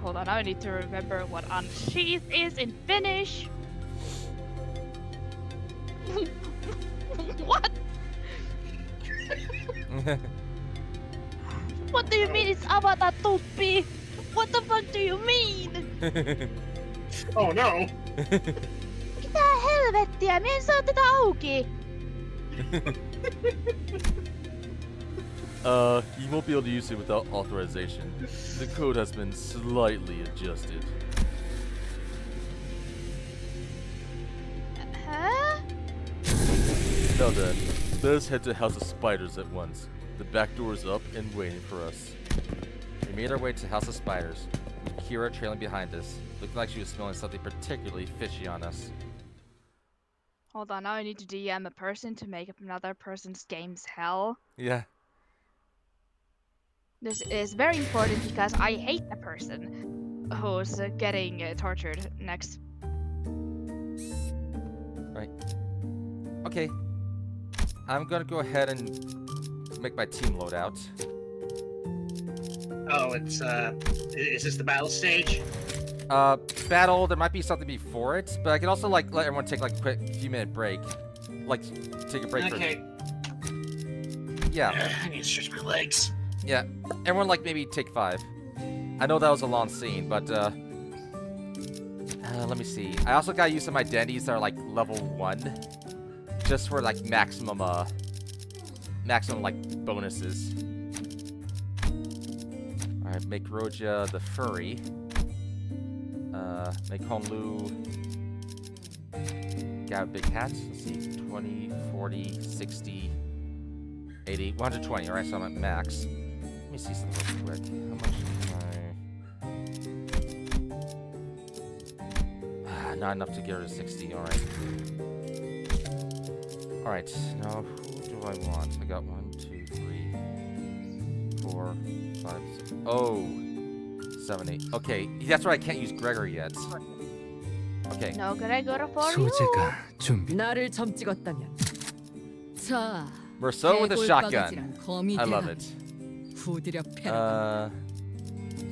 Hold on, I need to remember what unsheath is in Finnish. What? What do you mean it's avata tuppi? What the fuck do you mean?
Oh no!
Mitä helvettiä? Mie en saa tätä auki.
You won't be able to use it without authorization. The code has been slightly adjusted.
Huh?
Now then, let us head to House of Spiders at once. The back door is up and waiting for us.
We made our way to House of Spiders, with Kira trailing behind us, looking like she was smelling something particularly fishy on us.
Hold on, now I need to DM a person to make up another person's game's hell.
Yeah.
This is very important because I hate the person who's getting tortured next.
Right. Okay. I'm gonna go ahead and make my team load out.
Oh, it's is this the battle stage?
Battle, there might be something before it, but I can also like let everyone take like a quick few minute break. Like take a break
Okay.
Yeah.
I need to stretch my legs.
Yeah. Everyone like maybe take 5. I know that was a long scene, but let me see. I also gotta use some identities that are like level 1. Just for like maximum like bonuses. Alright, make Roja the furry. Make Honlu got a big hat. Let's see, 20, 40, 60, 80, 120. Alright, so I'm at max. Let me see something real quick. How much am I... not enough to get her to 60, alright. Alright, now who do I want? I got 1, 2, 3, 4, 5, 6. Oh! 7, 8. Okay, that's why I can't use Gregory yet. Okay.
No Gregor for you.
소재가 준비.
나를 점 찍었다면 자
Merceau with a shotgun. I love it. Let's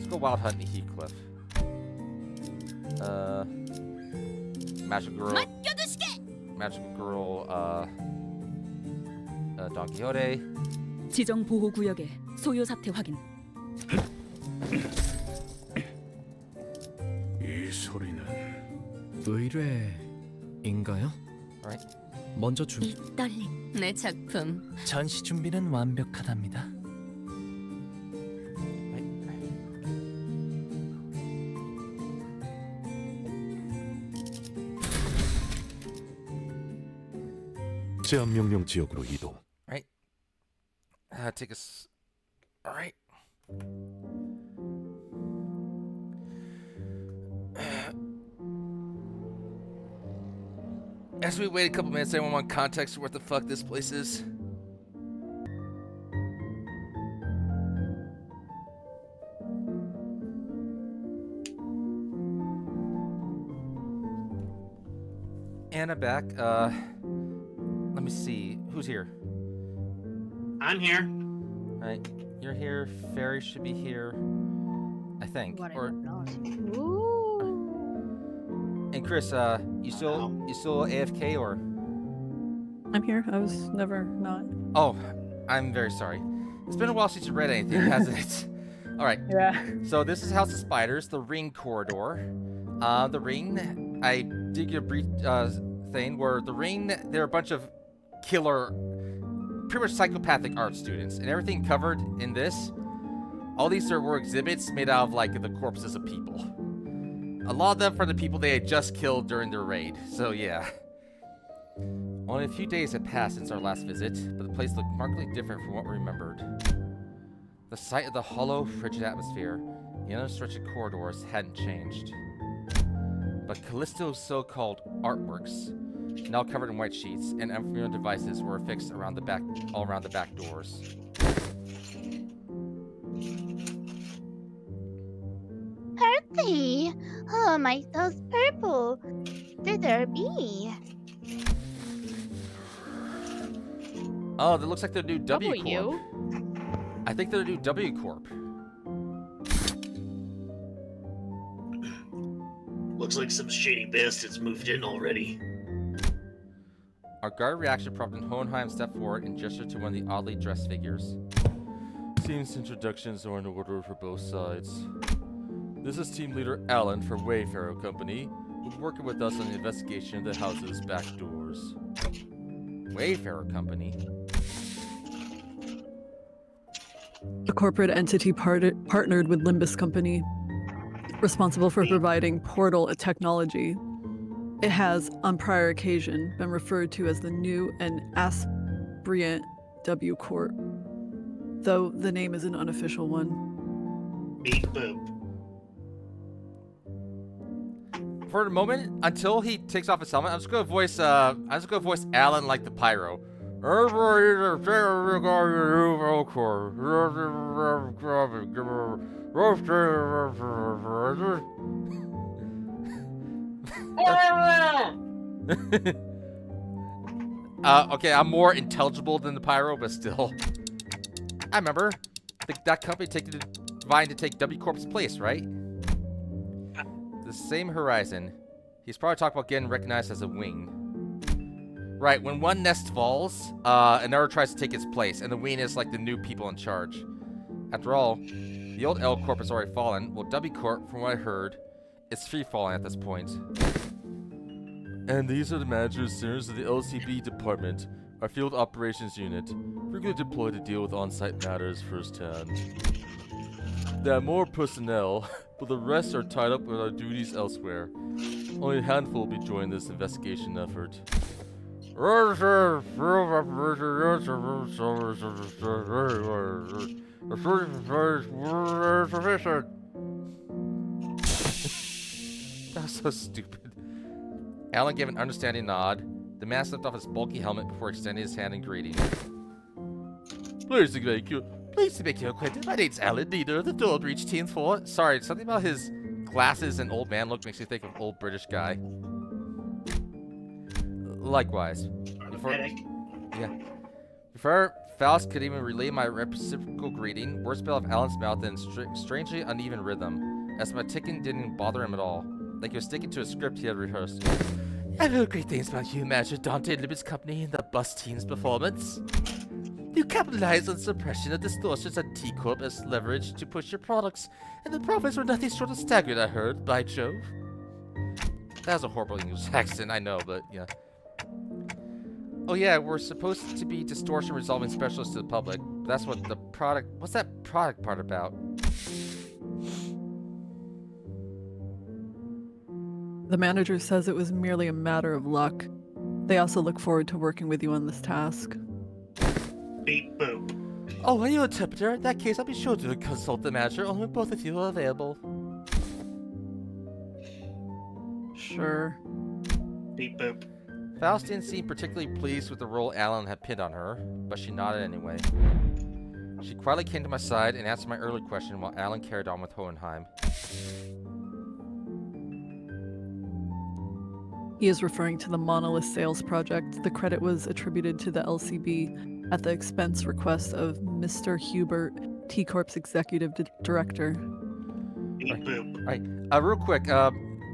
go wild hunt in Heathcliff. Magical girl. Don Quixote.
지정 보호 구역의 소요 사태 확인.
이 소리는 의뢰인가요?
Alright.
먼저
이 떨림. 내 작품.
전시 준비는 완벽하답니다.
제한 명령 지역으로 이동.
Take us. Alright. As we wait a couple minutes, anyone want context of what the fuck this place is? Anna back. Let me see. Who's here?
I'm here.
Alright, you're here. Fairy should be here. I think. Or and Chris, you still AFK or?
I'm here. I was never not.
Oh, I'm very sorry. It's been a while since you read anything, hasn't it? All right.
Yeah.
So this is House of Spiders, the Ring corridor. The Ring. I did get a brief thing where the Ring. There are a bunch of killer, pretty much psychopathic art students, and everything covered in this. All these were exhibits made out of like the corpses of people. A lot of them for the people they had just killed during their raid. So yeah. Only a few days had passed since our last visit, but the place looked markedly different from what we remembered. The sight of the hollow, frigid atmosphere, the unstretched corridors hadn't changed. But Callisto's so-called artworks, now covered in white sheets, and unfamiliar devices were affixed around the back, all around the back doors.
Purple. Oh, my toes purple. Did there be?
Oh, that looks like their new W Corp.
W?
I think they're new W Corp.
Looks like some shady bastards moved in already.
Our guard reaction prompted Hohenheim to step forward and gesture to one of the oddly dressed figures.
Seems introductions are in order for both sides. This is team leader Alan from Wayfarer Company, who's working with us on the investigation of the house's back doors.
Wayfarer Company?
A corporate entity partnered with Limbus Company, responsible for providing portal technology. It has, on prior occasion, been referred to as the new and aspirant W Corp, though the name is an unofficial one.
Beep boop.
For the moment, until he takes off his helmet, I'm just gonna voice Alan like the pyro. Okay, I'm more intelligible than the pyro, but still. I remember that company vying to take W Corp's place, right? The same horizon. He's probably talking about getting recognized as a wing. Right, when one nest falls, another tries to take its place, and the wing is like the new people in charge. After all, the old L Corp has already fallen, while W Corp, from what I heard, is free falling at this point.
And these are the managers and seniors of the LCB department, our field operations unit, frequently deployed to deal with on-site matters firsthand. There are more personnel, but the rest are tied up with our duties elsewhere. Only a handful will be joining this investigation effort.
That was so stupid. Alan gave an understanding nod. The man slipped off his bulky helmet before extending his hand in greeting.
Pleased to make you.
Pleased to make you acquainted. My name's Alan, leader of the Third Reach Team 4. Sorry, something about his glasses and old man look makes me think of old British guy. Likewise. Before Faust could even relay my reciprocal greeting, words fell off Alan's mouth in strangely uneven rhythm, as my ticking didn't bother him at all, like he was sticking to a script he had rehearsed. I've heard great things about you, Manager Dante Libby's company in the Bus Teens performance. You capitalized on suppression of distortions at T-Corp as leverage to push your products, and the profits were nothing short of staggering, I heard, by Jove. That was a horrible English accent, I know, but yeah. Oh yeah, we're supposed to be distortion resolving specialists to the public. That's what the product... What's that product part about?
The manager says it was merely a matter of luck. They also look forward to working with you on this task.
Beep boop.
Oh, are you an interpreter? In that case, I'll be sure to consult the manager only when both of you are available.
Sure.
Beep boop.
Faust didn't seem particularly pleased with the role Alan had pinned on her, but she nodded anyway. She quietly came to my side and answered my early question while Alan carried on with Hohenheim.
He is referring to the Monolith sales project. The credit was attributed to the LCB at the expense request of Mr. Hubert, T-Corp's executive director.
Beep boop.
Alright, real quick,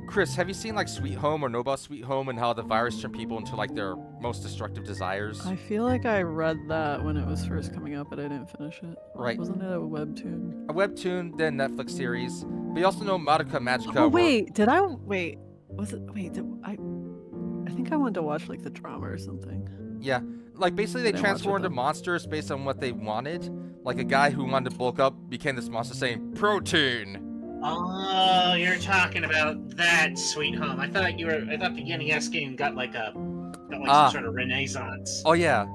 Chris, have you seen like Sweet Home or know about Sweet Home and how the virus turned people into like their most destructive desires?
I feel like I read that when it was first coming up, but I didn't finish it.
Right.
Wasn't it a webtoon?
A webtoon, then Netflix series. But you also know Madoka Magica.
Oh wait, did I wait? Was it wait? I think I wanted to watch like the drama or something.
Yeah, like basically they
I didn't watch it,
transformed into
though.
monsters based on what they wanted. Like a guy who wanted to bulk up became this monster saying protein.
Oh, you're talking about that, Sweet Home. I thought the NES game got like some sort of renaissance.
Oh yeah,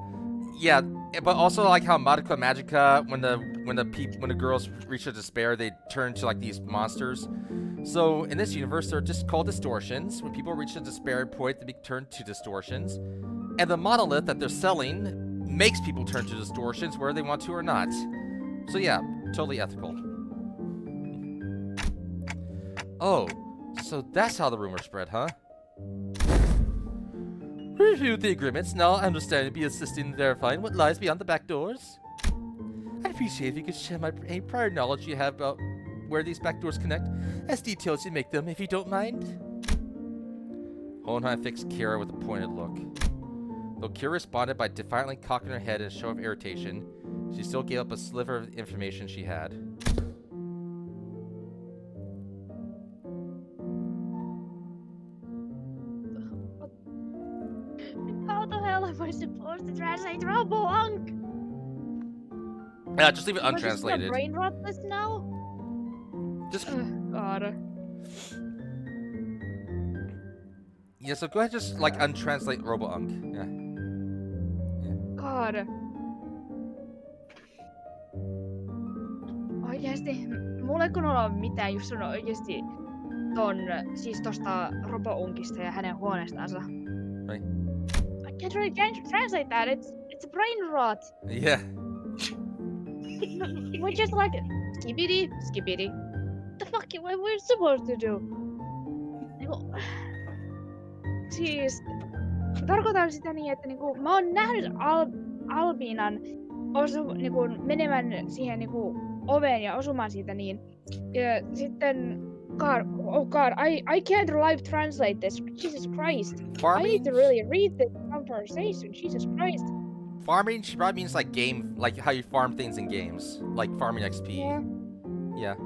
yeah. But also like how Madoka Magica, when the girls reach their despair, they turn to like these monsters. So in this universe, they're just called distortions. When people reach a despair point, they be turned to distortions. And the monolith that they're selling makes people turn to distortions whether they want to or not. So yeah, totally ethical. Oh, so that's how the rumor spread, huh? Reviewed the agreements. Now I understand you'll be assisting in verifying what lies beyond the back doors. I'd appreciate if you could share any prior knowledge you have about where these back doors connect, as detailed as you make them, if you don't mind. Hohenheim fixed Kira with a pointed look. Though Kira responded by defiantly cocking her head in a show of irritation, she still gave up a sliver of information she had.
How the hell am I supposed to translate Robo-Unk?
Yeah, just leave it
Am I just gonna
untranslated.
brain rot this now?
Just
God.
yeah, so go ahead, just like untranslate Robo-Unk. Yeah.
God. Oikeesti, mulla ei kun ole mitään just sanoa oikeesti siis tosta Robo-Unkista ja hänen huoneestaansa.
Right.
I can't really translate that. It's a brain rot.
Yeah.
We're just like skibidi, skibidi. What the fuck what we're supposed to do? Niinku, siis tarkoitan sitä niin, että niinku, mä oon nähnyt Albinan niinku, menemään siihen niinku, oveen ja osumaan siitä niin. Ja sitten God, I can't live translate this. Jesus Christ. I need to really read this conversation. Jesus Christ.
Farming, she probably means like game, like how you farm things in games, like farming XP.
Yeah.
Yeah.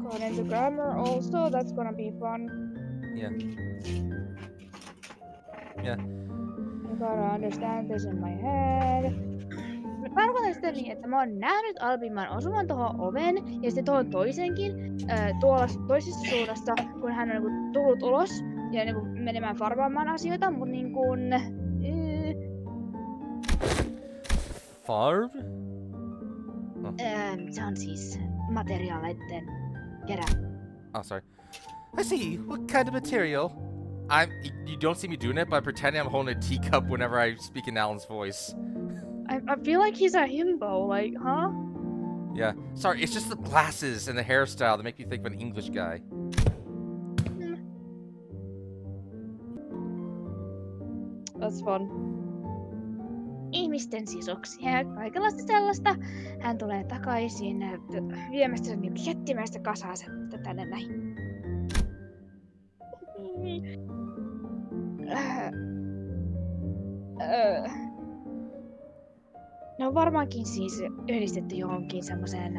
God, and the grammar also, that's gonna be fun.
Yeah. Yeah.
I gotta understand this in my head. Mä tarkoitan sitä niin, että mä oon nähnyt Albiman osuman tohon oven ja sitten tohon toisenkin tuolla toisessa suunnassa, kun hän on niinku tullut ulos ja niinku menemään farmaamaan asioita, mut niinku
Farm?
Se on siis materiaaleiden kerä.
Oh, sorry. I see. What kind of material? You don't see me doing it, but pretending I'm holding a teacup whenever I speak in Alan's voice.
I feel like he's a himbo, like, huh?
Yeah. Sorry, it's just the glasses and the hairstyle that make me think of an English guy.
That's fun. Ihmisten sisuksia ja kaikenlaista sellaista. Hän tulee takaisin viemästä sen jättimäistä kasaa tänne näin. Ne on varmaankin siis yhdistetty johonkin semmoseen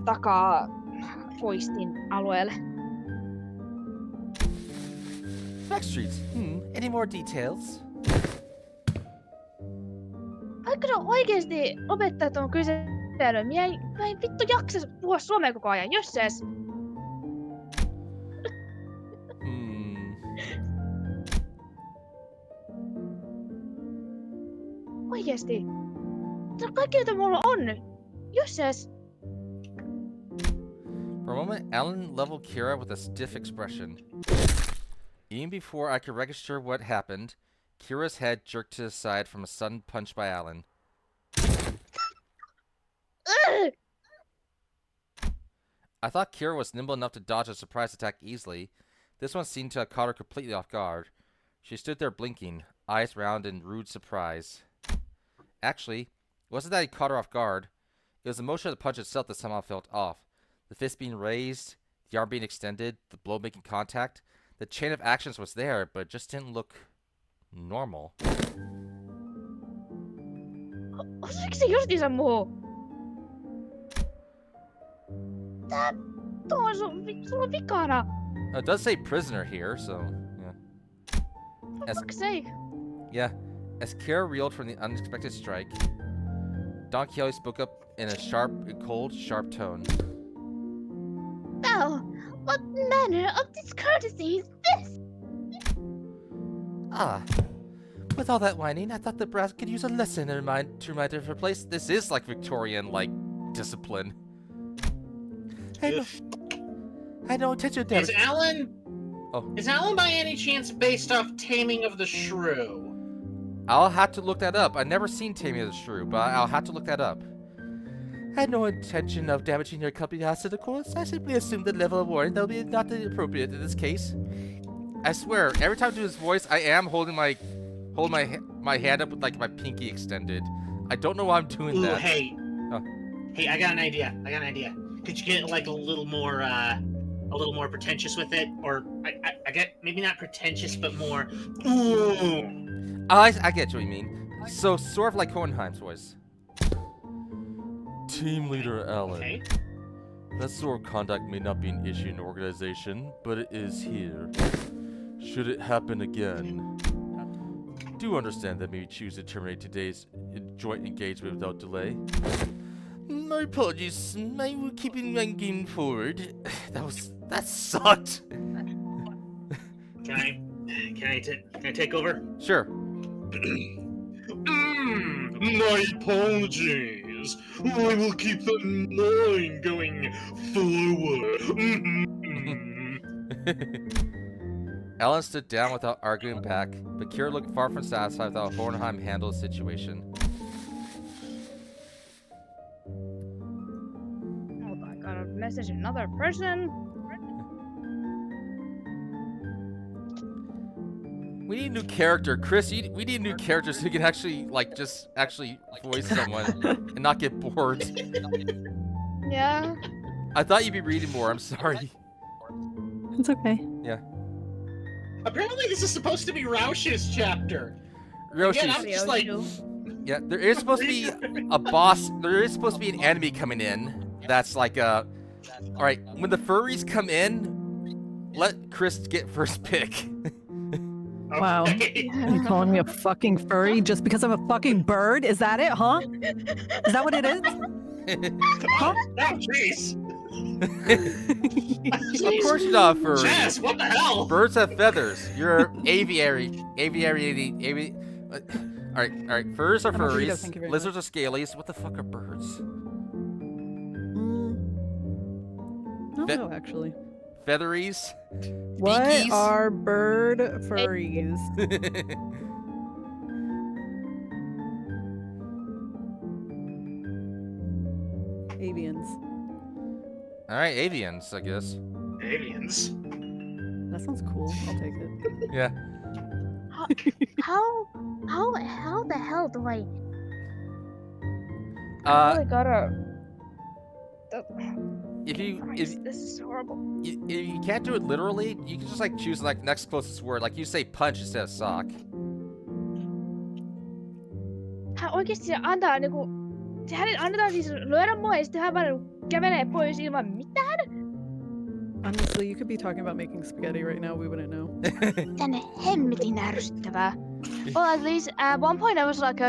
takafoistin alueelle.
Backstreets. Any more details?
Vaikka ne oikeesti opettajat on kysellyt, mä en vittu jaksa puhua suomea koko ajan, jösses! Oikeesti. Se on kaikki mitä mulla on. Jösses!
For a moment, Alan leveled Kira with a stiff expression. Even before I could register what happened, Kira's head jerked to the side from a sudden punch by Alan. I thought Kira was nimble enough to dodge a surprise attack easily. This one seemed to have caught her completely off guard. She stood there blinking, eyes round in rude surprise. Actually, it wasn't that he caught her off guard. It was the motion of the punch itself that somehow felt off. The fist being raised, the arm being extended, the blow making contact. The chain of actions was there, but it just didn't look normal.
Osaatko se justiinsa muu? Tuo on sulla on vikana.
It does say prisoner here, so yeah.
For fuck's sake.
Yeah, as Kira reeled from the unexpected strike, Don Quixote spoke up in a cold, sharp tone.
Well, what manner of discourtesy is this?
Ah, with all that whining, I thought the brass could use a lesson to remind her of her place. This is like Victorian, discipline. I had no intention of
Is Alan?
Oh.
Is Alan by any chance based off Taming of the Shrew?
I'll have to look that up. I've never seen Taming of the Shrew, but I'll have to look that up. I had no intention of damaging your company asset, of course. I simply assumed the level of warning that would be not appropriate in this case. I swear, every time I do this voice, I am holding my hand up with my pinky extended. I don't know why I'm doing
Ooh,
that.
hey.
Oh.
Hey, I got an idea. Could you get a little more pretentious with it? Or I get maybe not pretentious, but more. Ooh.
I get what you mean. So sort of like Hohenheim's voice.
Team leader Alan.
Okay.
That sort of conduct may not be an issue in the organization, but it is here. Should it happen again, do understand that we choose to terminate today's joint engagement without delay. My apologies. I will keep going forward. That sucked.
Can I take over?
Sure.
My apologies. I will keep the line going forward.
Alan stood down without arguing back, but Kira looked far from satisfied with how Hohenheim handled the situation.
Oh, I gotta message another person.
We need a new character, Chris. We need a new character so we can actually just voice someone and not get bored.
Yeah.
I thought you'd be reading more. I'm sorry.
It's okay.
Yeah.
Apparently, this is supposed to be Rausch's chapter.
Roshi's.
Yeah, I'm just like.
Yeah, there is supposed to be a boss. There is supposed to be an enemy coming in. That's like a. All right, when the furries come in, let Chris get first pick.
Wow. You calling me a fucking furry just because I'm a fucking bird? Is that it, huh? Is that what it is?
Oh, jeez.
Of course you're not a furry.
Jess, what the hell?
Birds have feathers. You're aviary. All right. Furs are
I'm a burrito,
furries.
thank you very
Lizards are scalies. What the fuck are birds?
I don't know, actually.
Featheries.
What
Beakies?
are bird furries? Avians.
All right, avians, I guess.
Aliens.
That sounds cool. I'll take it.
Yeah.
How the hell do I
Uh,
gotta
if you
Christ, this is horrible.
if you can't do it literally, you can just like choose like next closest word. Like you say punch instead of sock.
Hän oikeesti antaa niinku... Hänet annetaan siis lyödä mua ja sitten hän vaan kävelee pois ilman mitään?
Honestly, you could be talking about making spaghetti right now. We wouldn't know.
Tänne hemmetin ärsyttävää. Well, at least at one point I was like,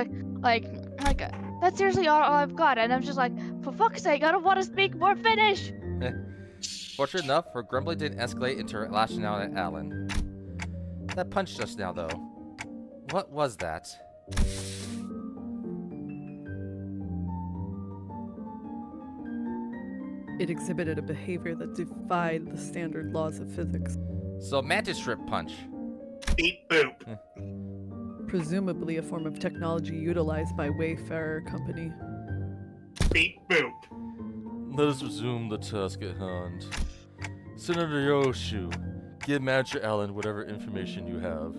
that's seriously all I've got, and I'm just like, for fuck's sake, I don't want to speak more Finnish.
Fortunate enough, her grumbling didn't escalate into her lashing out at Alan. That punch just now, though. What was that?
It exhibited a behavior that defied the standard laws of physics.
So mantis shrimp punch.
Beep boop.
Presumably a form of technology utilized by Wayfarer Company.
Beep boop.
Let us resume the task at hand. Senator Yoshu, give Manager Allen whatever information you have.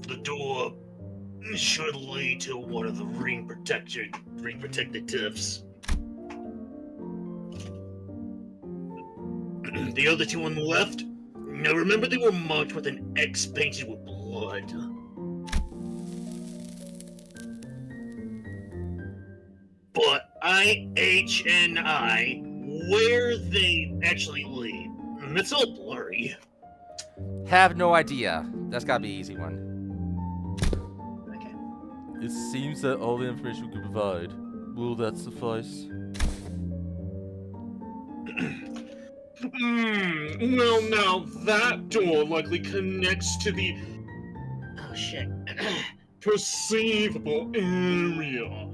The door should lead to one of the ring protected tips. The other two on the left. Now remember they were marked with an X painted with blood. But IH and I, where they actually lead, it's all blurry.
Have no idea. That's gotta be an easy one.
Okay.
It seems that all the information we can provide. Will that suffice?
Well, now that door likely connects to the... Oh, shit. Perceivable area.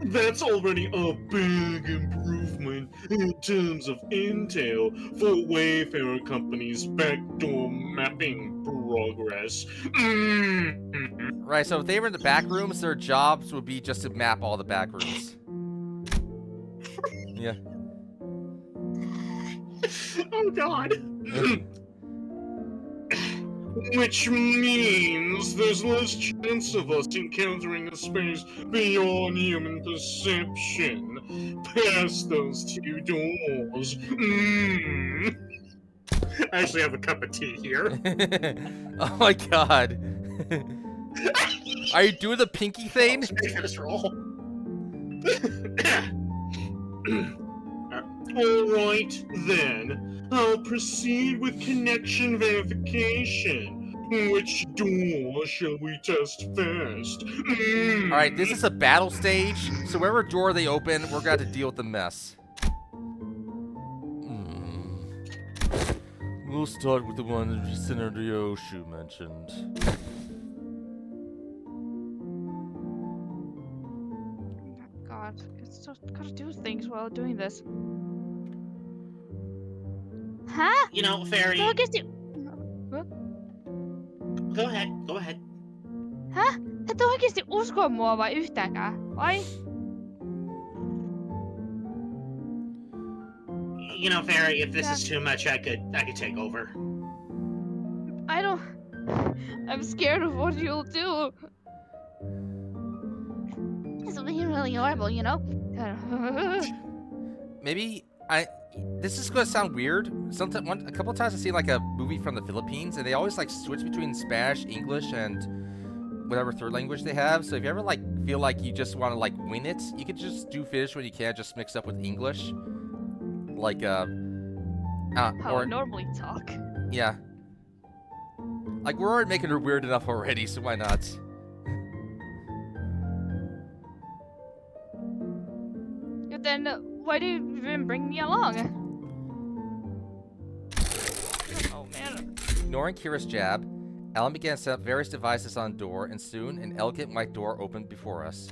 That's already a big improvement in terms of intel for Wayfarer Company's backdoor mapping progress.
Right, so if they were in the back rooms, their jobs would be just to map all the back rooms. Yeah.
Oh, God. Which means there's less chance of us encountering a space beyond human perception, past those two doors. I actually have a cup of tea here.
Oh my god. Are you doing the pinky thing?
This roll. Alright then, I'll proceed with connection verification. Which door shall we test first?
Alright, this is a battle stage, so wherever door they open, we're gonna have to deal with the mess.
We'll start with the one that Senator Yoshu mentioned.
God, it's just gotta do things while doing this.
Huh?
You know, Fairy.
Se oikeesti...
Go ahead, go ahead.
Häh? Et oikeesti usko mua vai yhtäänkään? Vai?
You know, Fairy, if this is too much, I could take over.
I don't... I'm scared of what you'll do.
This will be really horrible, you know?
Maybe this is gonna sound weird. A couple times I've seen like a movie from the Philippines, and they always like switch between Spanish, English, and whatever third language they have. So if you ever like feel like you just want to like win it, you could just do Finnish when you can, just mix up with English. Like
How
or
I normally talk.
yeah. Like we're already making her weird enough already, so why not?
Then why do you even bring me along? Oh man.
Ignoring Kira's jab, Alan began to set up various devices on the door, and soon an elegant white door opened before us.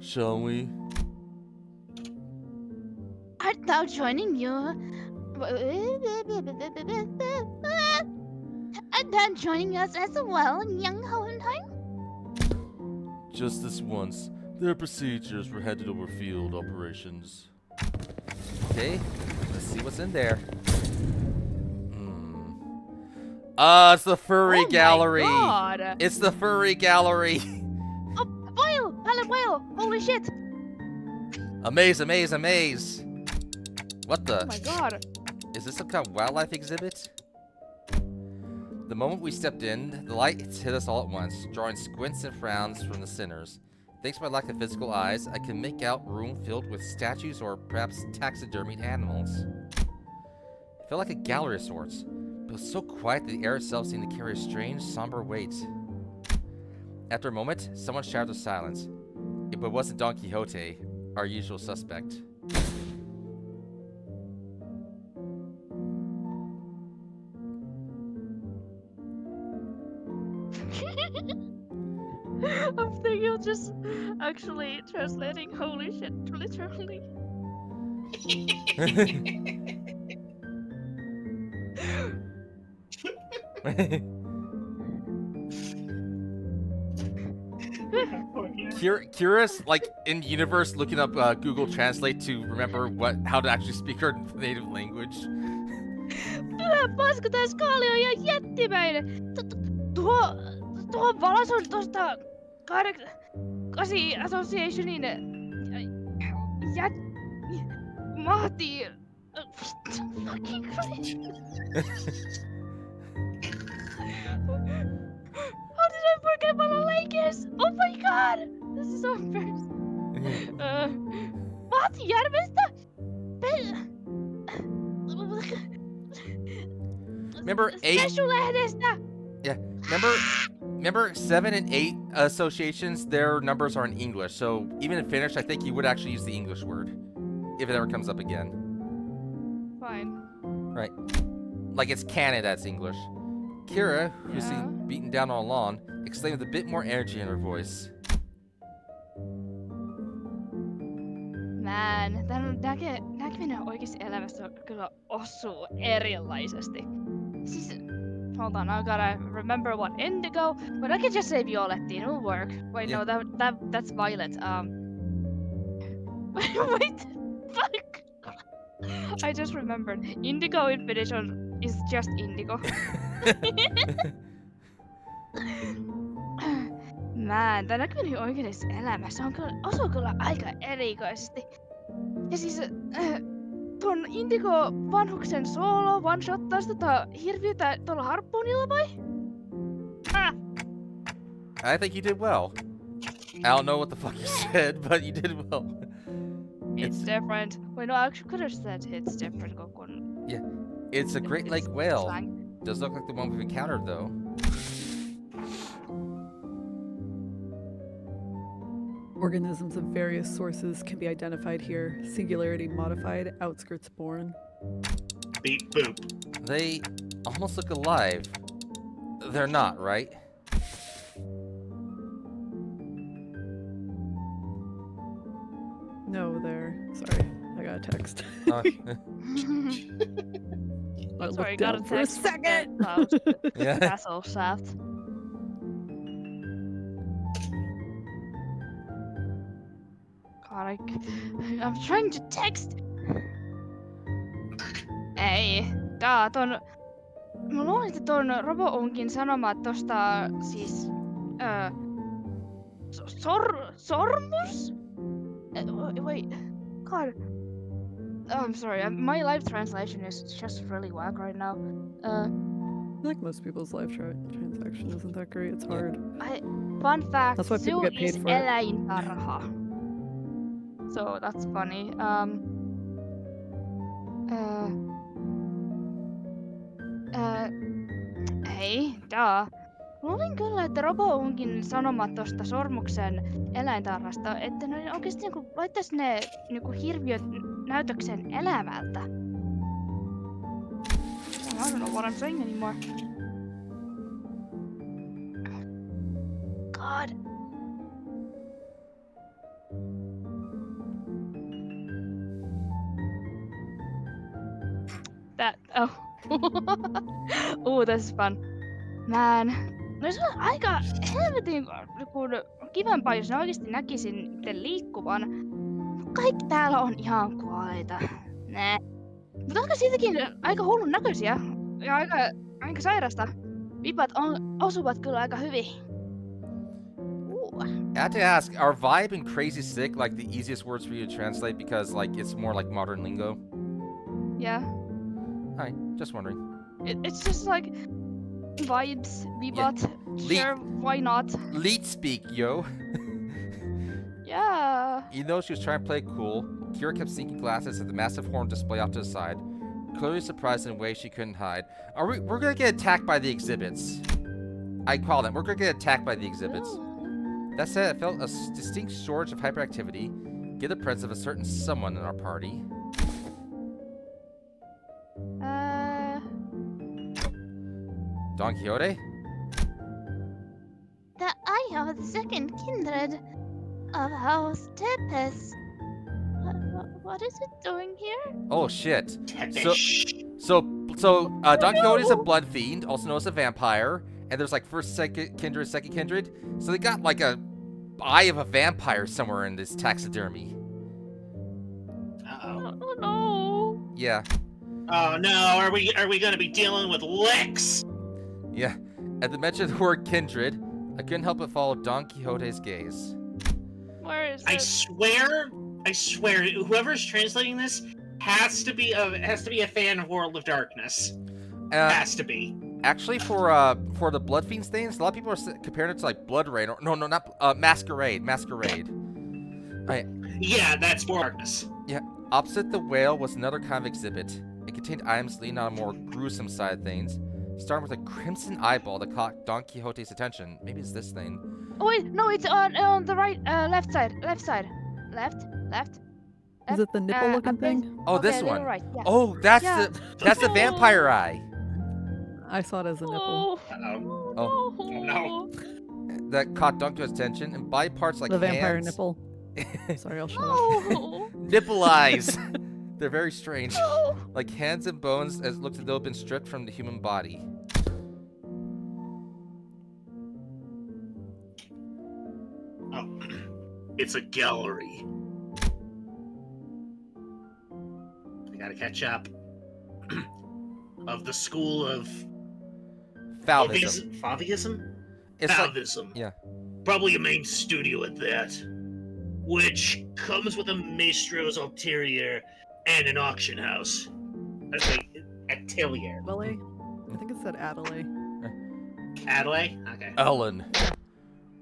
Shall we?
Art thou joining you? Art thou joining us as well, young Hohenheim?
Just this once. Their procedures were handed over field operations.
Okay, let's see what's in there. It's the furry gallery.
My God.
It's the furry gallery.
Oh, whale! Pilot whale! Holy shit!
Amaze, amaze, amaze. What the?
Oh my God.
Is this some kind of wildlife exhibit? The moment we stepped in, the lights hit us all at once, drawing squints and frowns from the sinners. Thanks to my lack of physical eyes, I can make out room filled with statues or perhaps taxidermied animals. It felt like a gallery of sorts, but it was so quiet that the air itself seemed to carry a strange, somber weight. After a moment, someone shouted to silence. It wasn't Don Quixote, our usual suspect.
I'm thinking of just actually translating holy shit literally.
Curious, like in universe, looking up Google Translate to remember how to actually speak her native language.
Pyhä paska, tää skaali on ihan jättimäinen. Tuo valas on tosta 8 Associationin mahti. Fucking Christ. How did I forget what a lake is? Oh my god! This is so embarrassing. Mahti järvestä?
Remember 8?
Special-lehdestä?
Yeah. Remember 7 and 8 associations, their numbers are in English. So even in Finnish, I think you would actually use the English word if it ever comes up again.
Fine.
Right. Like it's canon that's English. Kira, who's
Yeah.
seen beaten down on lawn, exclaimed with a bit more energy in her voice.
Man, tän näkeminen oikeassa elämässä kyllä osuu erilaisesti. Siis, hold on, I gotta remember what indigo, but I can just say violettiin, it'll work. Wait,
Yeah.
no, that's violet. Wait, fuck. I just remembered. Indigo in Finnish is just indigo. Man, tää näkeminen oikeassa elämässä osuu kyllä aika erikoisesti. Ja siis ton Indigo vanhuksen solo one-shottas hirviötä tuolla harppuunilla vai?
I think you did well. I don't know what the fuck you said, but you did well.
It's different. Wait, no, I actually could have said it's different.
Yeah, it's a Great Lake whale.
Slang.
Does look like the one we've encountered, though.
Organisms of various sources can be identified here. Singularity modified, outskirts born.
Beep boop.
They almost look alive. They're not, right?
No, there. Sorry, I got a text.
Uh,
I
Sorry,
looked
got a
down for a
text.
second.
yeah.
Castle shaft. God, I'm trying to text. Ei, mä luulen, että ton Robo-unkin sanomat tosta siis sormus? Wait, God. Oh, I'm sorry, my live translation is just really whack right now.
I feel like most people's life transaction isn't that great. It's hard.
Fun fact,
That's why people
Zoo
get paid
is
for it.
eläintarha. So that's funny. Hei, luulin kyllä, että Robo-unkin sanomat tosta Sormuksen eläintarhasta, että ne oikeesti niinku laittais ne niinku hirviöt näytökseen elävältä. I don't know what I'm saying anymore. God. Oh, this is fun. Man, there's aika helvetin kun kivempaa, jos ne oikeesti näkisin miten liikkuvan. Kaikki täällä on ihan kuolleita. Nää. Mutta onko siitäkin aika hullun näköisiä ja aika sairasta. Vipat osuvat kyllä aika hyvin.
I have to ask, are vibe and crazy sick like the easiest words for you to translate because like it's more like modern lingo?
Yeah.
Hi, just wondering.
It's just like vibes, vibat. Sure, why not?
Leet speak, yo.
Yeah.
Even though she was trying to play cool, Kira kept sneaking glasses at the massive horn display off to the side, clearly surprised in a way she couldn't hide. We're gonna get attacked by the exhibits. I call them. We're gonna get attacked by the exhibits. That said, I felt a distinct shortage of hyperactivity, give the presence of a certain someone in our party. Don Quixote?
The eye of the second kindred of House Tepes. What is it doing here?
Oh shit.
Tepish.
So Don Quixote's a blood fiend, also known as a vampire, and there's like first kindred, second kindred. So they got like a eye of a vampire somewhere in this taxidermy.
Uh-oh.
Oh no.
Yeah.
Oh no, are we gonna be dealing with licks?
Yeah. At the mention of the word kindred, I couldn't help but follow Don Quixote's gaze.
Where is
I
it?
swear, whoever's translating this has to be a fan of World of Darkness. Has to be.
Actually, for the Blood Fiends things, a lot of people are comparing it to like Blood Rain, or no, not Masquerade. Right.
Yeah, that's Darkness.
Yeah. Opposite the whale was another kind of exhibit. It contained items leaning on a more gruesome side of things, starting with a crimson eyeball that caught Don Quixote's attention. Maybe it's this thing.
Oh wait, no, it's on the right, left side. Left.
Is it the nipple-looking thing?
Oh,
Okay,
this
a
one.
little right, yeah.
Oh, that's
Yeah.
the vampire eye.
I saw it as a nipple.
Uh-oh.
Oh.
Oh no.
That caught Don Quixote's attention, and body parts like
The vampire
hands.
nipple. Sorry, I'll shut up.
Oh.
Nipple eyes. They're very strange.
Oh.
Like hands and bones as looked as though been stripped from the human body.
Oh, it's a gallery. I gotta catch up. Of the school of
Fauvism.
Fauvism?
It's like,
Fauvism.
yeah.
Probably a main studio at that. Which comes with a maestro's ulterior and an auction house. Okay, atelier.
Adelaide? I think it said Adelaide.
Adelaide? Okay.
Alan,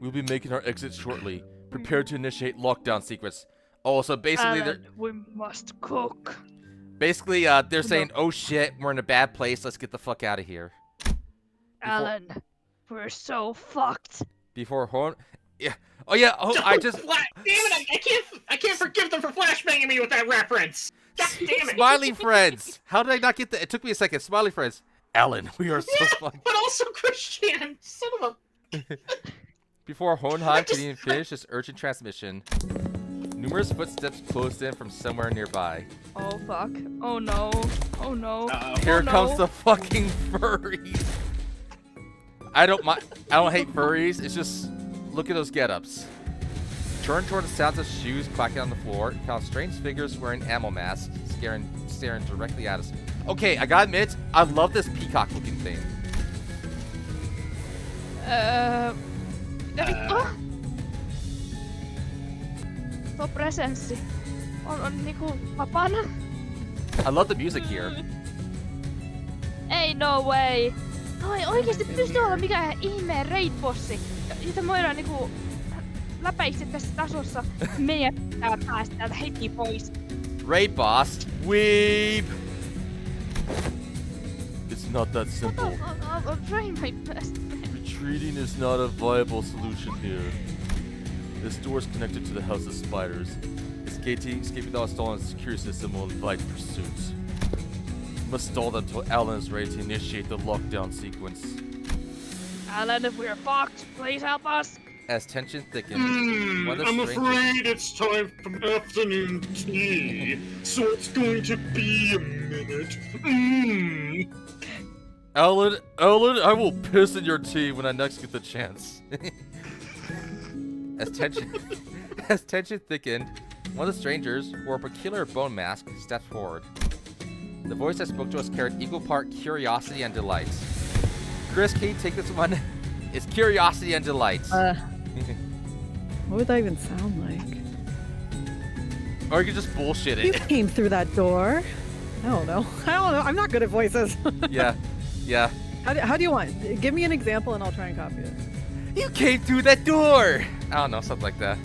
we'll be making our exit shortly. Prepare to initiate lockdown sequence. Oh, so basically they're
We must cook.
they're saying, "Oh shit, we're in a bad place. Let's get the fuck out of here."
Alan, we're so fucked.
Before horn, yeah. Oh yeah. Oh, I just
Damn it! I can't forgive them for flashbanging me with that reference. God damn it!
Smiley friends. How did I not get that? It took me a second. Smiley friends. Alan, we are so
Yeah,
fucking.
but also Christian, son of a.
Before Hohenheim could even finish his urgent transmission, numerous footsteps closed in from somewhere nearby.
Oh fuck. Oh no. Oh no.
Uh-oh.
Here
no.
comes the fucking furries. I don't hate furries. It's just look at those get-ups. Turn toward the sounds of shoes clacking on the floor. Found strange figures wearing animal masks, staring directly at us. Okay, I gotta admit, I love this peacock-looking thing.
Tuo presenssi on niinku vapaana.
I love the music here.
Ei no way. Ai oikeesti pystyy olla mikään ihmeen raid-bossi, jota me voidaan niinku läpäistä tässä tasossa. Meidän pitää päästä täältä heti pois.
Raid boss, weep.
It's not that simple.
I'm trying my best.
Retreating is not a viable solution here. This door is connected to the House of Spiders. Escaping without stalling the security system will invite pursuit. We must stall them until Alan is ready to initiate the lockdown sequence.
Alan, if we're fucked, please help us.
As tension thickens, one of the
I'm
strangers-
afraid it's time for afternoon tea, so it's going to be a minute.
Alan, I will piss in your tea when I next get the chance.
As tension, as tension thickened, one of the strangers, who wore a peculiar bone mask, stepped forward. The voice that spoke to us carried equal part curiosity and delight. Chris, can you take this one? It's curiosity and delight.
What would that even sound like?
Or you can just bullshit
You
it.
came through that door. I don't know. I'm not good at voices.
Yeah.
How do you want? Give me an example and I'll try and copy it.
You came through that door! I don't know, something like that.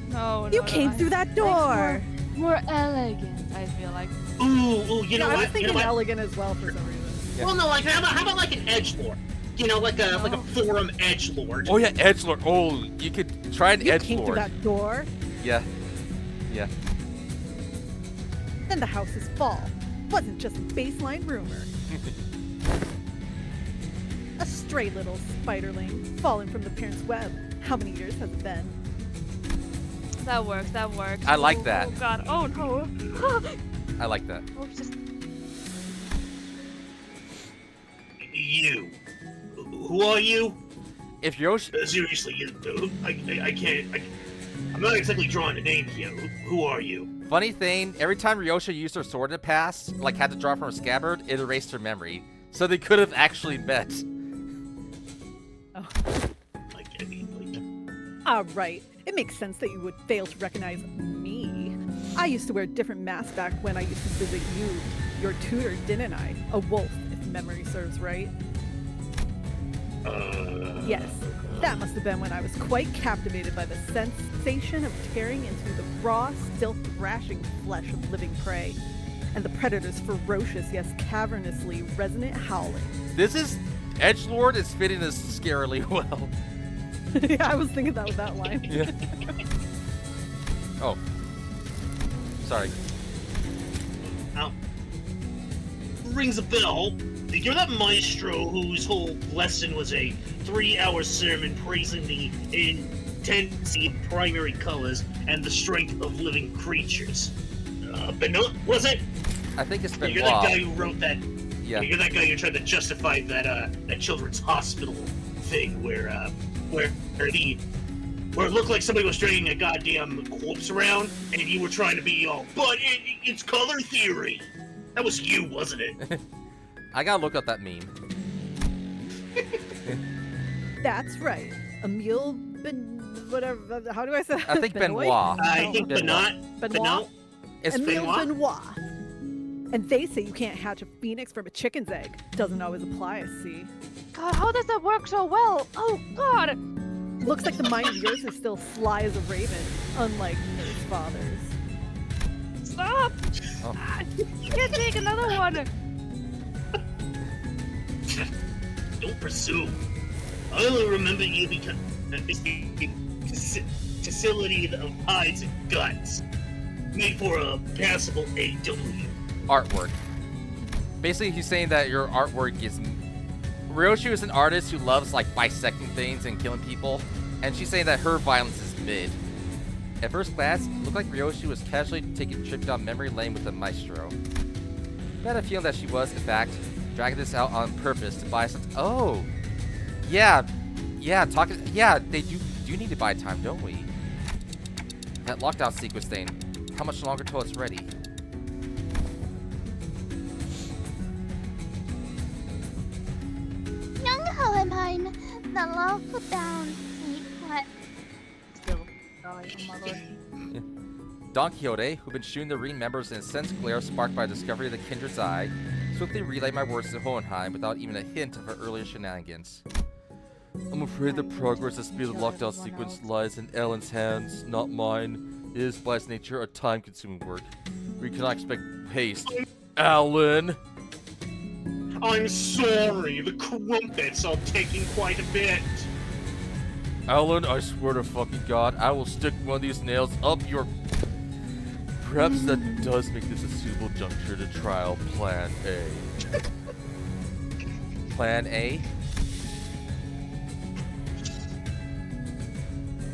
No,
You came through that door.
More elegant, I feel like.
Ooh, you know
I was
what?
thinking
You know what?
elegant as well for some reason.
Yeah.
Well, no, like how about like an edgelord? You know, like a forum edgelord.
Oh yeah, edgelord. Oh, you could try an
You came through
edgelord.
that door.
Yeah.
Then the house's fall wasn't just a baseline rumor. A stray little spiderling fallen from the parent's web. How many years has it been?
That works.
I like that.
Oh god. Oh no.
I like that.
Oh, just
You. Who are you?
If Yoshi,
Seriously, I can't. I'm not exactly drawing a name here. Who are you?
funny thing, every time Ryosha used her sword in the past, like had to draw from her scabbard, it erased her memory. So they could have actually met.
Oh.
I mean,
All right. It makes sense that you would fail to recognize me. I used to wear different masks back when I used to visit you, your tutor, didn't I? A wolf, if memory serves right. Yes, that must have been when I was quite captivated by the sensation of tearing into the raw, still thrashing flesh of living prey, and the predator's ferocious, yes, cavernously resonant howling.
This is edgelord is fitting this scarily well.
Yeah, I was thinking that with that line.
Yeah. Oh. Sorry.
Ow. Rings a bell. You're that maestro whose whole lesson was a 3-hour sermon praising the intensity of primary colors and the strength of living creatures. Benoit, was it?
I think it's
You're that guy
Benoit.
who wrote that.
Yeah.
You're that guy who tried to justify that children's hospital thing where it looked like somebody was dragging a goddamn corpse around, and you were trying to be all, but it's color theory. That was you, wasn't it?
I gotta look up that meme.
That's right. Emile whatever. How do I say?
I think Benoit.
I think
Benoit.
Benoit.
It's
Emile
Benoit?
Benoit. And they say you can't hatch a phoenix from a chicken's egg. Doesn't always apply, I see.
God, how does that work so well? Oh god.
Looks like the mind of yours is still sly as a raven, unlike Nurse Father's.
Stop!
Oh.
You can't take another one.
Don't presume. I only remember you because it's the facility of hides and guts, made for a passable AW.
Artwork. Basically, he's saying that your artwork is. Ryoshi is an artist who loves like bisecting things and killing people, and she's saying that her violence is mid. At first glance, it looked like Ryoshi was casually taking a trip down memory lane with the maestro. I had a feeling that she was, in fact, dragging this out on purpose to buy some. Oh, yeah, talking. Yeah, they do need to buy time, don't we? That lockdown sequence thing. How much longer till it's ready?
Young Hohenheim, the lockdown sequence.
Still going, oh my lord.
Don Quixote, who'd been shooting the Marine members in a sense glare sparked by the discovery of the Kindred's Eye, swiftly relayed my words to Hohenheim without even a hint of her earlier shenanigans. I'm afraid the progress and speed of the lockdown sequence lies in Ellen's hands, not mine. It is by its nature a time-consuming work. We cannot expect haste. Alan!
I'm sorry, the crumpets are taking quite a bit.
Alan, I swear to fucking God, I will stick one of these nails up your... Perhaps that does make this a suitable juncture to trial Plan A.
Plan A?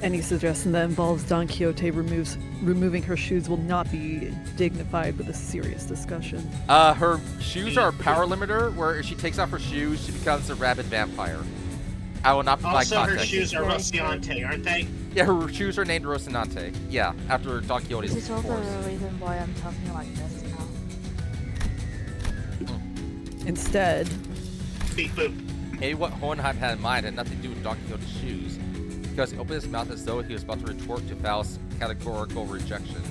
Any suggestion that involves Don Quixote removing her shoes will not be dignified with a serious discussion.
Her shoes are a power limiter, where if she takes off her shoes, she becomes a rabid vampire. I will not provide
Also, her
context.
shoes are Rocinante, aren't they?
Yeah, her shoes are named Rocinante. Yeah, after Don Quixote's
This is also
horse.
the reason why I'm talking like this now.
Instead,
Beep boop.
Maybe what Hohenheim had in mind had nothing to do with Don Quixote's shoes, because he opened his mouth as though he was about to retort to Faust's categorical rejection.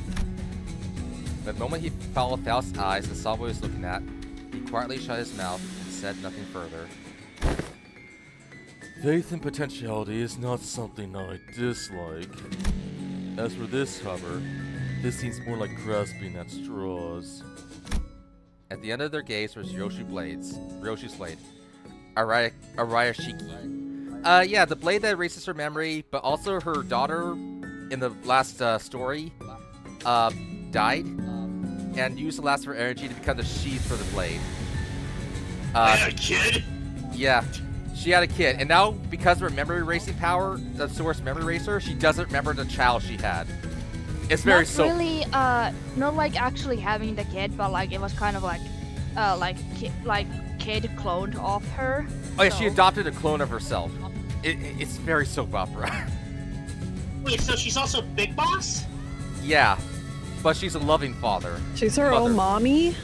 But the moment he followed Faust's eyes and saw what he was looking at, he quietly shut his mouth and said nothing further.
Faith and potentiality is not something I dislike. As for this, however, this seems more like grasping at straws.
At the end of their gaze was Ryoshu's blade. Arayashiki. Yeah, the blade that erases her memory, but also her daughter in the last story died and used the last of her energy to become the sheath for the blade.
I had a kid?
Yeah, she had a kid, and now because of her memory erasing power, the source memory eraser, she doesn't remember the child she had. It's very
Not really, not like actually having the kid, but like it was kind of like, kid cloned off her.
Oh yeah, she
so-
adopted a clone of herself. It's very soap opera.
Wait, so she's also Big Boss?
Yeah, but she's a loving father.
she's her
Mother.
own mommy.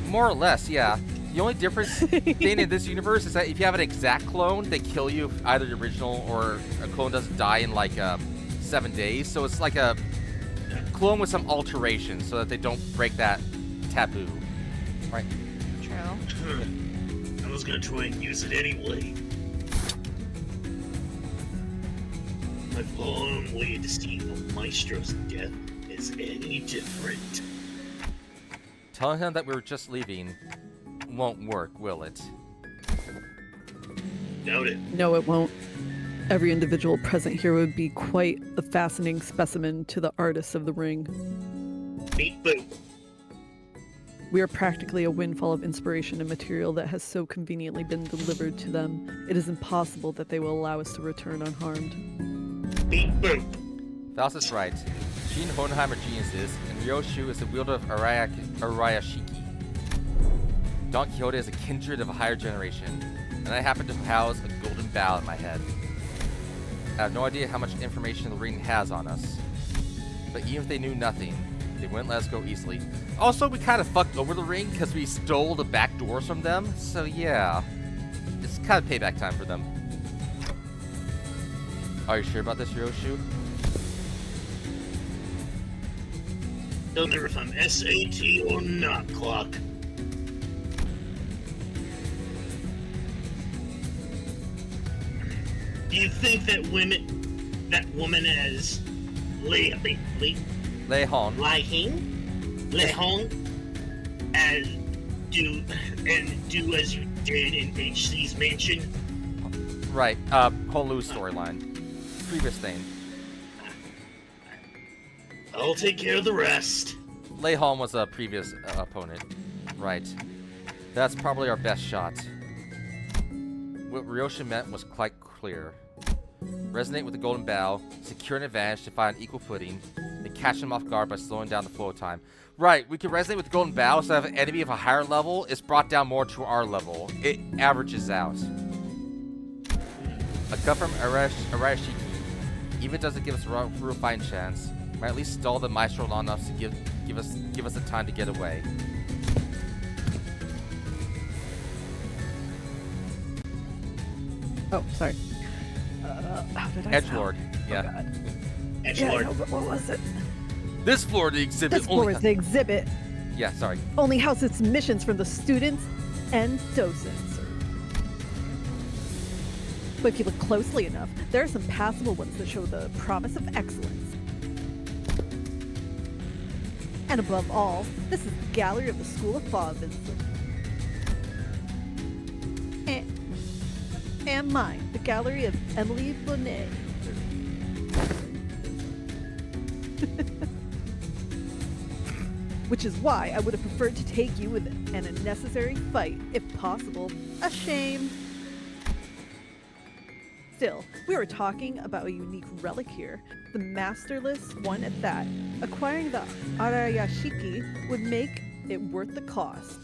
More or less, yeah. The only difference thing in this universe is that if you have an exact clone, they kill you if either the original or a clone doesn't die in like 7 days. So it's like a clone with some alterations so that they don't break that taboo. Right.
True.
I was gonna try and use it anyway. I've long waited to see if Maestro's death is any different.
Telling him that we were just leaving won't work, will it?
Doubt it.
No, it won't. Every individual present here would be quite a fascinating specimen to the artists of the ring.
Beep boop.
We are practically a windfall of inspiration and material that has so conveniently been delivered to them. It is impossible that they will allow us to return unharmed.
Beep boop.
Faust is right. She and Hohenheim are geniuses, and Ryoshu is the wielder of Arayashiki. Don Quixote is a kindred of a higher generation, and I happen to house a golden bow in my head. I have no idea how much information the ring has on us, but even if they knew nothing, they wouldn't let us go easily. Also, we kind of fucked over the ring because we stole the back doors from them, so yeah. It's kind of payback time for them. Are you sure about this, Ryoshu?
Don't know if I'm SAT or not, Clock. Do you think that woman as
Leihon.
as do as you did in HC's mansion?
Right, Honolulu's storyline. Previous thing.
I'll take care of the rest.
Leihon was a previous opponent. Right. That's probably our best shot. What Ryoshu meant was quite clear. Resonate with the golden bow, secure an advantage to find an equal footing, then catch them off guard by slowing down the flow of time. Right, we can resonate with the golden bow so that if an enemy of a higher level is brought down more to our level. It averages out. A cut from Arashiki, even if it doesn't give us a real fine chance, might at least stall the Maestro long enough to give us the time to get away.
Oh, sorry. How did I
Edgelord,
sound?
yeah.
Oh, God. Yeah, I
Edgelord.
know, but what was it?
This floor of the exhibit
This floor is the exhibit.
Yeah, sorry.
Only houses submissions from the students and docents. But if you look closely enough, there are some passable ones that show the promise of excellence. And above all, this is the gallery of the School of Fauvism. And mine, the gallery of Emily Bonnet. Which is why I would have preferred to take you with an unnecessary fight, if possible. A shame. Still, we were talking about a unique relic here, the masterless one at that. Acquiring the Arayashiki would make it worth the cost.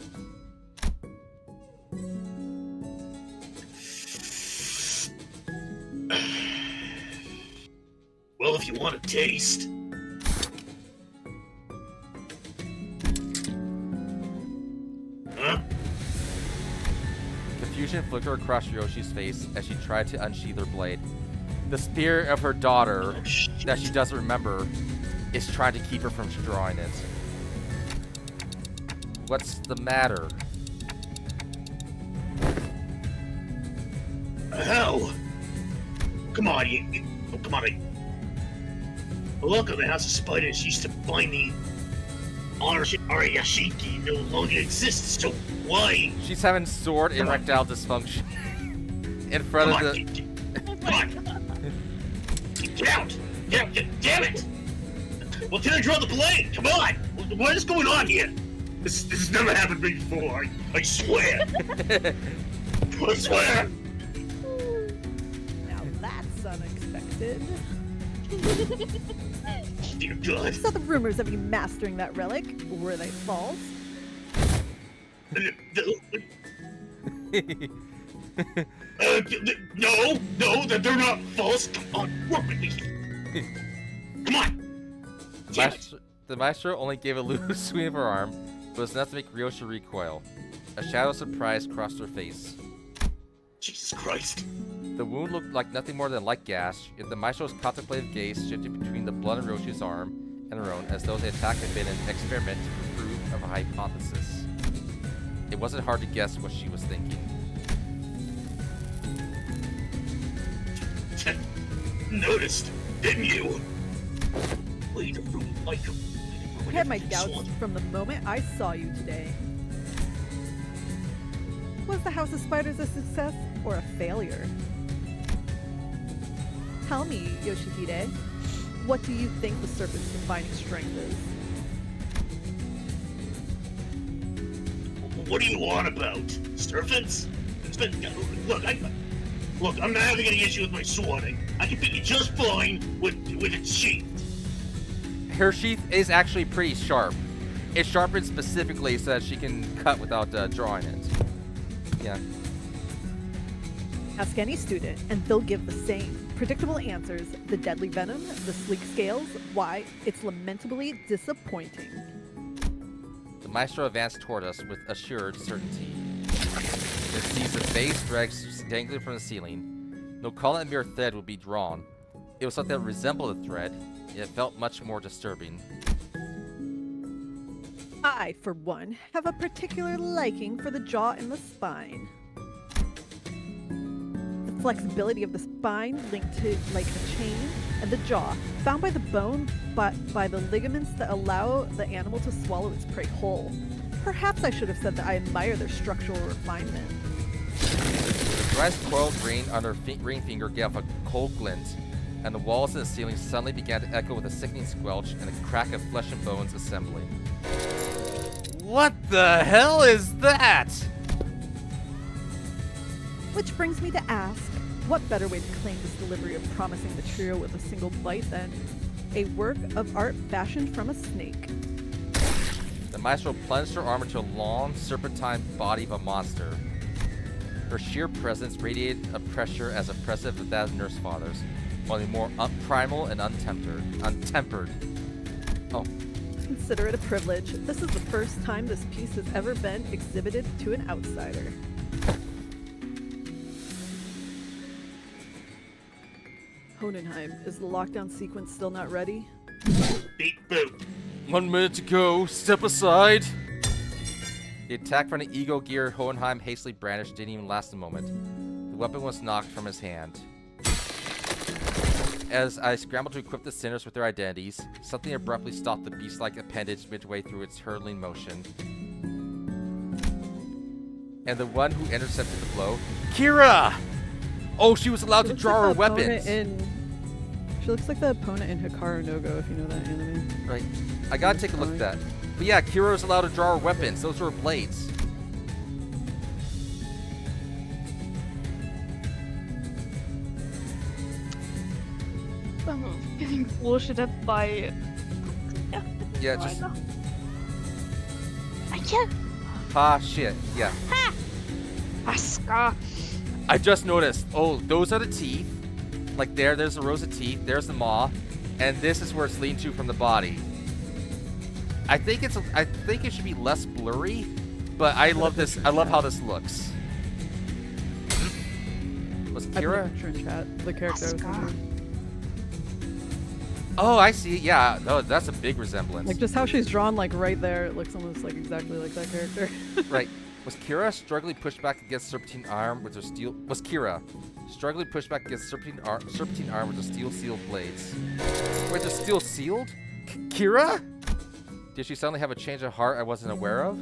if you want a taste. Huh?
Confusion flickered across Ryoshi's face as she tried to unsheath her blade. The spirit of her daughter,
Oh, shit.
that she doesn't remember, is trying to keep her from drawing it. What's the matter?
Hell! Come on, oh, come on. Look at the House of Spiders used to find the Ariyashiki no longer exists, so why?
She's having sword erectile dysfunction in front
Come
of
on,
the.
come on! Get out! Damn it! Well, can I draw the blade? Come on! What is going on here? This has never happened to me before. I swear. I swear.
Now that's unexpected.
Dear God.
So the rumors of you mastering that relic, were they false?
No, that they're not false. Come on, work with me. Come on. Damn it.
The maestro only gave a loose swing of her arm, but was enough to make Ryoshi recoil. A shadow of surprise crossed her face.
Jesus Christ.
The wound looked like nothing more than a light gash, yet the maestro's contemplative gaze shifted between the blood on Ryoshi's arm and her own, as though the attack had been an experiment to prove of a hypothesis. It wasn't hard to guess what she was thinking.
Noticed, didn't you? Wait a minute, like
I had my doubts from the moment I saw you today. Was the House of Spiders a success or a failure? Tell me, Yoshihide, what do you think the serpent's defining strength is?
What do you want about? Serpents? Look, I'm not having any issue with my swording. I can beat you just fine with its sheath.
Her sheath is actually pretty sharp. It's sharpened specifically so that she can cut without drawing it. Yeah.
Ask any student, and they'll give the same predictable answers. The deadly venom, the sleek scales, why, it's lamentably disappointing.
The maestro advanced toward us with assured certainty. It sees the base dregs dangling from the ceiling. No column and mere thread would be drawn. It was something that resembled a thread, yet felt much more disturbing.
I, for one, have a particular liking for the jaw and the spine. The flexibility of the spine linked to like a chain, and the jaw, bound by the bone but by the ligaments that allow the animal to swallow its prey whole. Perhaps I should have said that I admire their structural refinement.
The rice coiled ring on her ring finger gave a cold glint, and the walls and the ceiling suddenly began to echo with a sickening squelch and a crack of flesh and bones assembling. What the hell is that?
Which brings me to ask, what better way to claim this delivery of promising material with a single bite than a work of art fashioned from a snake?
The maestro plunged her arm into a long, serpentine body of a monster. Her sheer presence radiated a pressure as oppressive as that of Nurse Father's, only more primal and untempered. Oh.
Consider it a privilege. This is the first time this piece has ever been exhibited to an outsider. Honenheim, is the lockdown sequence still not ready?
Beep boop.
1 minute to go. Step aside.
The attack from the ego gear Hohenheim hastily brandished didn't even last a moment. The weapon was knocked from his hand. As I scrambled to equip the sinners with their identities, something abruptly stopped the beast-like appendage midway through its hurtling motion. And the one who intercepted the blow, Kira! Oh, she was allowed to draw her weapons.
She looks like the opponent in Hikaru no Go, if you know that anime.
Right. I gotta take a look at that. But yeah, Kira was allowed to draw her weapons. Those were blades.
I'm getting bullshitted by.
Yeah, just.
I can't.
Ah, shit. Yeah.
Aska.
I just noticed. Oh, those are the teeth. Like there's the rows of teeth. There's the maw. and this is where it's leaned to from the body. I think it should be less blurry, but I love this. I love how this looks. Was
I put a
Kira?
picture in chat. The character. I was thinking.
Oh, I see. Yeah, no, that's a big resemblance.
Like just how she's drawn, like right there, it looks almost like exactly like that character.
Right. Was Kira struggling pushed back against Serpentine arm with her steel? Was Kira struggling pushed back against Serpentine arm with her steel sealed blades? Wait, they're steel sealed? Kira? Did she suddenly have a change of heart I wasn't aware of?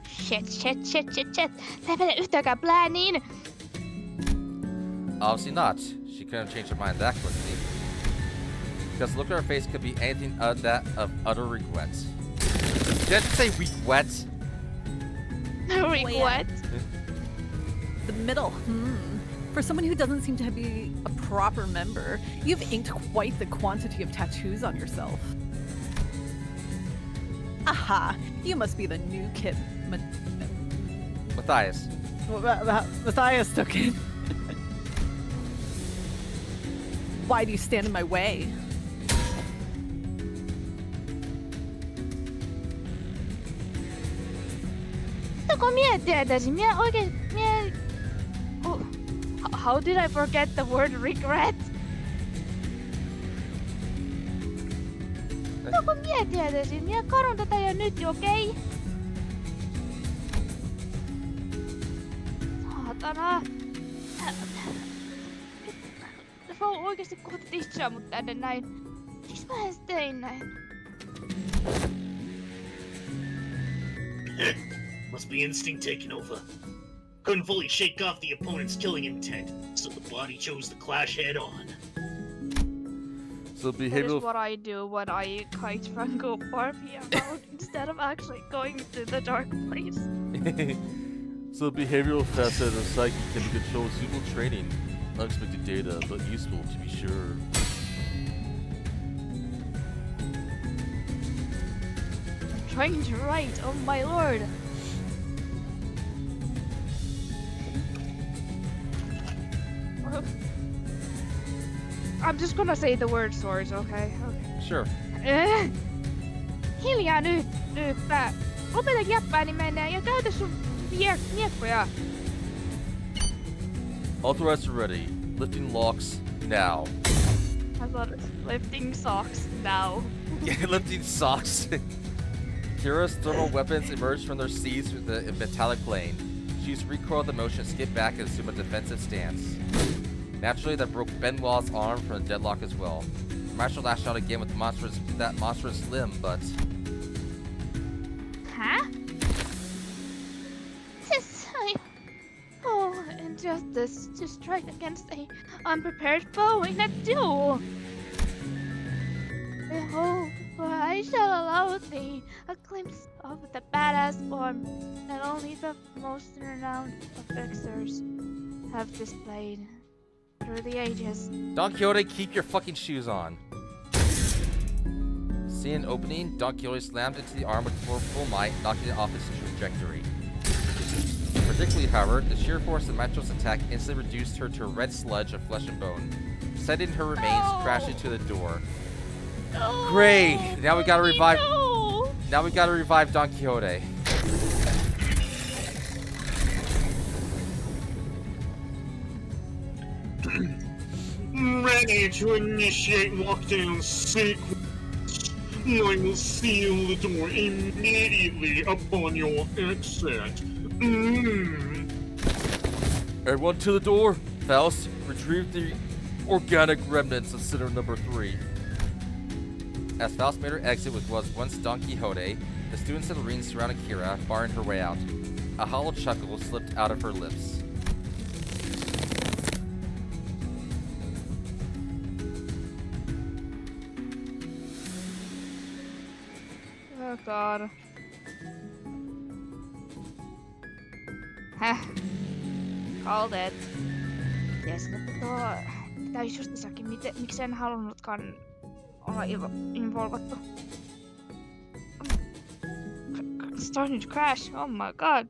Shit. Tää ei mene yhtäkään plääniin.
Obviously not. She couldn't change her mind that quickly. Because the look on her face could be anything other that of utter regret. Did I just say regret?
Regret.
The middle. For someone who doesn't seem to be a proper member, you've inked quite the quantity of tattoos on yourself. Aha! You must be the new kid.
Matthias.
Matthias took it. Why do you stand in my way?
Kun miettiä tästä, minä oikein... How did I forget the word regret? Kun miettiä tästä, minä kadun tätä jo nyt, okei? Saatana. Mä oon oikeesti kohta tissaa mut tänne näin. Miksi mä edes tein näin?
Must be instinct taking over. Couldn't fully shake off the opponent's killing intent, so the body chose to clash head on.
So
That is
behavioral
what I do when I kite Franco Barbie about instead of actually going to the dark place.
So the behavioral facet of the psyche can be controlled with suitable training. Unexpected data, but useful to be sure.
I'm trying to write, oh my lord. I'm just gonna say the word swords, okay?
Sure.
Hiljaa nyt! Lopeta jäppääni menee ja käytä sun miekkoja.
Authorized are ready. Lifting locks now.
I thought it was lifting socks now.
Lifting socks. Kira's thermal weapons emerged from their seats with the metallic plane. She used recoil the motion to skip back and assume a defensive stance. Naturally, that broke Benoit's arm from the deadlock as well. Marshall lashed out again with that monstrous limb, but...
Huh?
Oh, injustice to strike against a unprepared foe in a duel. Behold, for I shall allow thee a glimpse of the badass form that only the most renowned of fixers have displayed through the ages.
Don Quixote, keep your fucking shoes on. Seeing an opening, Don Quixote slammed into the arm with full might, knocking it off its trajectory. Particularly, however, the sheer force of Matro's attack instantly reduced her to a red sludge of flesh and bone, sending her remains crashing to the door.
No!
Great! Now we gotta revive.
No!
Now we gotta revive Don Quixote.
Ready to initiate lockdown sequence. I will seal the door immediately upon your exit.
Everyone to the door. Faust, retrieve the organic remnants of Sinner number 3.
As Faust made her exit with what was once Don Quixote, the students of the ring surrounded Kira, barring her way out. A hollow chuckle slipped out of her lips.
Oh god. Häh. Called it. Jes, täys justisakin, miksi en halunnutkaan olla involvattu. Starting to crash, oh my god.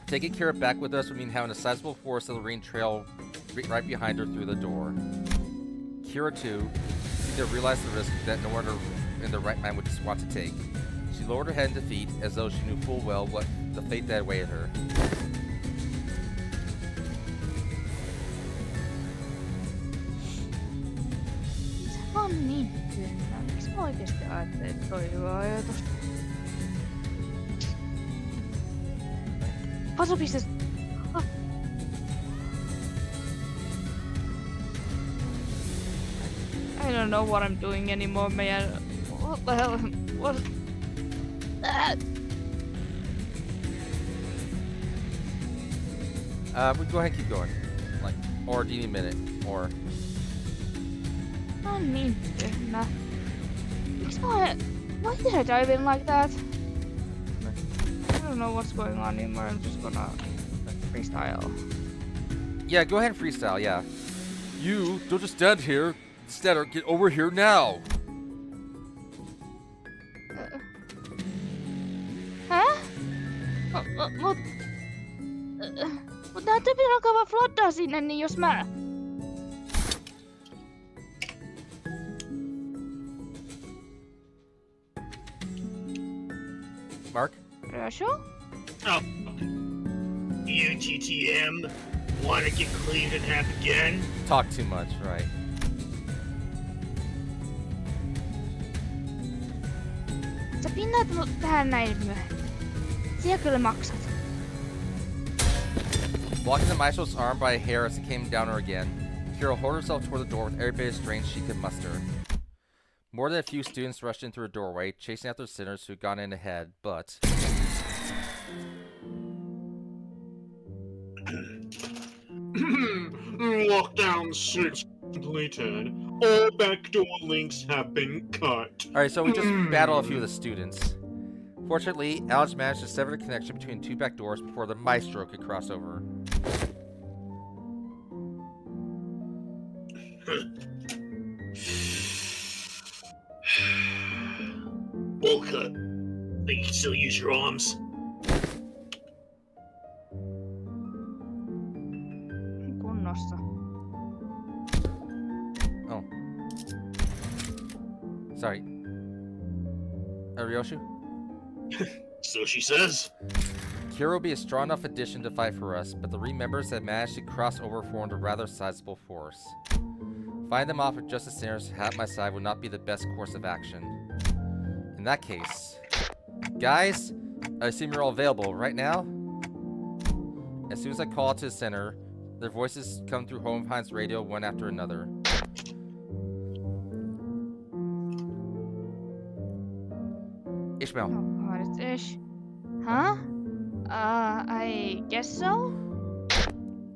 Taking Kira back with us would mean having a sizable force of the rain trail right behind her through the door. Kira, too, seemed to realize the risk that no one in their right mind would want to take. She lowered her head in defeat, as though she knew full well what the fate that awaited her.
Se on niin tyhmää. Miksi mä oikeesti ajattelin, että toi hyvä ajatus? Puzzle-pieces! Ah. I don't know what I'm doing anymore, man. What the hell? What?
We go ahead and keep going. Like, or do you need a minute? Or...
On niin tyhmä. Miksi mä... Why did I dive in like that? I don't know what's going on anymore. I'm just gonna freestyle.
Yeah, go ahead and freestyle, yeah.
You don't just stand here. Instead, get over here now.
Hä? Mut nää tyypit alkaa vaan flottaa sinne, niin jos mä...
Mark?
Rösho?
Oh. You TTM wanna get cleaned in half again?
Talk too much, right.
Sä pinnaat mut tähän näin myöhemmin. Siellä kyllä maksat.
Blocking the maestro's arm by a hair as it came down her again, Kira hurled herself toward the door with every bit of strength she could muster. More than a few students rushed in through a doorway, chasing after sinners who had gone in ahead, but...
Lockdown 6 completed. All backdoor links have been cut.
Alright, so we just battled a few of the students. Fortunately, Alex managed to sever the connection between two back doors before the maestro could cross over.
All cut. Think you can still use your arms?
Kunnossa.
Oh. Sorry. Ryoshu?
So she says.
Kira will be a strong enough addition to fight for us, but the remembers that managed to cross over formed a rather sizable force. Find them off with just the sinners at my side would not be the best course of action. In that case... Guys, I assume you're all available right now? As soon as I call to the center, their voices come through Hohenheim's radio one after another. Ishmael.
Oh god, it's Ish. Huh? I guess so?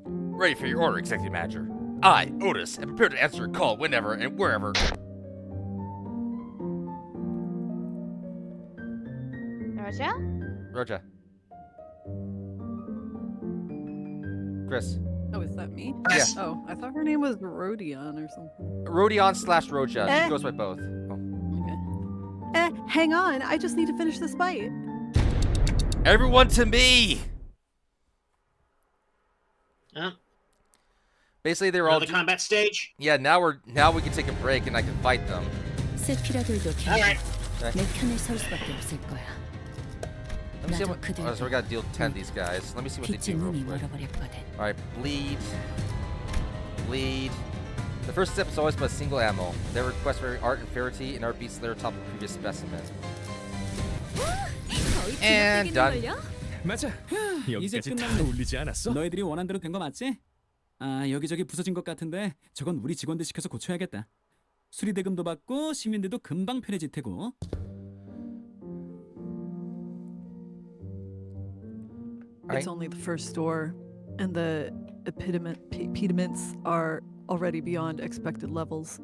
Ready for your order, Executive Manager. I, Otis, am prepared to answer a call whenever and wherever.
Roja?
Roja. Chris.
Oh, is that me?
Yeah.
Oh, I thought her name was Rodion or something.
Rodion / Roja.
Eh.
She goes by both. Oh.
Okay. Hang on. I just need to finish this fight.
Everyone to me!
Huh?
Basically, they were all.
Another combat stage?
Yeah, now we can take a break and I can fight them.
세피라들도
Alright.
내 편에 설 수밖에 없을 거야.
Let me see
나도
what.
그들과
Oh, so we gotta deal 10 of these guys. Let me see what they
빛이
do real
눈이
quick.
멀어버렸거든.
Alright, bleed. Bleed. The first step is always but a single ammo. Their request for art and fairity and art beats their top of the previous specimen. And done.
맞아.
이제
여기까지 다
끝났네.
올리지 않았어?
너희들이 원한 대로 된 거 맞지? 아 여기저기 부서진 것 같은데 저건 우리 직원들 시켜서 고쳐야겠다. 수리 대금도 받고 시민들도 금방 편해질 테고.
It's only the first door, and the impediments are already beyond expected levels.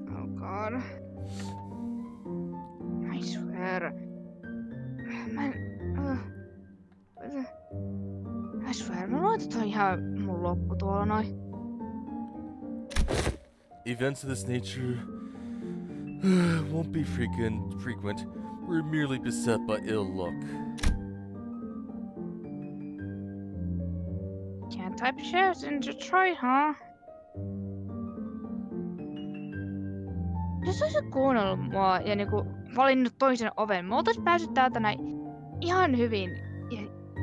Oh god. I swear. I swear, mä luulen, että toi on ihan mun loppu tuolla noin.
Events of this nature Won't be frequent. We're merely beset by ill luck.
Can't type shares in Detroit, huh? Jos olisit kuunnellut mua ja niinku valinnut toisen oven, me oltais päässyt täältä näin ihan hyvin,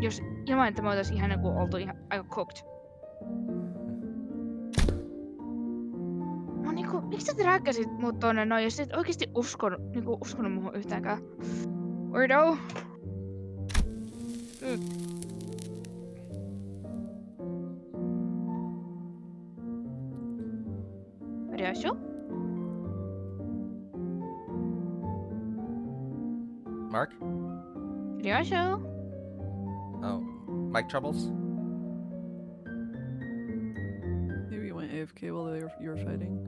jos ilman, että me oltais ihan niinku oltu ihan aika cooked. No niinku, miksi sä rääkkäsit mut tonne noin, jos et oikeesti uskonut muhun yhtäänkään? Weirdo. Ryoshou?
Mark?
Ryoshou?
Oh, mic troubles?
Maybe you went AFK while you were fighting.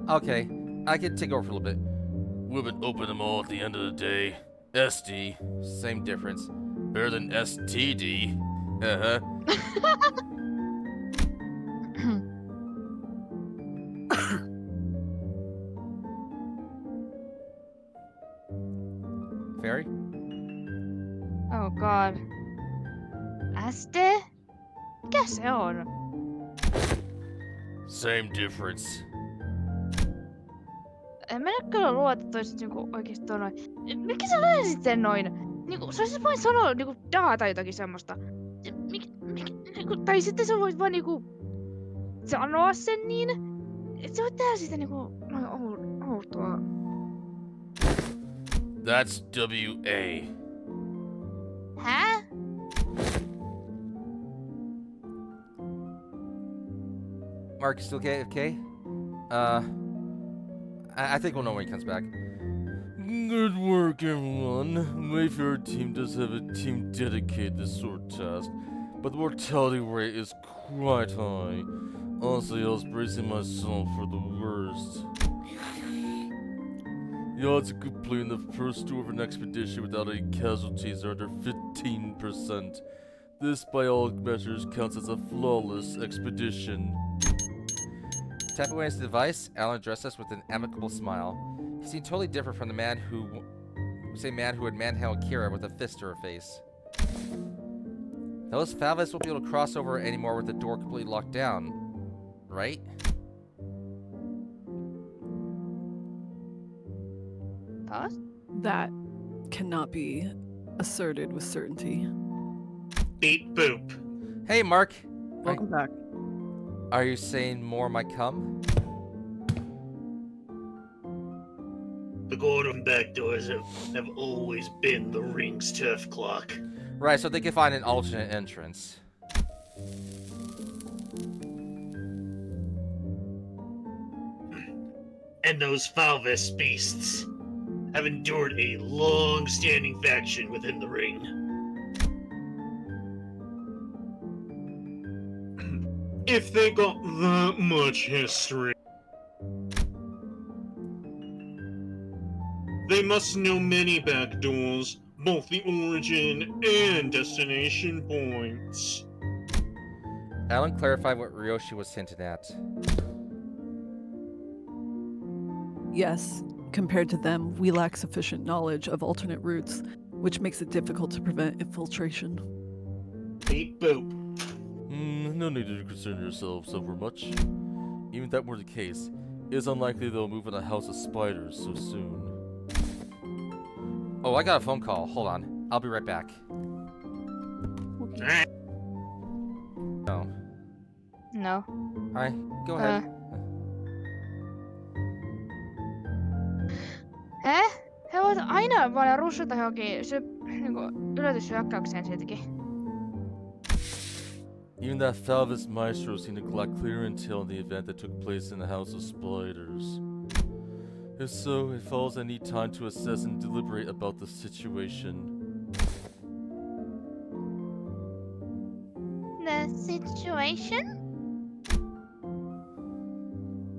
Okay, I can take over for a little bit.
Women open them all at the end of the day. SD.
Same difference.
Better than STD. Uh-huh.
Fairy?
Oh god. Aste? Mikä se on?
Same difference.
En mä nyt kyllä luota, että toisit niinku oikeesti tuon noin. Mikä sä löysit sen noin? Niinku, sä olisit voinut sanoa niinku daa tai jotakin semmoista. Niinku, tai sitten sä voit vaan niinku sanoa sen niin. Et sä voit tehdä sitä niinku noin outoa.
That's WA.
Hä?
Mark, you still okay? I think we'll know when he comes back.
Good work, everyone. Mayfair team does have a team dedicated to this sort of task, but the mortality rate is quite high. Honestly, I was bracing myself for the worst. The odds of completing the first tour of an expedition without any casualties are under 15%. This, by all measures, counts as a flawless expedition.
Tapping away his device, Alan addressed us with an amicable smile. He seemed totally different from the man who had manhandled Kira with a fist to her face. Those Falvis won't be able to cross over anymore with the door completely locked down, right?
Pause?
That cannot be asserted with certainty.
Beep boop.
Hey, Mark.
Welcome back.
Are you saying more might come?
The golden back doors have always been the ring's tough clock.
Right, so they can find an alternate entrance.
And those Falvis beasts have endured a long-standing faction within the ring. If they got that much history, they must know many back doors, both the origin and destination points.
Alan clarified what Ryoshi was hinting at.
Yes, compared to them, we lack sufficient knowledge of alternate routes, which makes it difficult to prevent infiltration.
Beep boop.
No need to concern yourselves over much. Even if that were the case, it is unlikely they'll move in a house of spiders so soon.
Oh, I got a phone call. Hold on. I'll be right back.
Alright.
No.
No.
Alright, go ahead.
He voivat aina vaan rushata johonkin niinku yllätyshyökkäykseen siltikin.
Even that Falvis Maestro seemed to lack clear intel on the event that took place in the House of Spiders. If so, it follows I need time to assess and deliberate about the situation.
The situation?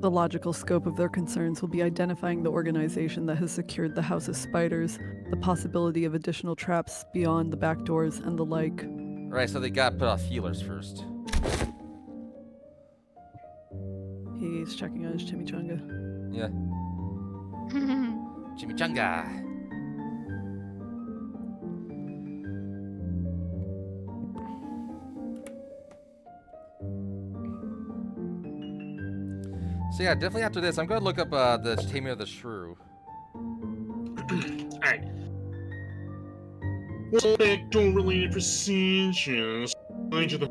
The logical scope of their concerns will be identifying the organization that has secured the House of Spiders, the possibility of additional traps beyond the back doors, and the like.
Right, so they got to put off healers first.
He's checking on his chimichanga.
Yeah. Chimichanga. So yeah, definitely after this, I'm gonna look up the Taming of the Shrew.
Alright. Well, backdoor-related procedures into the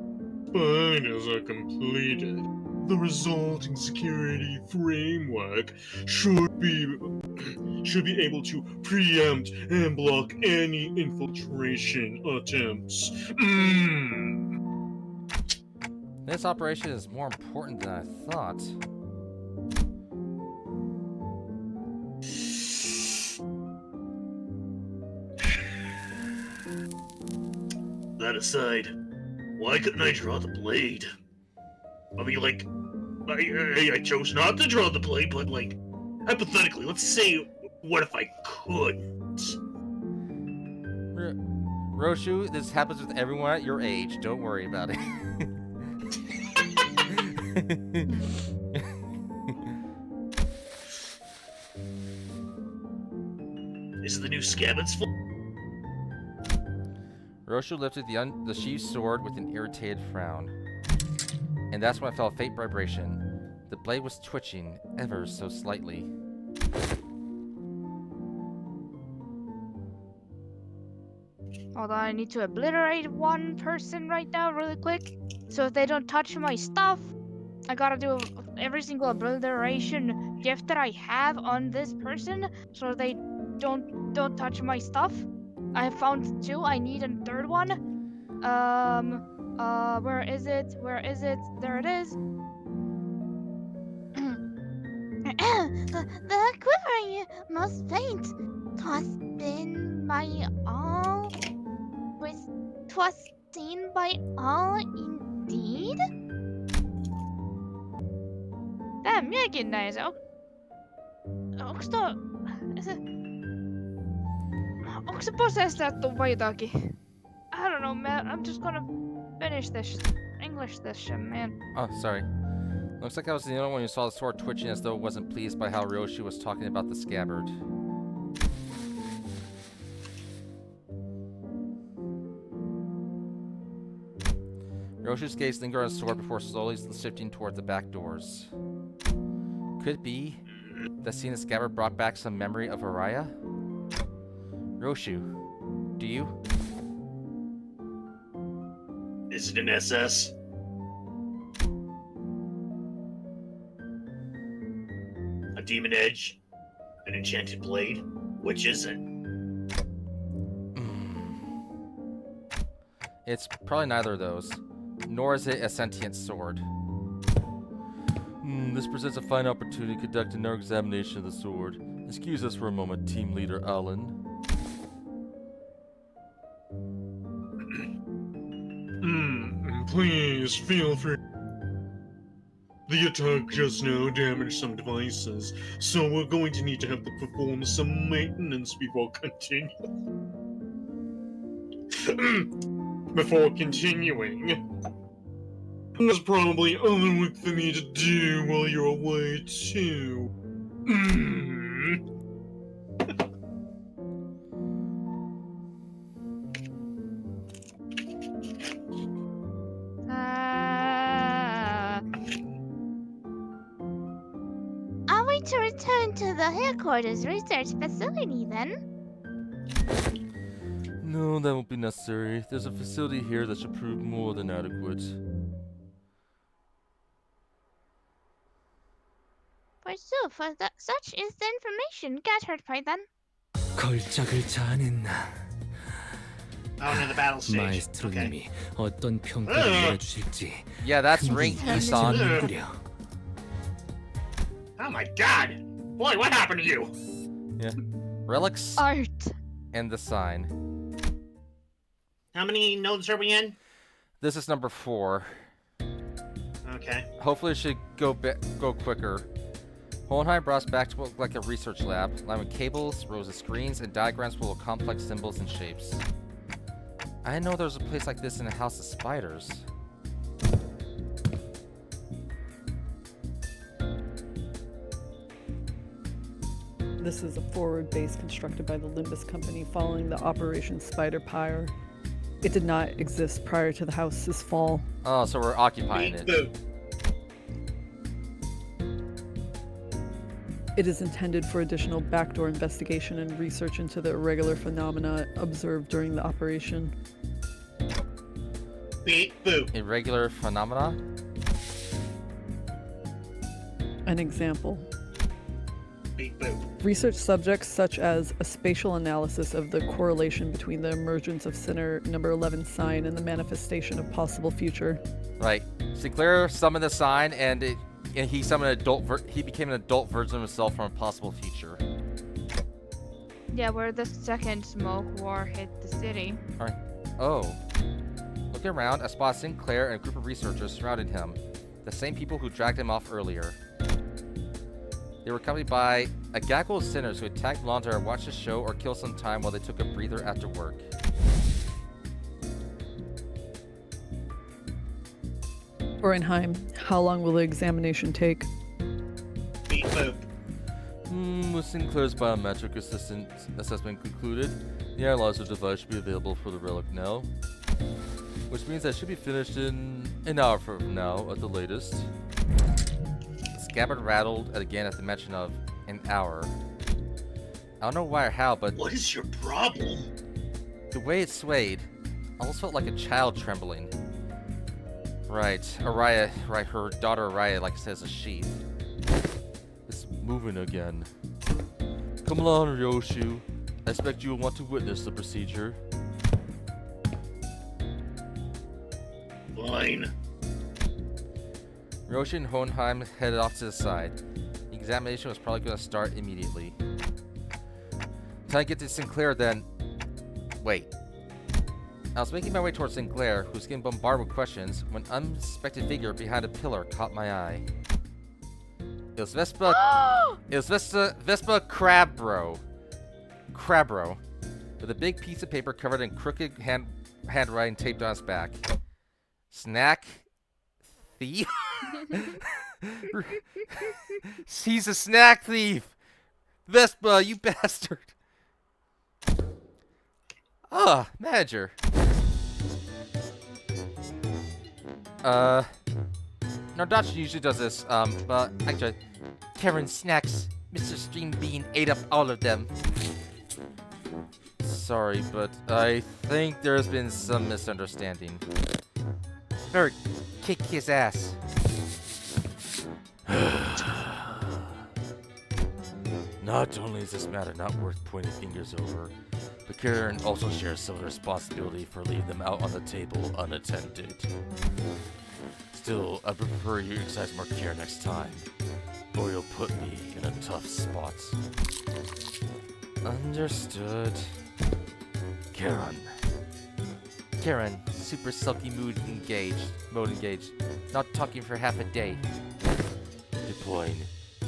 spiders are completed. The resulting security framework should be able to preempt and block any infiltration attempts.
This operation is more important than I thought.
That aside, why couldn't I draw the blade? I mean, like, I chose not to draw the blade, but, like, hypothetically, let's say, what if I couldn't?
Roshu, this happens with everyone at your age. Don't worry about it.
Is it the new Scabbard's fault?
Roshu lifted the sheathed sword with an irritated frown. And that's when I felt a faint vibration. The blade was twitching, ever so slightly.
Hold on, I need to obliterate one person right now really quick. So if they don't touch my stuff, I gotta do every single obliteration gift that I have on this person so they don't touch my stuff. I have found 2. I need a 3rd one. Where is it? Where is it? There it is.
The quivering most faint. 'Twas been by all. With 'twas seen by all indeed.
Damn, minäkin näin se. Onks tuo... Onko se possessattu vai jotakin? I don't know, man. I'm just gonna finish this. English this shit, man.
Oh, sorry. Looks like I was the only one who saw the sword twitching as though it wasn't pleased by how Ryoshi was talking about the scabbard. Ryoshi's gaze lingered on the sword before slowly shifting toward the back doors. Could it be that seeing the scabbard brought back some memory of Araya? Roshu, do you?
Is it an SS? A demon edge? An enchanted blade? Which is it?
It's probably neither of those. Nor is it a sentient sword. This presents a fine opportunity to conduct another examination of the sword. Excuse us for a moment, Team Leader Alan.
Please feel free. The attack just now damaged some devices, so we're going to need to have to perform some maintenance before continuing. There's probably other work for me to do while you're away, too.
Are we to return to the headquarters research facility then?
No, that won't be necessary. There's a facility here that should prove more than adequate.
Forsooth, such is the information gathered by them.
걸작을 자아냈나.
Out in the battle stage.
마에스트로님이 어떤 평가를 내려주실지
Yeah, that's Ring Isan.
궁금하구려.
Oh my god! Boy, what happened to you?
Yeah. Relics
Art.
and the sign.
How many nodes are we in?
This is number 4.
Okay.
Hopefully it should go quicker. Hohenheim brought us back to what looked like a research lab, lined with cables, rows of screens, and diagrams full of complex symbols and shapes. I didn't know there was a place like this in a house of spiders.
This is a forward base constructed by the Limbus Company following the Operation Spider Pyre. It did not exist prior to the house's fall.
Oh, so we're occupying
Beep
it.
boop.
It is intended for additional backdoor investigation and research into the irregular phenomena observed during the operation.
Beep boop.
Irregular phenomena?
An example.
Beep boop.
Research subjects such as a spatial analysis of the correlation between the emergence of Sinner number 11 sign and the manifestation of possible future.
Right. Sinclair summoned the sign, and he summoned he became an adult version of himself from a possible future.
Yeah, where the second smoke war hit the city.
Alright. Oh. Looking around, I spot Sinclair and a group of researchers surrounding him. The same people who dragged him off earlier. They were accompanied by a gaggle of sinners who had tagged along to watch the show or kill some time while they took a breather after work.
Orenheim, how long will the examination take?
Beep boop.
With Sinclair's biometric assessment concluded, the analyzer device should be available for the relic now. Which means I should be finished in an hour from now at the latest.
The scabbard rattled again at the mention of an hour. I don't know why or how, but
What is your problem?
the way it swayed almost felt like a child trembling. Right, Araya, right, her daughter Araya, like I said, is a she.
It's moving again. Come along, Ryoshu. I expect you will want to witness the procedure.
Fine.
Roshi and Hohenheim headed off to the side. The examination was probably going to start immediately. Time to get to Sinclair then. Wait. I was making my way towards Sinclair, who was getting bombarded with questions, when an unsuspected figure behind a pillar caught my eye. It was Vespa. It was Vespa Crabro, with a big piece of paper covered in crooked handwriting taped on its back. Snack thief? He's a snack thief! Vespa, you bastard! Ah, manager. Nardachi usually does this, but actually, Karen snacks. Mr. Stream Bean ate up all of them. Sorry, but I think there's been some misunderstanding. Bert, kick his ass.
Not only is this matter not worth pointing fingers over, but Karen also shares some of the responsibility for leaving them out on the table unattended. Still, I prefer you exercise more care next time, or you'll put me in a tough spot.
Understood.
Karen.
Karen, super sulky mode engaged. Not talking for half a day.
Deploying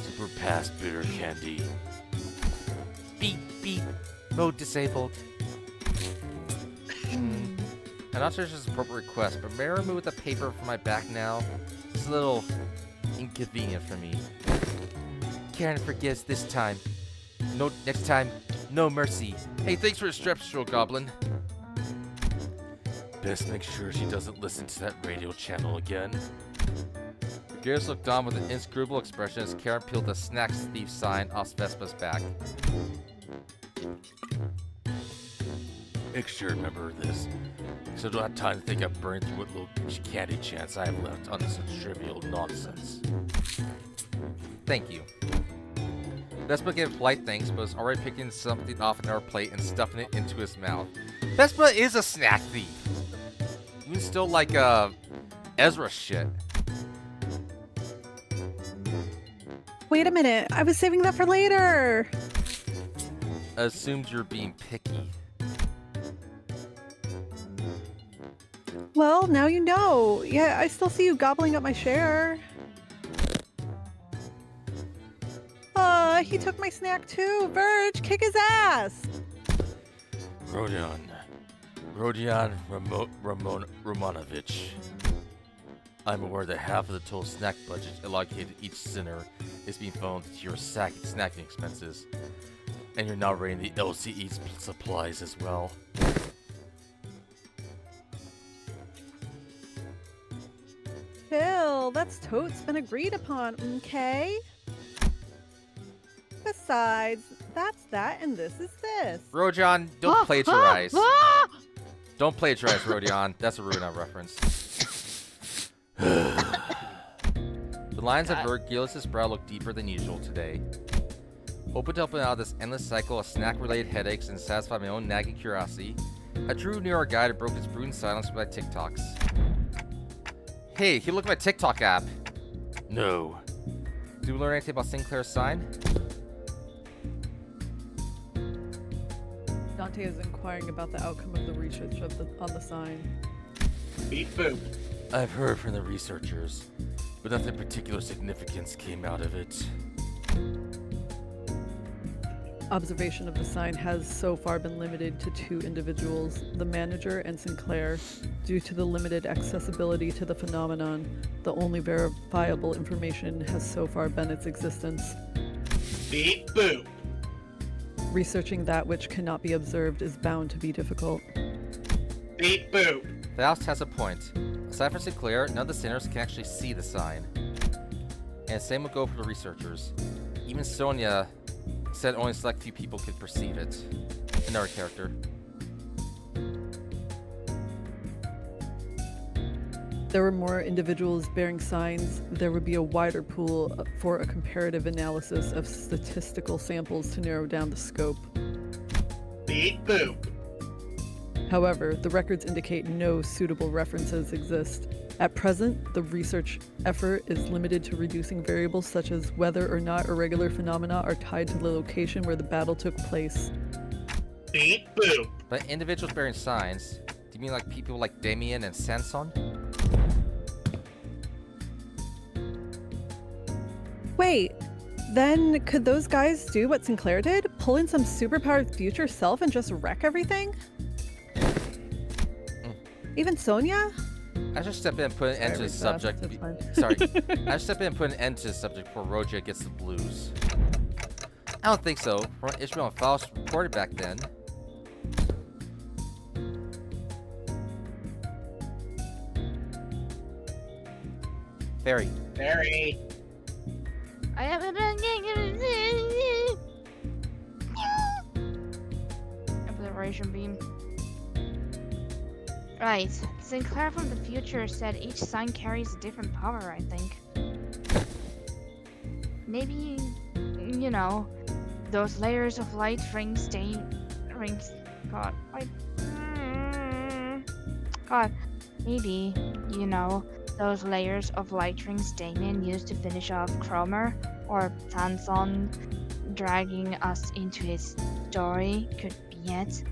super past bitter candy.
Beep, beep. Mode disabled. I'm not sure if this is an appropriate request, but may I remove the paper from my back now? It's a little inconvenient for me. Karen forgives this time. No, next time, no mercy. Hey, thanks for the strep stroke, Goblin.
Best make sure she doesn't listen to that radio channel again.
Garrus looked on with an inscrutable expression as Karen peeled the snacks thief sign off Vespa's back.
Make sure to remember this, so I don't have time to think I've burned through what little candy chance I have left on such trivial nonsense.
Thank you. Vespa gave polite thanks, but was already picking something off another plate and stuffing it into his mouth. Vespa is a snack thief! You still like, Ezra shit.
Wait a minute, I was saving that for later!
I assumed you're being picky.
Well, now you know. Yeah, I still see you gobbling up my share. He took my snack too. Verge, kick his ass!
Rodion Romanovich. I'm aware that half of the total snack budget allocated to each center is being funneled into your snacking expenses. And you're now raiding the LCE supplies as well.
Chill, that's totes been agreed upon, okay? Besides, that's that and this is this.
Rodion, don't plagiarize. Don't plagiarize, Rodion. That's a Ruina reference. The lines of Virgilius' brow look deeper than usual today. Hoping to help him out of this endless cycle of snack-related headaches and satisfy my own nagging curiosity, I drew near our guide and broke his brooding silence with my TikToks. Hey, he looked at my TikTok app.
No.
Did we learn anything about Sinclair's sign?
Dante is inquiring about the outcome of the research on the sign.
Beep boop.
I've heard from the researchers, but nothing particular significance came out of it.
Observation of the sign has so far been limited to 2 individuals, the manager and Sinclair. Due to the limited accessibility to the phenomenon, the only verifiable information has so far been its existence.
Beep boop.
Researching that which cannot be observed is bound to be difficult.
Beep boop.
Faust has a point. Aside from Sinclair, none of the sinners can actually see the sign. And same would go for the researchers. Even Sonia said only a select few people could perceive it. Another character.
There were more individuals bearing signs, there would be a wider pool for a comparative analysis of statistical samples to narrow down the scope.
Beep boop.
However, the records indicate no suitable references exist. At present, the research effort is limited to reducing variables such as whether or not irregular phenomena are tied to the location where the battle took place.
Beep boop.
But individuals bearing signs, do you mean like people like Damien and Sanson?
Wait, then could those guys do what Sinclair did? Pull in some superpowered future self and just wreck everything? Even Sonia?
I should step in and put an end to the subject. Sorry. I should step in and put an end to the subject before Roja gets the blues. I don't think so. From what Ishmael and Faust reported back then. Fairy.
Fairy.
I have Obliteration beam. Right. Sinclair from the future said each sign carries a different power, I think. Maybe, you know, those layers of light rings. God, God, maybe, you know, those layers of light rings Damien used to finish off Cromer, or Sanson dragging us into his story could be it.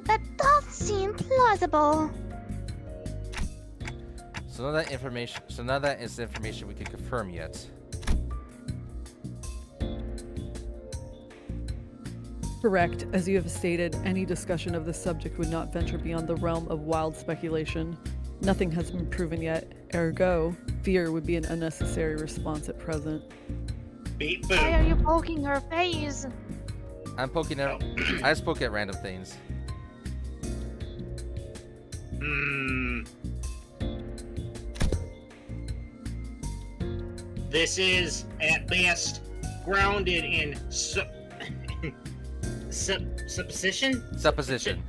That does seem plausible.
So none of that is information we can confirm yet.
Correct. As you have stated, any discussion of this subject would not venture beyond the realm of wild speculation. Nothing has been proven yet, ergo, fear would be an unnecessary response at present.
Beep
Why are
boop.
you poking her face?
I'm poking at. I just poke at random things.
This is, at best, grounded in supposition? Supposition.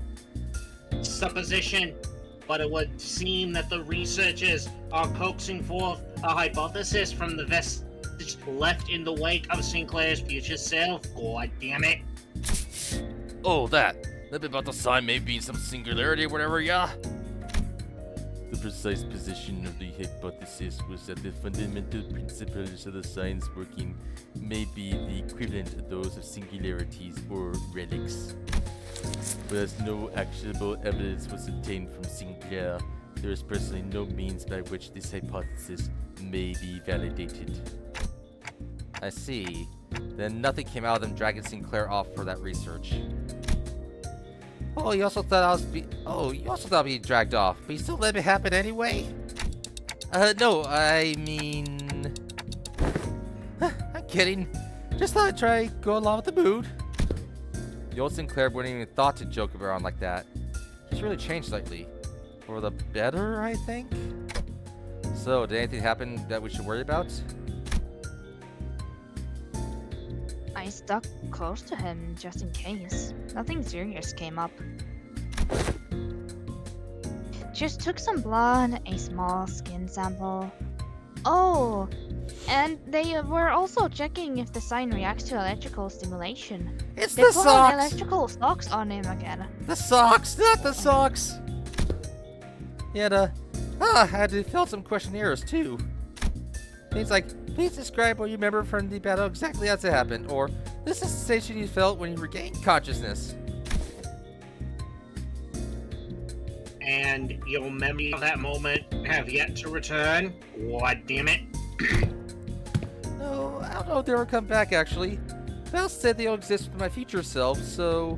But it would seem that the researchers are coaxing forth a hypothesis from the vestige left in the wake of Sinclair's future self. God damn it.
Oh, that bit about the sign may be some singularity or whatever, yeah? The precise position of the hypothesis was that the fundamental principles of the sign's working may be the equivalent of those of singularities or relics. But as no actionable evidence was obtained from Sinclair, there is personally no means by which this hypothesis may be validated.
I see. Then nothing came out of them dragging Sinclair off for that research. Oh, you also thought I was you also thought being dragged off, but you still let it happen anyway? No, I mean... I'm kidding. Just thought I'd try go along with the mood. The old Sinclair wouldn't even thought to joke around like that. She's really changed lately. For the better, I think? So, did anything happen that we should worry about?
I stuck close to him just in case. Nothing serious came up. Just took some blood, a small skin sample. Oh, and they were also checking if the sign reacts to electrical stimulation.
It's
They
the
put on
socks!
electrical socks on him again.
The socks, not the socks! Yet, I had to fill out some questionnaires too. Things like, please describe what you remember from the battle exactly as it happened, or this is the sensation you felt when you regained consciousness.
And your memory of that moment have yet to return? God damn it.
No, I don't know if they'll ever come back actually. Val said they don't exist with my future self, so...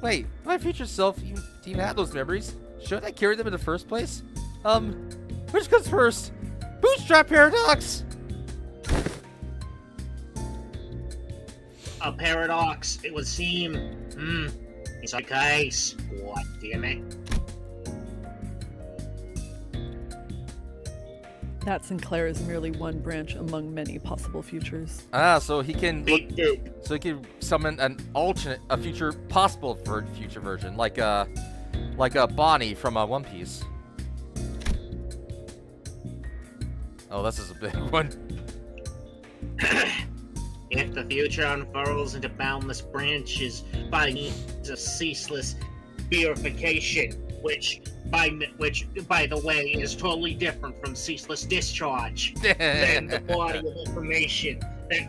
Wait, my future self, do you have those memories? Shouldn't I carry them in the first place? Which comes first? Bootstrap paradox!
A paradox, it would seem. It's a case. God damn it.
That Sinclair is merely one branch among many possible futures.
Ah, so he can
Beep boop.
so he can summon an alternate, a future possible future version, like a Bonnie from One Piece. Oh, this is a big one.
If the future unfurls into boundless branches by means of ceaseless purification, which by the way is totally different from ceaseless discharge, then the body of information that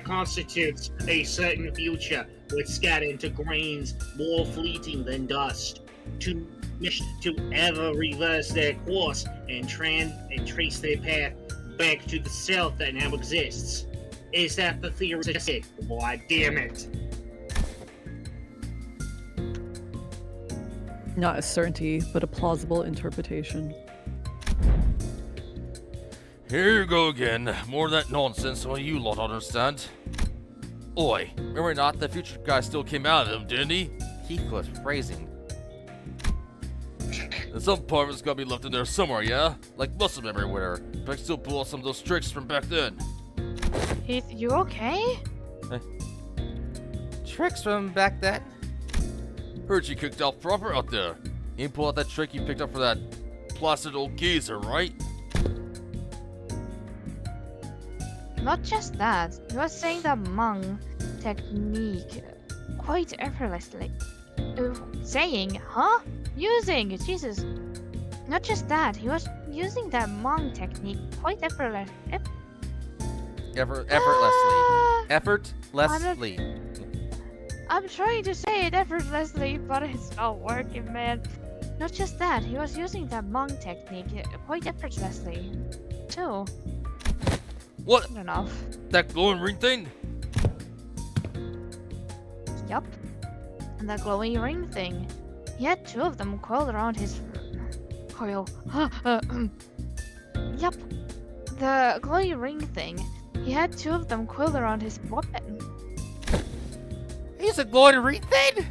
constitutes a certain future would scatter into grains more fleeting than dust, too much to ever reverse their course and trace their path back to the self that now exists. Is that the theory suggested? Why, damn it.
Not a certainty, but a plausible interpretation.
Here you go again. More of that nonsense what you lot understand.
Oi,
Remember not, the future guy still came out of him, didn't he?
Heathcliff phrasing.
And some part of it's gotta be left in there somewhere, yeah? Like muscle memory or whatever. But I can still pull out some of those tricks from back then.
Heath, you okay?
Tricks from back then?
Heard you kicked out proper out there. You pull out that trick you picked up for that placid old geezer, right?
Not just that, he was saying the Hmong technique quite effortlessly. Saying, huh? Using, Jesus. Not just that, he was using that Hmong technique quite effortlessly.
Effortlessly.
I'm trying to say it effortlessly, but it's not working, man. Not just that, he was using that Hmong technique quite effortlessly, too.
What?
Good enough.
That glowing ring thing?
Yup. And the glowing ring thing. He had two of them coiled around his coil. Yup. The glowing ring thing. He had two of them coiled around his weapon.
He's a glowing ring thing?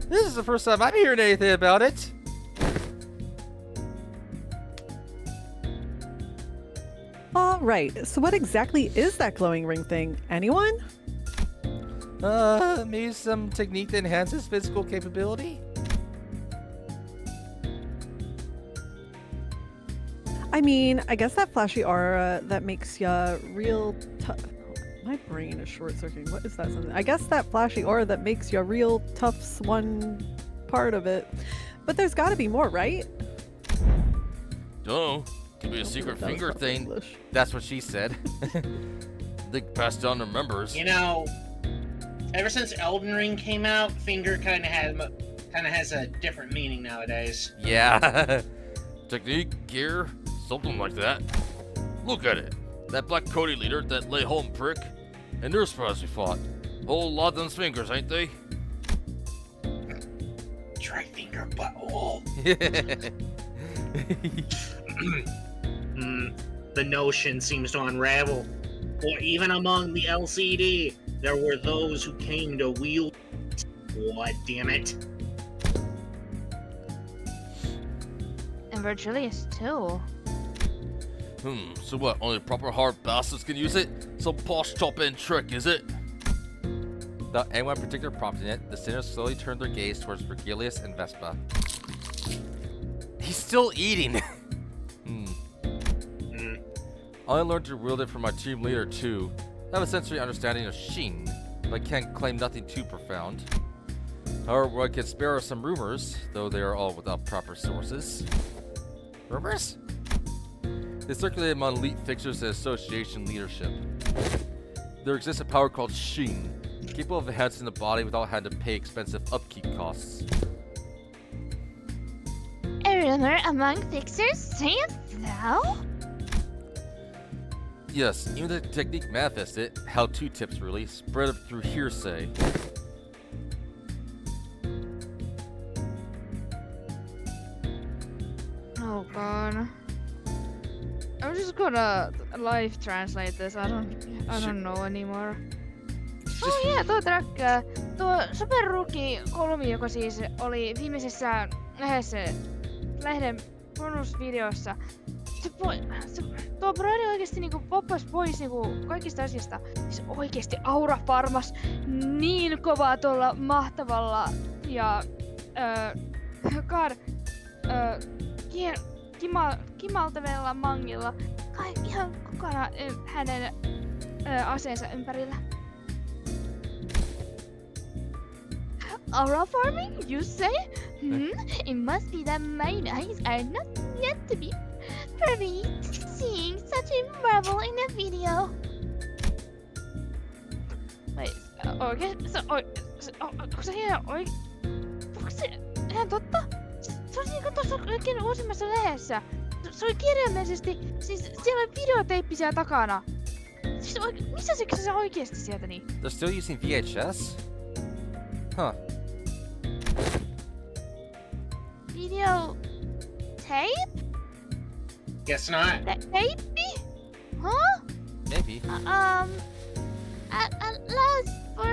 This is the first time I'm hearing anything about it.
Alright, so what exactly is that glowing ring thing? Anyone?
Maybe some technique that enhances physical capability?
I mean, I guess that flashy aura that makes ya real tough. My brain is short circuiting. What is that something? I guess that flashy aura that makes ya real tough's one part of it. But there's gotta be more, right?
Dunno. Could be a
I don't
secret
think that was
finger
proper
thing.
English.
That's what she said.
They passed down their members.
You know, ever since Elden Ring came out, finger kind of has a different meaning nowadays.
Yeah.
Technique, gear, something like that. Look at it. That Black Cody leader, that lay home prick. And they're surprised we fought. Whole lot of them's fingers, ain't they?
Try finger butthole. The notion seems to unravel. For even among the LCD, there were those who came to wield. God damn it.
And Virgilius too.
So what, only proper hard bastards can use it? Some posh top-end trick, is it?
Without anyone in particular prompting it, the sinners slowly turned their gaze towards Virgilius and Vespa. He's still eating! I learned to wield it from my team leader too. I have a sensory understanding of Shin, but I can't claim nothing too profound. However, I can spare some rumors, though they are all without proper sources. Rumors? They circulate among elite fixers and association leadership. There exists a power called Shin, capable of enhancing the body without having to pay expensive upkeep costs.
A rumor among fixers, sayest thou?
Yes, even the technique manifested, how-to tips really, spread up through hearsay.
Oh god. I'm just gonna live translate this. I don't know anymore. Oh yeah, tuo track, tuo Super Rookie 3, joka siis oli viimeisessä lehden bonusvideossa. Tuo broidi oikeesti niinku poppas pois niinku kaikista asiasta. Siis oikeesti aura farmas niin kovaa tuolla mahtavalla ja kimaltavalla mangilla. Ihan kokona hänen aseensa ympärillä.
Aura farming, you say? It must be that mine eyes are not yet to be privy to seeing such a marvel in a video.
Wait, onko se ihan onko se ihan totta? Se oli niinku tossa oikein uusimmassa lehdessä. Se oli kirjaimellisesti, siis siellä oli videoteippi siellä takana. Siis missä se oikeesti sieltä niin?
They're still using VHS? Huh.
Video tape?
Guess not.
Tape? Huh?
Maybe.
At last, for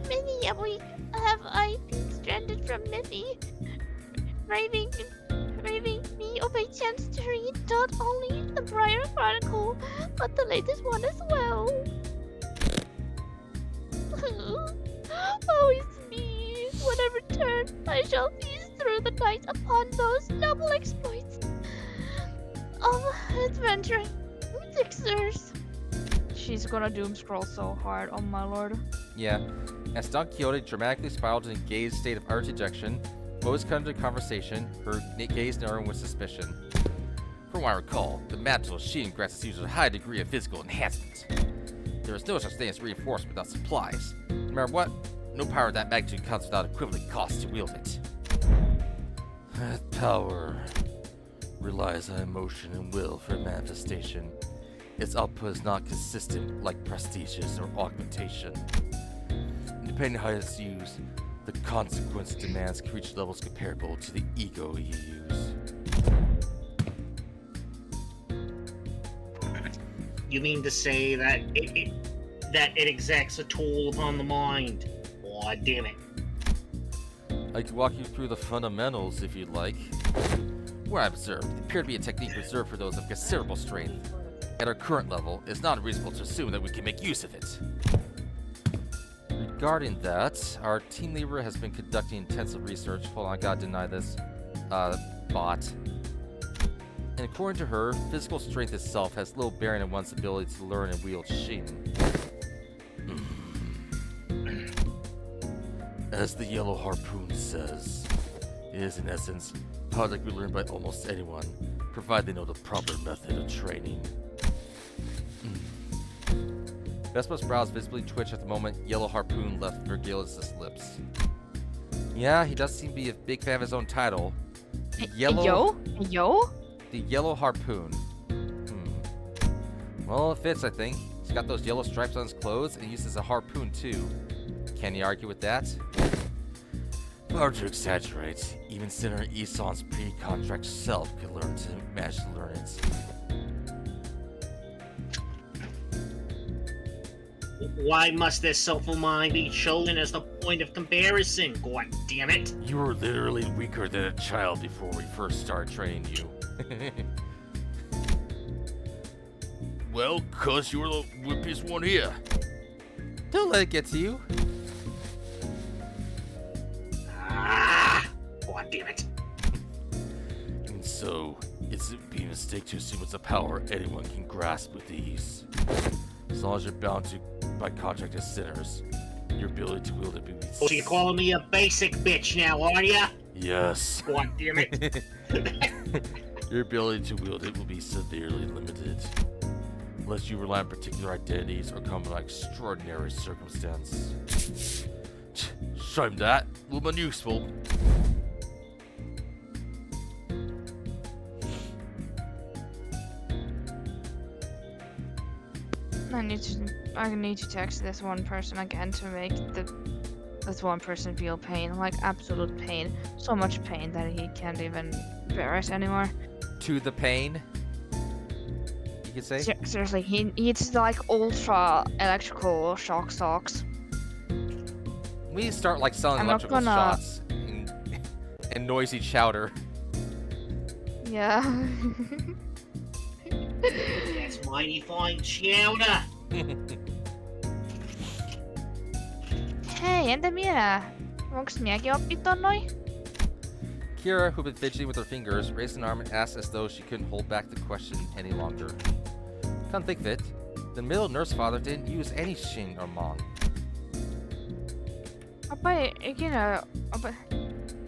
many a week, I been stranded from Miffy, raving me of a chance to read not only the prior chronicle, but the latest one as well. Oh, it's me. When I return, I shall feast through the night upon those noble exploits of adventuring fixers.
She's gonna doom scroll so hard, oh my lord.
Yeah. As Don Quixote dramatically spiraled in a engaged state of utter dejection, Rose cut into conversation, her gaze narrowing with suspicion. From what I recall, the mantle of Shin grants its users a high degree of physical enhancement. There is no such thing as reinforcement without supplies. No matter what, no power of that magnitude comes without equivalent cost to wield it. That power relies on emotion and will for manifestation. Its output is not consistent like prestiges or augmentation. Depending on how it's used, the consequence demands can reach levels comparable to the ego you use.
You mean to say that it exacts a toll upon the mind? Aw, damn it.
I can walk you through the fundamentals if you'd like. What I observed appeared to be a technique reserved for those of considerable strength. At our current level, it's not unreasonable to assume that we can make use of it. Regarding that, our team leader has been conducting intensive research. Hold on, I gotta deny this. Bot. And according to her, physical strength itself has little bearing on one's ability to learn and wield Shin. As the Yellow Harpoon says, it is in essence power that can be learned by almost anyone, provided they know the proper method of training. Vespa's brows visibly twitch at the moment Yellow Harpoon left Virgilius' lips. Yeah, he does seem to be a big fan of his own title. The
Yo?
The Yellow Harpoon. Well, it fits, I think. He's got those yellow stripes on his clothes and he uses a harpoon too. Can you argue with that?
Far to exaggerate. Even Senator Eson's pre-contract self could manage to learn it.
Why must this soulful mind be chosen as the point of comparison? God damn it!
You were literally weaker than a child before we first started training you. Well, cuz you were the whippiest one here.
Don't let it get to you.
Ah! God damn it!
And so, it's a be a mistake to assume it's a power anyone can grasp with ease. As long as you're bound to by contract as sinners, your ability to wield it will be.
So you're calling me a basic bitch now, are ya?
Yes.
God damn it!
Your ability to wield it will be severely limited, unless you rely on particular identities or come by extraordinary circumstance. Show him that. Will be useful.
I need to text this one person again to make this one person feel pain, like absolute pain, so much pain that he can't even bear it anymore.
To the pain. You could say.
Seriously, he needs like ultra electrical shock socks.
We need to start like selling
I'm not
electrical
gonna-
shots and noisy chowder.
Yeah.
That's mighty fine chowder!
Hei, entä minä? Onks minäkin oppit ton noin?
Kira, who'd been fidgeting with her fingers, raised an arm and asked as though she couldn't hold back the question any longer. Come think of it, the middle nurse father didn't use any Shin or Mong.
Appa ei ikinä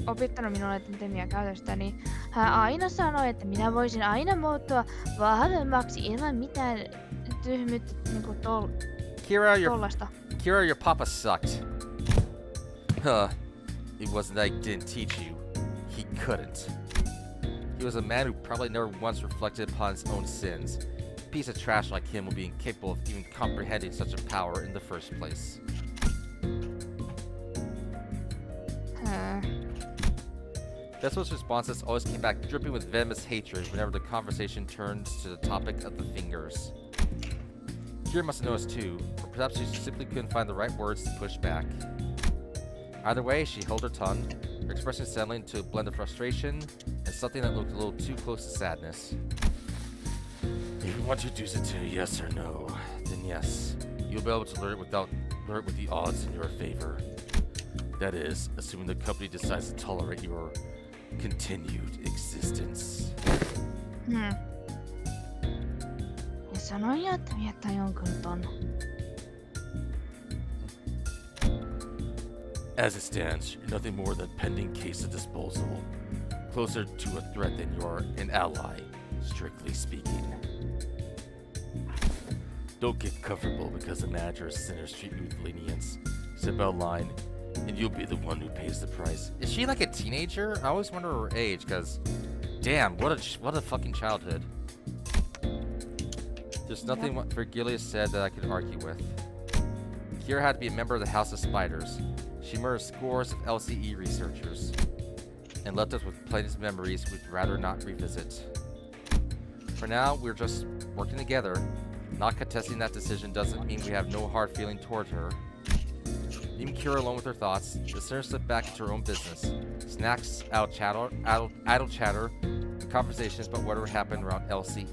opettanut minulle, että miten minä käytän sitä, niin hän aina sanoi, että minä voisin aina muuttua vahvemmaksi ilman mitään tyhmyyttä niinku tollasta.
Kira, your papa sucked. Huh. It wasn't that he didn't teach you. He couldn't. He was a man who probably never once reflected upon his own sins. A piece of trash like him will be incapable of even comprehending such a power in the first place. Vessel's responses always came back dripping with venomous hatred whenever the conversation turned to the topic of the fingers. Kira must have noticed too, or perhaps she simply couldn't find the right words to push back. Either way, she held her tongue, her expression settling into a blend of frustration and something that looked a little too close to sadness.
If you want to reduce it to a yes or no, then yes, you'll be able to learn it with the odds in your favor. That is, assuming the company decides to tolerate your continued existence.
Ja sanoin jo, että minä tajun kyllä ton.
As it stands, you're nothing more than a pending case of disposal. Closer to a threat than you're an ally, strictly speaking. Don't get comfortable because the manager of sinners treat you with lenience. Step out of line, and you'll be the one who pays the price.
Is she like a teenager? I always wonder her age, because damn, what a fucking childhood. There's nothing what Virgilius said that I could argue with. Kira had to be a member of the House of Spiders. She murdered scores of LCE researchers and left us with plenty of memories we'd rather not revisit. For now, we're just working together. Not contesting that decision doesn't mean we have no hard feeling toward her. Leaving Kira alone with her thoughts, the sinner slipped back into her own business. Snacks, idle chatter, and conversations about whatever happened around LCE.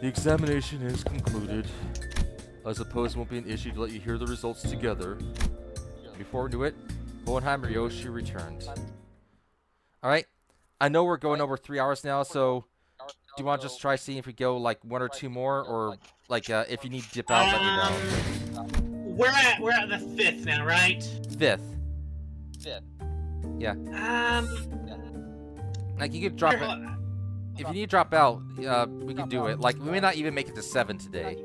The examination is concluded. I suppose it won't be an issue to let you hear the results together.
Before we knew it, Hohenheim Ryoshi returned. Alright, I know we're going over 3 hours now, so do you want to just try seeing if we go like 1 or 2 more, or like if you need to dip out, let me know.
We're at the 5th now, right?
5th. Yeah. Like you could drop it. If you need to drop out, we can do it. Like we may not even make it to 7 today.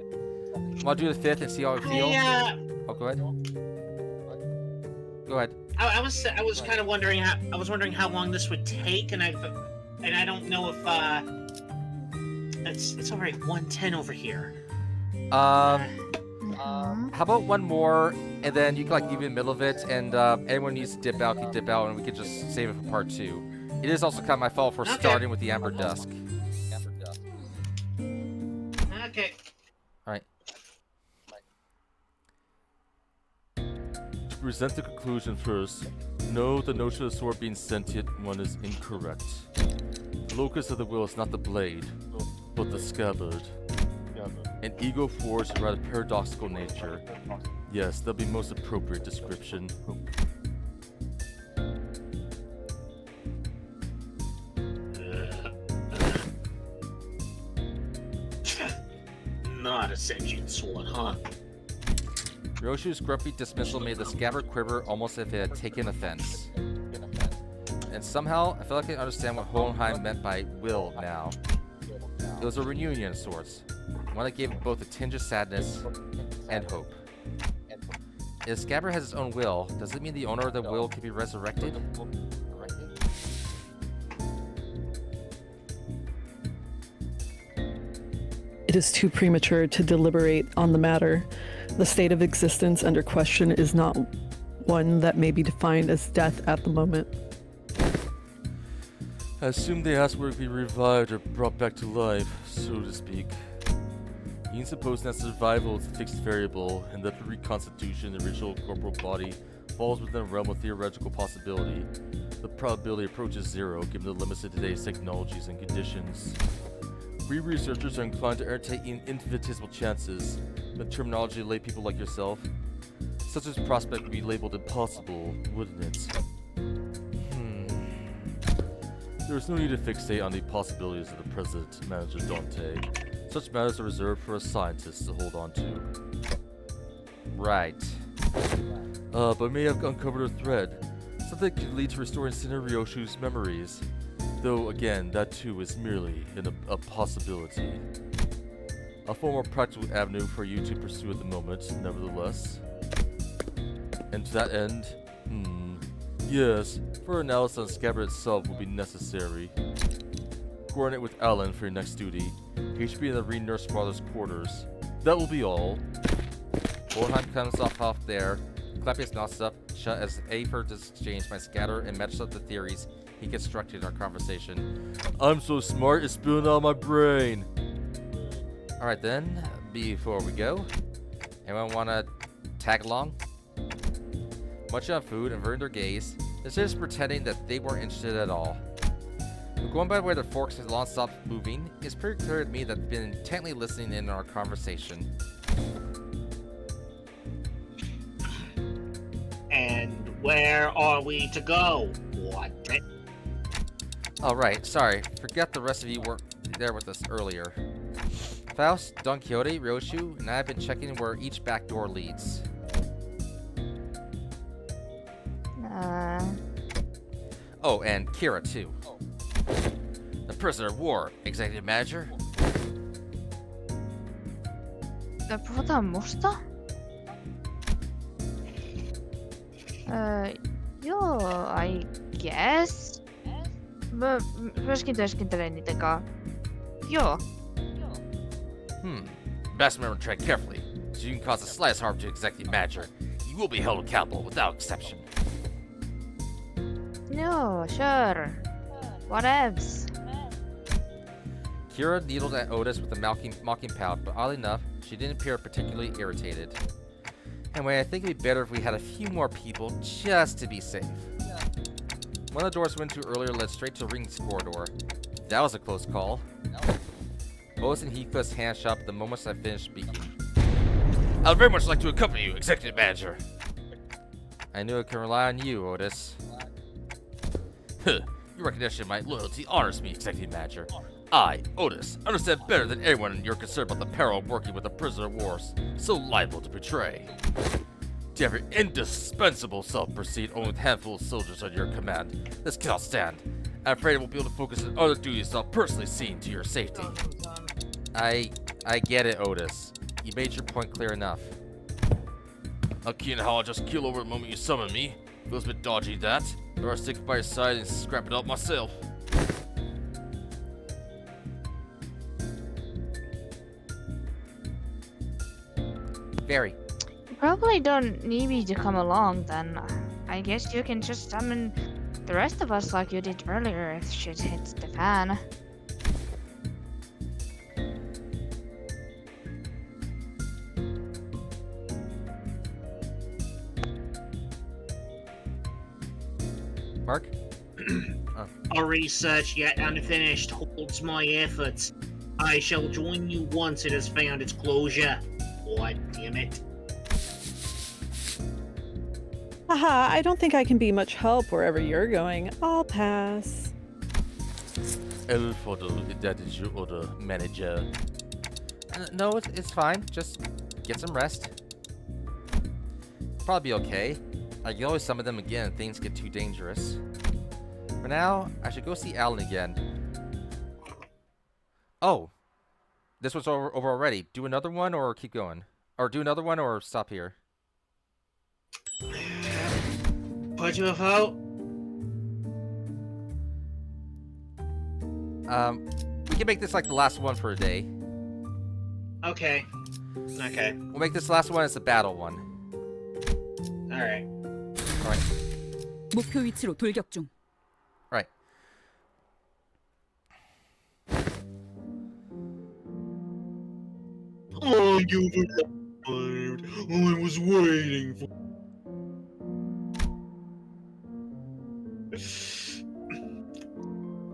Want to do the 5th and see how it feels? Oh, go ahead. Go ahead.
I was kind of wondering how long this would take, and I don't know if it's already 1:10 over here.
Mhm.
How about one more, and then you can like leave it in the middle of it, and anyone needs to dip out can dip out, and we can just save it for part 2. It is also kind of my fault for
Okay.
starting with the Amber Dusk.
Okay.
To present the conclusion first, no, the notion of the sword being sentient one is incorrect. The locus of the will is not the blade, but the scabbard. An ego forged in rather paradoxical nature. Yes, that'll be most appropriate description.
Not a sentient sword, huh?
Ryoshu's grumpy dismissal made the scabbard quiver almost as if it had taken offense. And somehow, I feel like I understand what Hohenheim meant by will now. It was a reunion of sorts, one that gave both a tinge of sadness and hope. If Scabbard has its own will, does it mean the owner of the will can be resurrected?
It is too premature to deliberate on the matter. The state of existence under question is not one that may be defined as death at the moment.
I assume they asked where it could be revived or brought back to life, so to speak. Even supposing that survival is a fixed variable and that the reconstitution of the original corporal body falls within the realm of theoretical possibility, the probability approaches 0 given the limits of today's technologies and conditions. We researchers are inclined to entertain infinitesimal chances, the terminology of lay people like yourself. Such a prospect would be labeled impossible, wouldn't it? There's no need to fixate on the possibilities of the present, Manager Dante. Such matters are reserved for us scientists to hold on to.
Right.
But we may have uncovered a thread. Something that could lead to restoring Ryoshu's memories. Though, again, that too is merely a possibility. A far more practical avenue for you to pursue at the moment, nevertheless. And to that end, yes, further analysis on Scabbard itself will be necessary. Coordinate with Alan for your next duty. He should be in the re-nurse father's quarters. That will be all. Orheim comes off there, clapping his mouth up shut as A for exchange my scatter and matches up the theories he constructed in our conversation. I'm so smart, it's spilling out of my brain.
Alright then, before we go, anyone want to tag along? Munching on food and averting their gaze, instead of pretending that they weren't interested at all. But going by the way their forks had long stopped moving, it's pretty clear to me that they've been intently listening in on our conversation.
And where are we to go? What?
Alright, sorry, forget the rest of you weren't there with us earlier. Faust, Don Quixote, Ryoshu, and I have been checking where each back door leads. Oh, and Kira too. The prisoner of war, executive manager.
Потому Joo, I guess. Myöskin työskentelee niiden kanssa. Joo.
Best remember to tread carefully, so you can cause the slightest harm to executive manager. You will be held accountable without exception.
No, sure. Whatevs.
Kira needled at Otis with a mocking pout, but oddly enough, she didn't appear particularly irritated. Anyway, I think it'd be better if we had a few more people just to be safe. One of the doors we went to earlier led straight to Ring's corridor. That was a close call. Otis and Heathcliff's hand shot up the moment I finished speaking. I would very much like to accompany you, executive manager. I knew I could rely on you, Otis. Your recognition of my loyalty honors me, executive manager. I, Otis, understand better than anyone you're concerned about the peril of working with a prisoner of war so liable to betray. To have your indispensable self proceed only with a handful of soldiers under your command, this cannot stand. I'm afraid I won't be able to focus on other duties not personally seeing to your safety. I get it, Otis. You made your point clear enough.
How keen how I'll just keel over the moment you summon me. Feels a bit dodgy, that. Or I'll stick by your side and scrap it out myself.
Very.
You probably don't need me to come along then. I guess you can just summon the rest of us like you did earlier if shit hits the fan.
Mark?
Our research yet unfinished holds my efforts. I shall join you once it has found its closure. God damn it.
Haha, I don't think I can be much help wherever you're going. I'll pass.
Elfodel, that is your other manager.
No, it's fine. Just get some rest. Probably be okay. I can always summon them again if things get too dangerous. For now, I should go see Alan again. Oh. This was over already. Do another one or keep going? Or do another one or stop here?
Put you a vote?
We can make this like the last one for a day.
Okay. Okay.
We'll make this last one as the battle one.
Alright.
Alright.
목표 위치로 돌격 중.
Right.
Oh, you arrived. I was waiting for.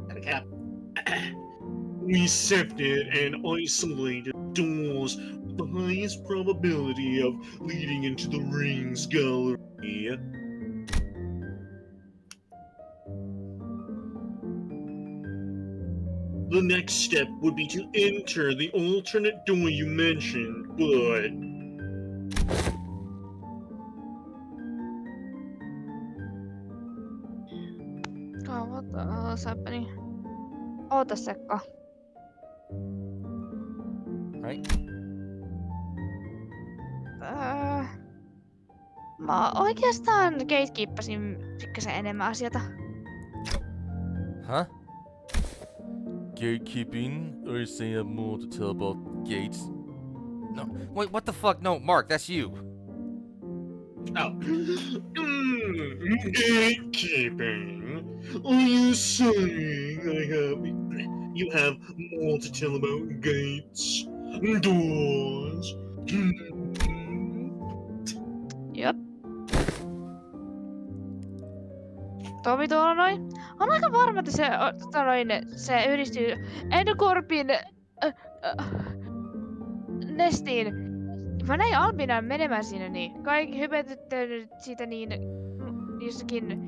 Got a cap. We sifted and isolated doors with the highest probability of leading into the rings gallery. The next step would be to enter the alternate door you mentioned, but...
Oh, what the hell is happening? Oota Sekka.
Right.
Mä oikeastaan gatekeepasin pikkasen enemmän asioita.
Huh?
Gatekeeping? Are you saying you have more to tell about gates?
No. Wait, what the fuck? No, Mark, that's you.
Oh. Gatekeeping? Are you saying you have more to tell about gates? Doors?
Jep. Tomi tuolla noin. On aika varma, että se yhdistyy Endokorpin nestiin. Mä näin Albinan menemään siinä niin. Kaikki hypetyttänyt siitä niin jostakin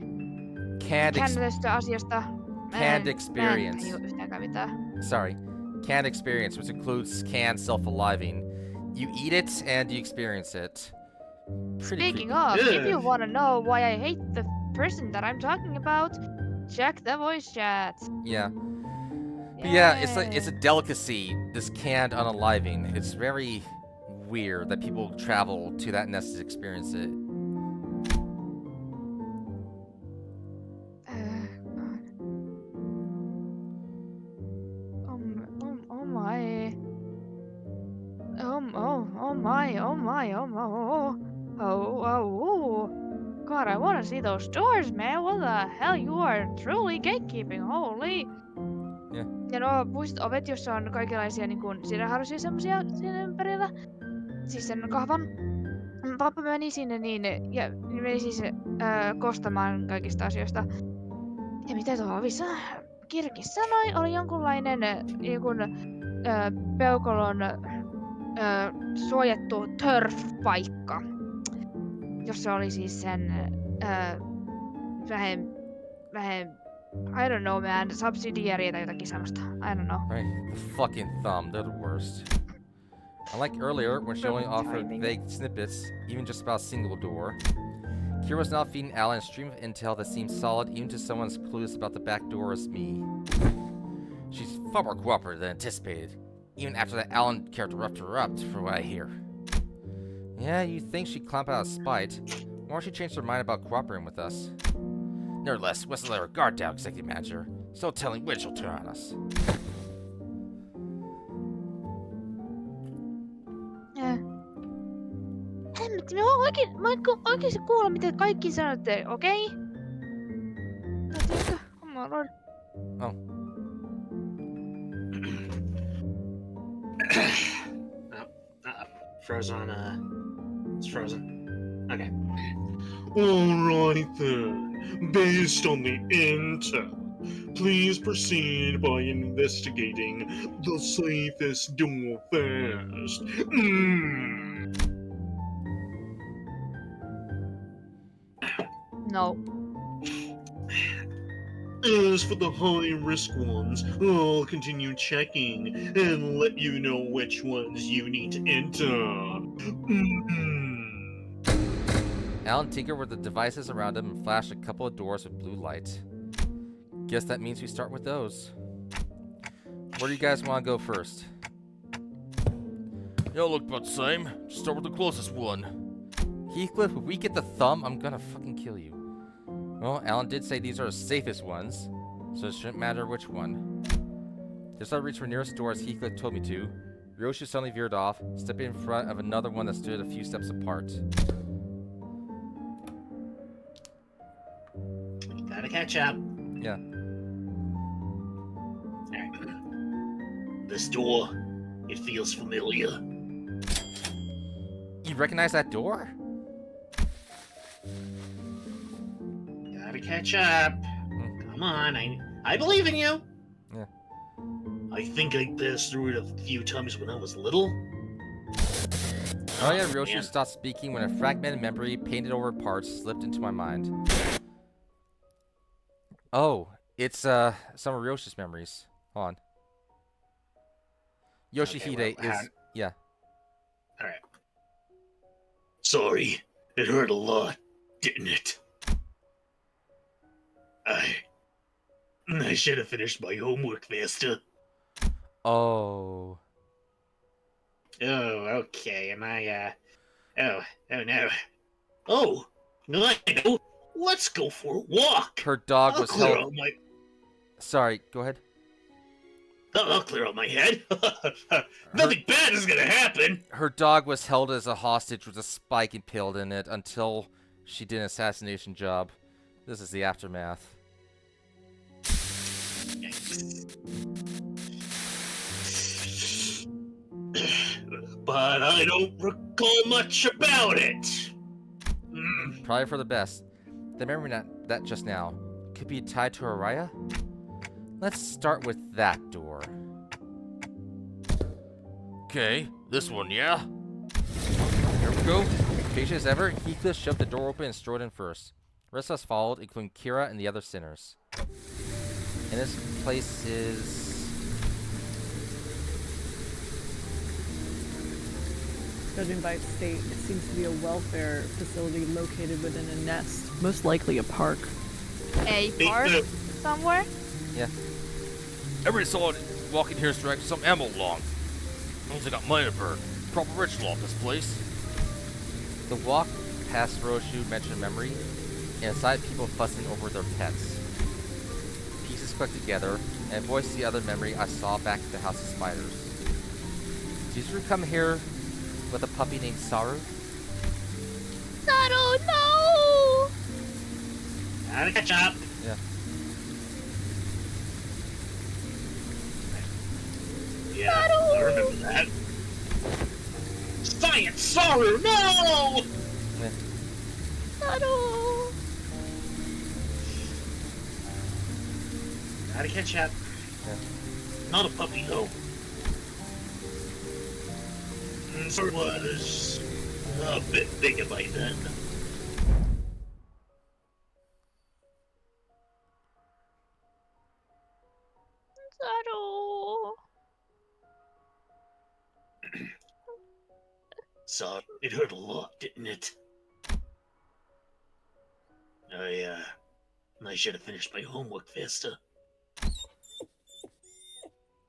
käännöstä asiasta.
Canned experience.
Mä en yhtäänkään mitään.
Sorry. Canned experience, which includes canned self-aliving. You eat it and you experience it. Pretty
Speaking
creepy.
of, if you wanna know why I hate the person that I'm talking about, check the voice chat.
Yeah. But yeah, it's a delicacy, this canned unaliving. It's very weird that people travel to that nest to experience it.
Oh my. Oh. God, I wanna see those doors, man. What the hell? You are truly gatekeeping, holy.
Yeah.
Ja no puiset ovet, jossa on kaikenlaisia niin kuin sideharsia semmosia siinä ympärillä. Siis sen kahvan. Pappa meni sinne niin, ja meni siis kostamaan kaikista asioista. Ja mitä tuolla ovissa Kirkki sanoi, oli jonkunlainen peukalon suojattu turf-paikka, jossa oli siis sen vähän I don't know man, subsidiaria tai jotakin semmoista. I don't know.
Right. The fucking thumb, they're the worst. Unlike earlier, when she only offered vague snippets, even just about a single door, Kira's now feeding Alan a stream of intel that seems solid even to someone as clueless about the back door as me. She's far more cooperative than anticipated, even after that Alan character roughed her up, from what I hear. Yeah, you'd think she'd clamp out of spite. Why don't she change her mind about cooperating with us? Nevertheless, West let her guard down, Executive Manager. Still telling when she'll turn on us.
oikeesti kuulla, mitä kaikki sanotte, okei? Okay? Oh my lord.
Oh.
Frozen it's frozen. Okay. Alright then. Based on the intel, please proceed by investigating the safest door first.
No.
As for the high-risk ones, I'll continue checking and let you know which ones you need to enter.
Alan tinkered with the devices around him and flashed a couple of doors with blue light. Guess that means we start with those. Where do you guys want to go first?
They all look about the same. Just start with the closest one.
Heathcliff, if we get the thumb, I'm gonna fucking kill you. Well, Alan did say these are the safest ones, so it shouldn't matter which one. Just as I reached for nearest door as Heathcliff told me to, Ryoshi suddenly veered off, stepping in front of another one that stood a few steps apart.
Gotta catch up.
Yeah.
Alright. This door, it feels familiar.
You recognize that door?
Gotta catch up. Come on, I believe in you.
Yeah.
I think I passed through it a few times when I was little.
Oh yeah, Ryoshi
man.
stopped speaking when a fragmented memory painted over parts slipped into my mind. Oh, it's some of Ryoshi's memories. Hold on. Yoshihide
Okay, well,
is yeah.
Alright. Sorry, it hurt a lot, didn't it? I should have finished my homework faster.
Oh.
Oh, okay. Am I, oh no. Oh, no, I know. Let's go for a walk.
Her dog
I'll
was
clear
held.
out my.
Sorry, go ahead.
I'll clear out my head. Nothing bad is gonna happen.
Her dog was held as a hostage with a spike impaled in it until she did an assassination job. This is the aftermath.
But I don't recall much about it.
Probably for the best. The memory that just now could be tied to Araya? Let's start with that door.
Okay, this one, yeah?
Here we go. Patient as ever, Heathcliff shoved the door open and strode in first. The rest of us followed, including Kira and the other sinners. And this place is...
Judging by its state, it seems to be a welfare facility located within a nest, most likely a park.
A park somewhere?
Yeah.
Everybody saw it walking here dragging some ammo along. Means I got money to burn. Proper ritual at this place.
The walk past Roshu mentioned memory, and inside people fussing over their pets. Pieces clicked together, and voiced the other memory I saw back at the House of Spiders. Did you come here with a puppy named Saru?
Saru, no!
Gotta catch up.
Yeah.
Yeah, I remember that. Science, Saru, no!
Yeah.
Saru!
Gotta catch up.
Yeah.
Not a puppy, though. Saru was a bit bigger by then.
Saru!
So, it hurt a lot, didn't it? I should have finished my homework faster.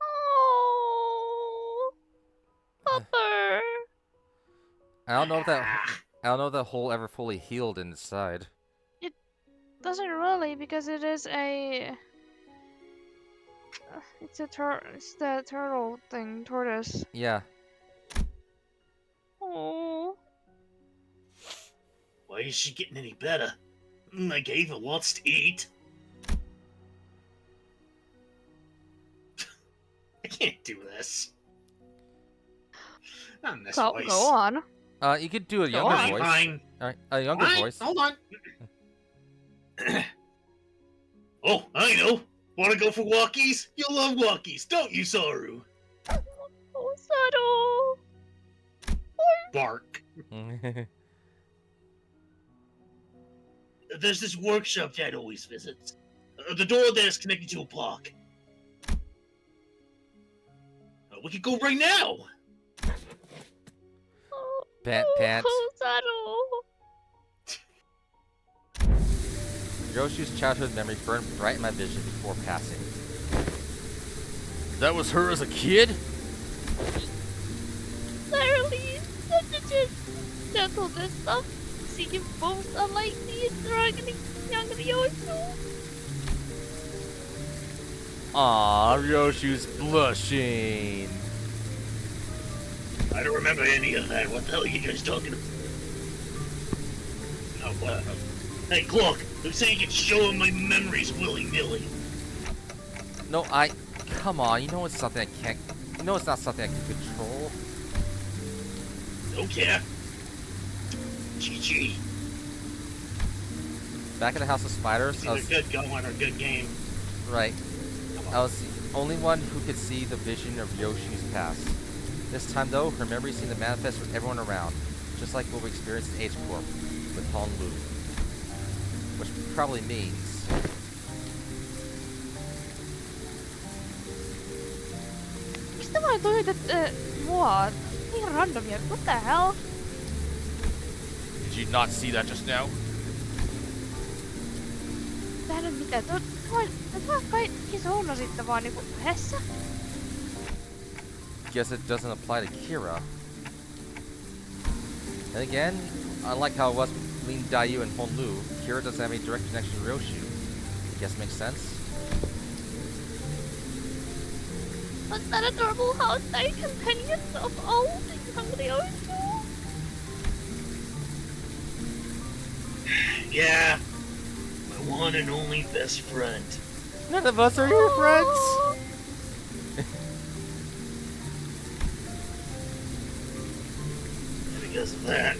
Oh! Pupper!
I don't know if that hole ever fully healed inside.
Doesn't really, because it is a... it's the turtle thing, tortoise.
Yeah.
Oh.
is she getting any better? I gave her lots to eat. I can't do this. Not in this voice.
Go on.
You could do a
Go
younger
on.
voice.
Fine.
All right, a younger
Fine,
voice.
hold on. Oh, I know. Want to go for walkies? You love walkies, don't you, Saru?
Oh, subtle.
Bark. There's this workshop Dad always visits. The door there is connected to a block. We could go right now.
Pants.
Oh, subtle.
Yoshi's childhood memory burned bright in my vision before passing.
That was her as a kid?
Literally, such a gentleness of seeing both unlike the struggling young Ryoshu.
Aw, Ryoshu's blushing.
I don't remember any of that. What the hell are you guys talking about? Oh, what? Hey, Cloak, who said you could show him my memories willy-nilly?
No, come on. You know it's something I can't. You know it's not something I can control.
Don't care. GG.
Back in the House of Spiders,
It's
I
either
was,
good going or good game.
right. I was the only one who could see the vision of Yoshi's past. This time, though, her memories seemed to manifest with everyone around, just like what we experienced in H Corp with Honlu. Which probably means
Mistä mä toivoit, what? Niin randomia. What the hell?
Did you not see that just now?
Täällä on mitään. Tämä kaikki saunasit vaan niinku yhdessä.
guess it doesn't apply to Kira. And again, unlike how it was with Lin Dayu and Honlu, Kira doesn't have any direct connection to Ryoshu. I guess it makes sense.
Was that a normal house night companion of old young Ryoshu?
Yeah, my one and only best friend.
None of us are your friends!
Because of that,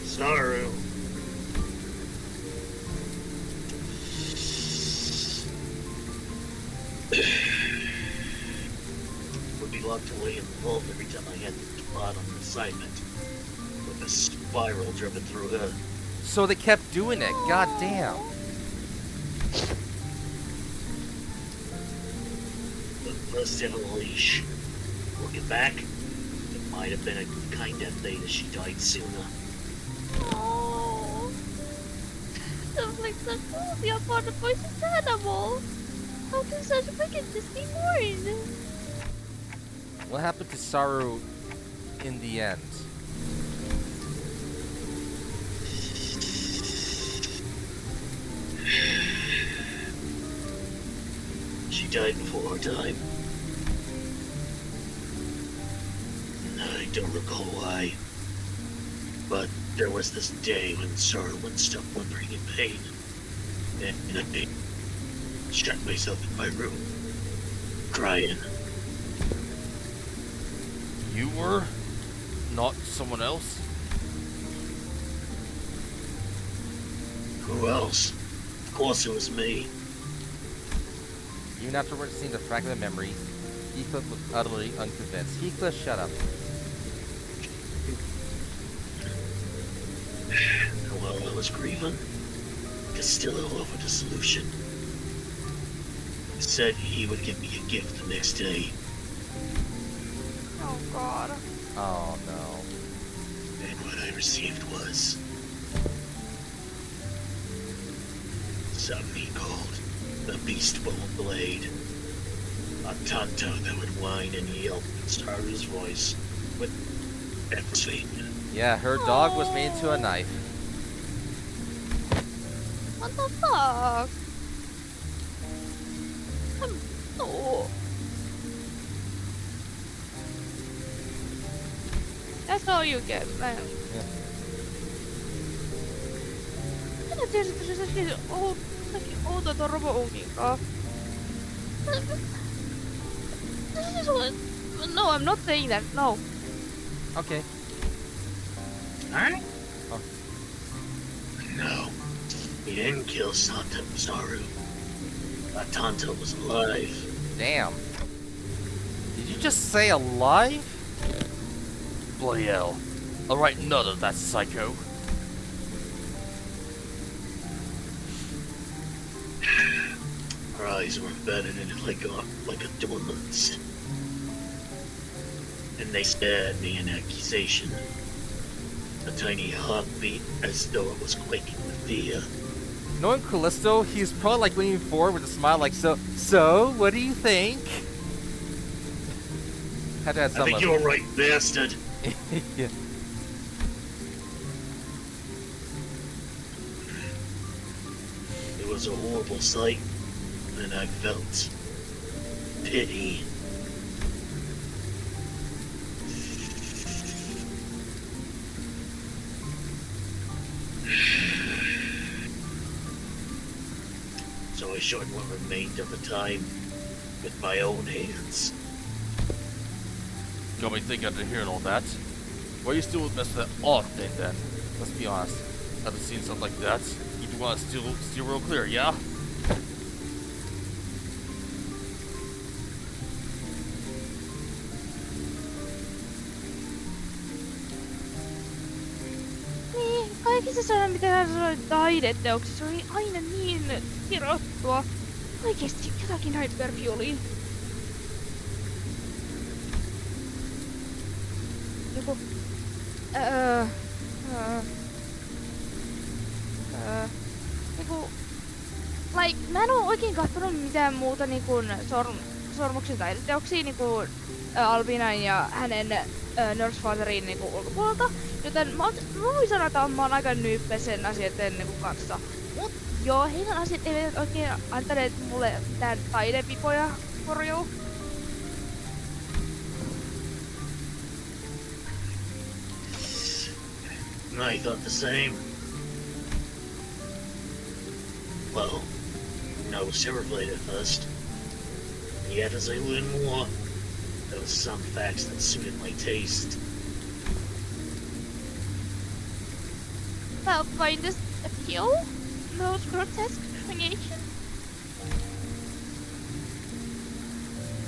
Saru. Would be locked away in the vault every time I had to plot on an assignment. With a spiral driven through her.
So they kept doing it, god damn.
But must have a leash. Looking back, it might have been a kind of thing that she died sooner.
Oh, sounds like such cruelty upon a voiceless animal. How can such wickedness be born?
What happened to Saru in the end?
She died before her time. I don't recall why. But there was this day when Saru wouldn't stop whimpering in pain. And I shut myself in my room, crying.
You were? Not someone else?
Who else? Of course it was me.
Even after witnessing the fragment of memory, Heathcliff was utterly unconvinced. Heathcliff, shut up.
While I was grieving, Castillo offered a solution. He said he would give me a gift the next day.
Oh god.
Oh no.
And what I received was something he called the Beast Bone Blade. A tonto that would whine and yelp in Saru's voice with everything.
Yeah, her dog was made into a knife.
What the fuck? Oh.
That's all you get, man. Minä tiesin, että se jotenkin outo tuon robo-unkin kanssa. No, I'm not saying that, no.
Okay.
Alright?
Oh.
No. He didn't kill Saru. Tonto was alive.
Damn. Did you just say alive?
Bloody hell. I'll write none of that psycho.
Her eyes were embedded in it like a doormat's. And they stared at me in accusation. A tiny heartbeat as though it was quaking with fear.
Knowing Callisto, he's probably like leaning forward with a smile like, so, what do you think? Had to have
I
some
think you're right, bastard.
Yeah.
It was a horrible sight, and I felt pity. So I shortened what remained of the time with my own hands.
Got me thinking after hearing all that. Why are you still messing with that odd thing then?
Let's be honest.
After seeing something like that, you'd want to steer real clear, yeah?
Niin, kaikissa sanoilla, mitä hän sanoi taideteoksissa, oli aina niin kirottua. Oikeesti jotakin hypervioliin. Joku... Joku... Like, mä en oo oikein kattonut mitään muuta niinku Sormuksen taideteoksia niinku Albinan ja hänen Nurse Fatherin niinku ulkopuolelta. Joten mä voin sanoa, että mä oon aika nyyppä sen asioiden niinku kanssa. Mut joo, heidän asiat eivät oikein antaneet mulle mitään taidepipoja korjuu.
I thought the same. Well, I was terrified at first. Yet as I learned more, there was some facts that suited my taste.
Well, find this appeal? Those grotesque creations?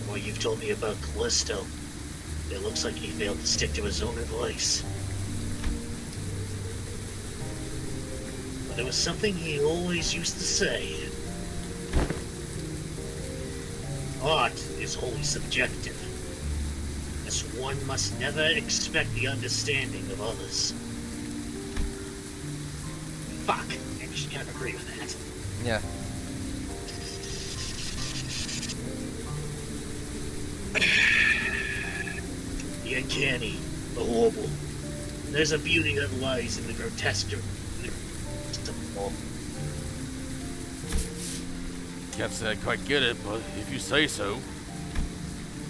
What you've told me about Callisto, it looks like he failed to stick to his own advice. But there was something he always used to say. Art is wholly subjective, as one must never expect the understanding of others. Fuck, I actually kind of agree with that.
Yeah.
The uncanny, the horrible. There's a beauty that lies in the grotesque.
Can't say I quite get it, but if you say so.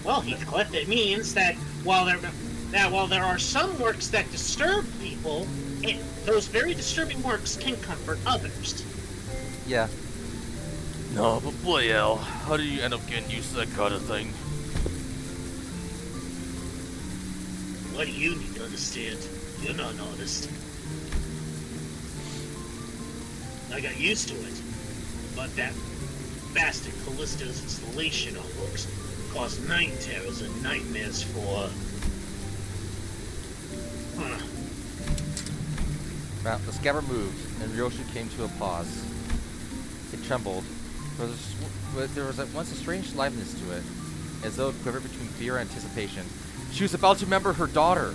Well, Heathcliff, it means that while there are some works that disturb people, those very disturbing works can comfort others.
Yeah.
No, but boy, hell, how do you end up getting used to that kind of thing?
What do you need to understand? You're not an artist. I got used to it, but that bastard Callisto's installation artworks caused night terrors and nightmares for...
Well, the scabbard moved, and Ryoshu came to a pause. It trembled, but there was at once a strange liveliness to it, as though it quivered between fear and anticipation. She was about to remember her daughter.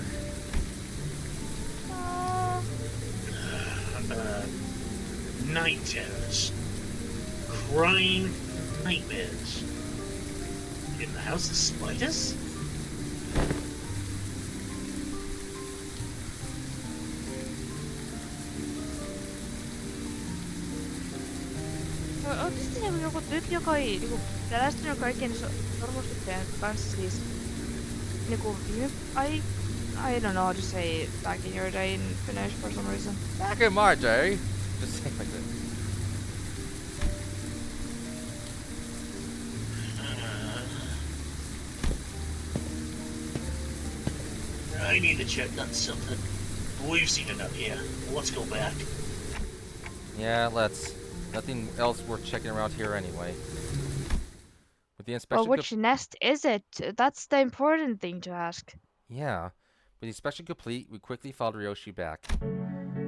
Night terrors. Crying nightmares. In the House of Spiders?
Onko sitten niinku joku tyyppi, joka ei niinku pelästynyt kaikkien sormustuttajien kanssa siis niinku I don't know how to say back in your day in Finnish for some reason.
Back in my day, Just saying like this.
I need to check on something. We've seen enough here. Let's go back.
Yeah, let's. Nothing else worth checking around here anyway. With the
Well,
inspection
which nest is it? That's the important thing to ask.
Yeah. With the inspection complete, we quickly followed Ryoshi back.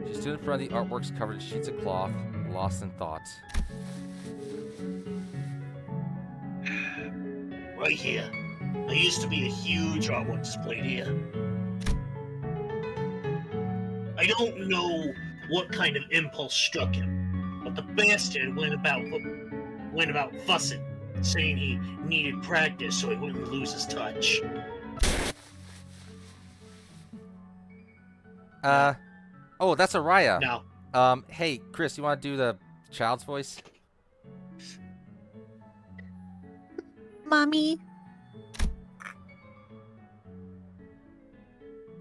She stood in front of the artworks covered in sheets of cloth, lost in thought.
Right here. There used to be a huge artwork displayed here. I don't know what kind of impulse struck him, but the bastard went about fussing, saying he needed practice so he wouldn't lose his touch.
Oh, that's Araya.
Now,
Hey, Chris, you want to do the child's voice?
Mommy.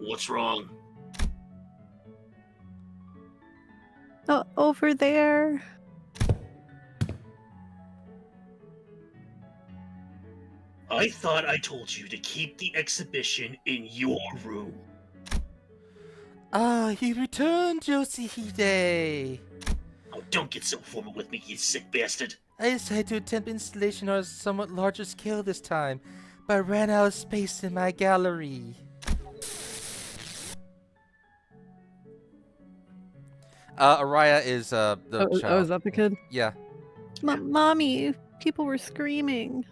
what's wrong?
Over there.
I thought I told you to keep the exhibition in your room.
Ah, he returned, Yoshihide.
Oh, don't get so formal with me, you sick bastard.
I decided to attempt installation on a somewhat larger scale this time, but I ran out of space in my gallery. Araya is the child.
Oh, is that the kid?
Yeah.
Mommy, people were screaming.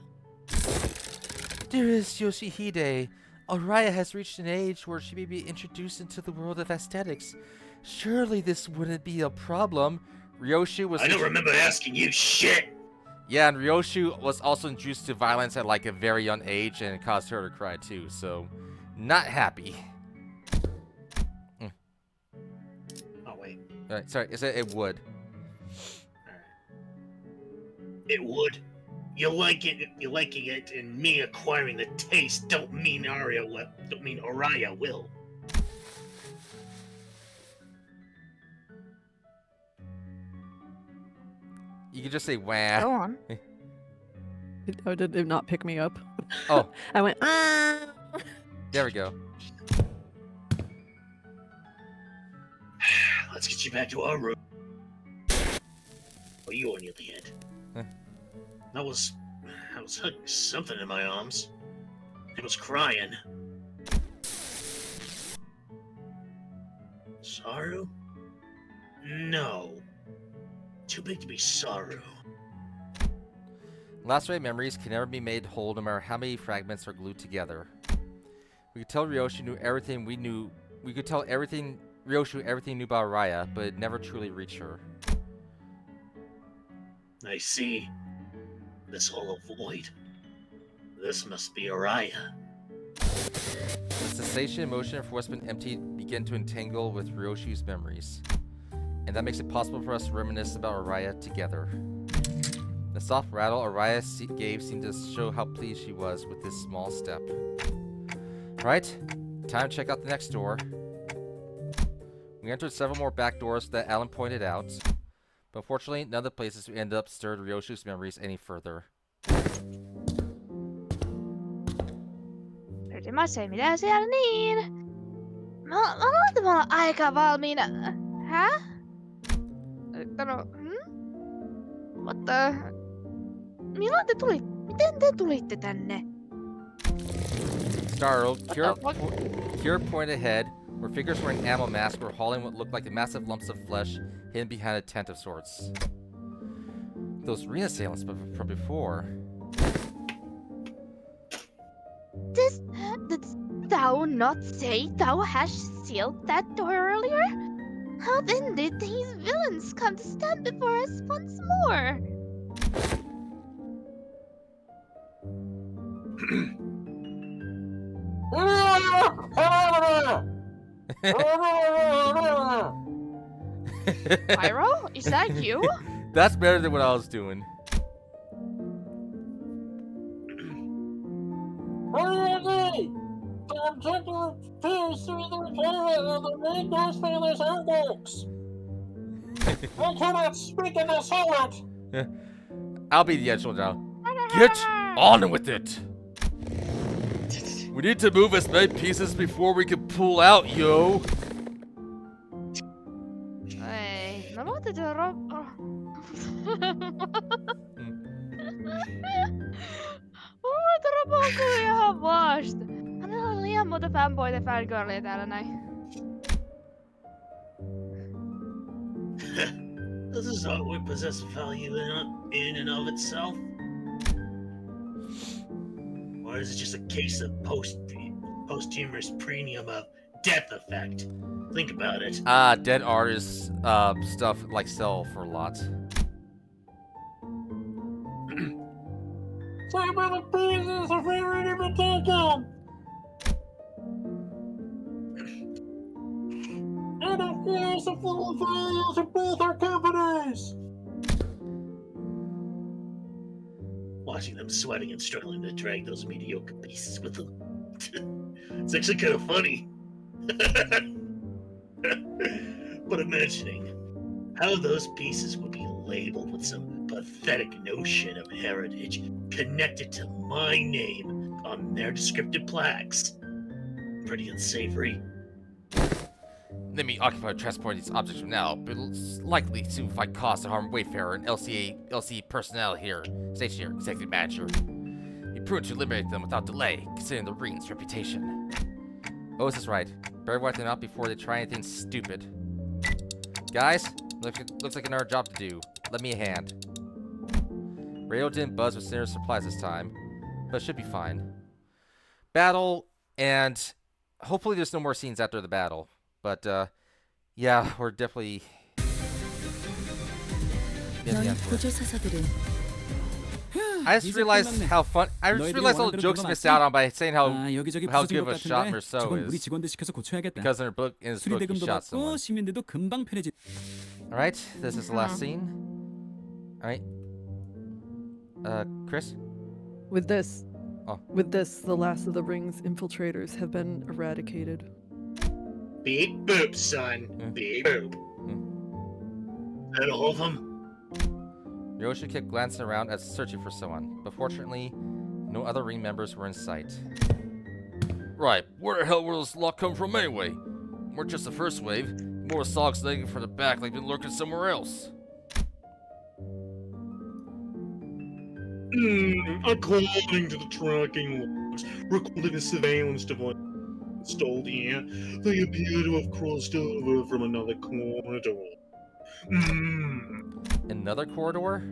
Dearest Yoshihide, Araya has reached an age where she may be introduced into the world of aesthetics. Surely this wouldn't be a problem. Ryoshi was.
I don't remember asking you shit.
Yeah, and Ryoshi was also introduced to violence at like a very young age, and it caused her to cry too. So, not happy.
Oh wait.
Alright, sorry, it would.
It would. You're liking it, and me acquiring the taste don't mean Araya will.
You could just say wah.
Go on.
Oh, did it not pick me up?
Oh.
I went, ah!
There we go.
Let's get you back to our room. Oh, you on your head.
Huh.
I was hugging something in my arms. It was crying. Saru? No. Too big to be Saru.
Lacerated memories can never be made whole no matter how many fragments are glued together. We could tell Ryoshi knew everything we knew. We could tell Ryoshi everything knew about Araya, but it never truly reached her.
I see. This hollow void. This must be Araya.
The sensation, emotion, for what's been emptied begin to entangle with Ryoshi's memories. And that makes it possible for us to reminisce about Araya together. The soft rattle Araya gave seemed to show how pleased she was with this small step. Right, time to check out the next door. We entered several more back doors that Alan pointed out, but unfortunately none of the places we ended up stirred Ryoshi's memories any further.
Yritin mitä siellä niin? Mä luulen, että mä olen aika valmiina. Hä? Mutta... Milloin te tulitte? Miten te tulitte tänne?
Startled, Kira pointed ahead, where figures wearing animal masks were hauling what looked like massive lumps of flesh hidden behind a tent of sorts. Those arena assailants from before.
Did thou not say thou hast sealed that door earlier? How then did these villains come to stand before us once more?
Pyro? Is that you?
That's better than what I was doing.
I cannot speak in this heart!
I'll be the actual now. Get on with it! We need to move as many pieces before we can pull out, yo!
Ei, mä luotin sen Robo on ihan vasta. Hänellä on liian monta fanboyta ja fangirlia täällä näin.
Does this artwork possess value in and of itself? Or is it just a case of posthumous premium of death effect? Think about it.
Dead artists, stuff like sell for lots.
Some of the pieces have already been taken! And a fierce of full of files of both our companies!
Watching them sweating and struggling to drag those mediocre pieces with them. It's actually kind of funny. But imagining how those pieces would be labeled with some pathetic notion of heritage connected to my name on their descriptive plaques. Pretty unsavory.
Let me occupy transporting these objects from now, but it'll likely soon find cause to harm Wayfarer and LCE personnel here. Station here, executive manager. Be prudent to eliminate them without delay, considering the Ring's reputation. Oz is right. Better wipe them out before they try anything stupid. Guys, looks like another job to do. Let me a hand. Radio didn't buzz with Sinner's supplies this time, but it should be fine. Battle, and hopefully there's no more scenes after the battle. But, yeah, we're definitely... I just realized how fun... I just realized all the jokes missed out on by saying how good of a shot Merceau is. Because in his book, he shot someone. Alright, this is the last scene. Alright. Chris?
With this, the last of the Ring's infiltrators have been eradicated.
Beep boop, son. Beep boop. That all of them?
Yoshi kept glancing around as searching for someone, but fortunately, no other Ring members were in sight.
Right, where the hell will this luck come from anyway? We're just the first wave. More Sogs legging from the back like been lurking somewhere else.
According to the tracking logs recording a surveillance device installed here, they appear to have crossed over from another corridor.
Another corridor?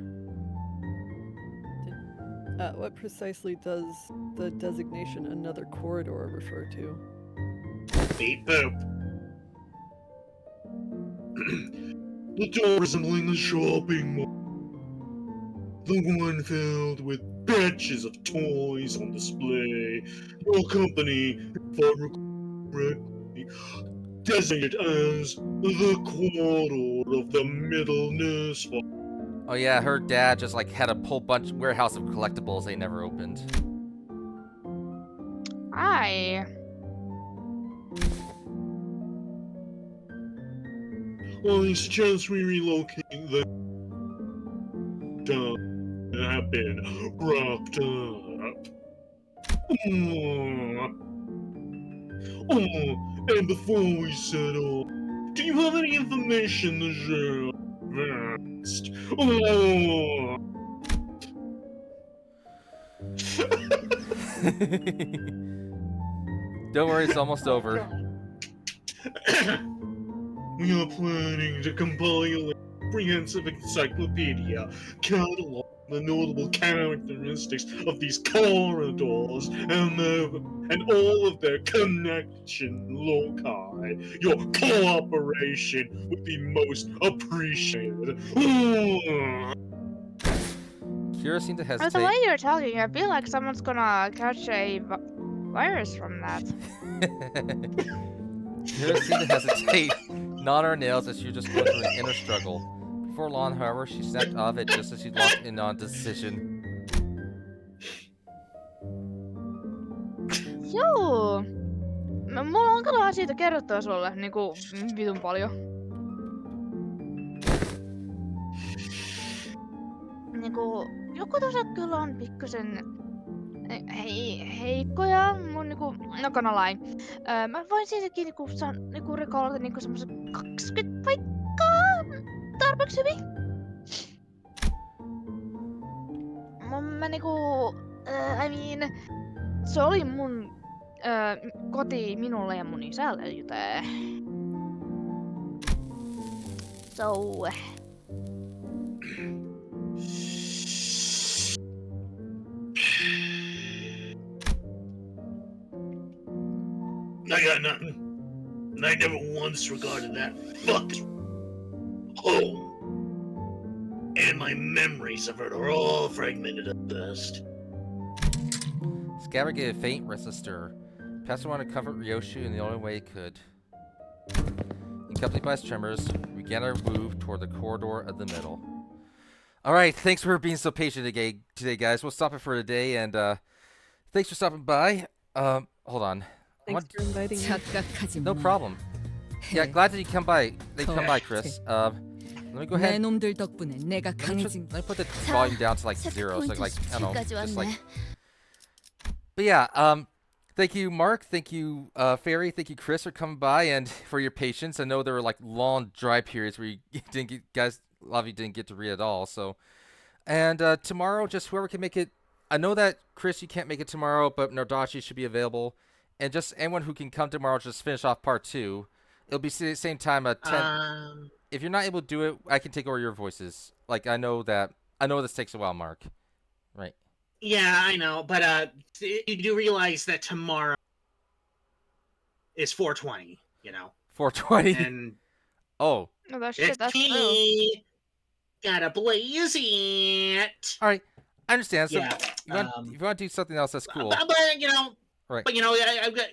What precisely does the designation another corridor refer to?
Beep boop.
The door resembling the shopping mall. The one filled with batches of toys on display. Your company, if I recall correctly, designated as the corridor of the middleness.
Oh yeah, her dad just like had a whole warehouse of collectibles they never opened.
Ai.
Well, I suggest we relocate the that have been wrapped up. And before we settle, do you have any information to share?
Don't worry, it's almost over.
We are planning to compile a comprehensive encyclopedia catalog the notable characteristics of these corridors and all of their connection loci. Your cooperation would be most appreciated.
Kira seemed to
By
hesitate.
the way you're talking, I feel like someone's gonna catch a virus from that.
Kira seemed to hesitate, gnawed her nails as she was just going through an inner struggle. Before long, however, she snapped off it just as she locked in on decision.
Joo. Mulla on kyllä siitä kerrottua sulle niinku vitun paljon. joku tuossa kyllä on pikkusen heikkoja mun niinku nakanalain. Mä voin siitäkin niinku rekoilata niinku semmoset 20 paikkaa tarpeeksi hyvin. Mä niinku, I mean, se oli mun koti minulle ja mun isälle, joten... So...
I got nothing. I never once regarded that fucked home. And my memories of it are all fragmented at best.
Scabbard gave a faint, restless stir. Pastor wanted to comfort Ryoshu in the only way he could. Accompanied by his tremors, we began our move toward the corridor of the middle. All right, thanks for being so patient today, guys. We'll stop it for today, and thanks for stopping by. Hold on.
Thanks for inviting me.
착각하지
No
마.
problem. Yeah, glad that you come by. They come by, Chris. Let me go
내
ahead.
놈들 덕분에 내가
Let me,
강해진.
let me put the volume down to like 0, so like I don't know, just
가져왔네.
like. But yeah, thank you, Mark. Thank you, Fairy. Thank you, Chris, for coming by and for your patience. I know there were like long dry periods where you didn't get, guys, a lot of you didn't get to read at all. So, and tomorrow, just whoever can make it. I know that Chris, you can't make it tomorrow, but Nardachi should be available, and just anyone who can come tomorrow, just finish off part 2. It'll be the same time at 10. If you're not able to do it, I can take over your voices. Like I know this takes a while, Mark. Right.
Yeah, I know, but you do realize that tomorrow is 420, you know.
420.
And
Oh.
No, that's
it's
shit, that's true.
key. Gotta blaze it.
All right. I understand. So
Yeah.
if you want to do something else, that's cool.
But you know,
Right.
but you know, I've got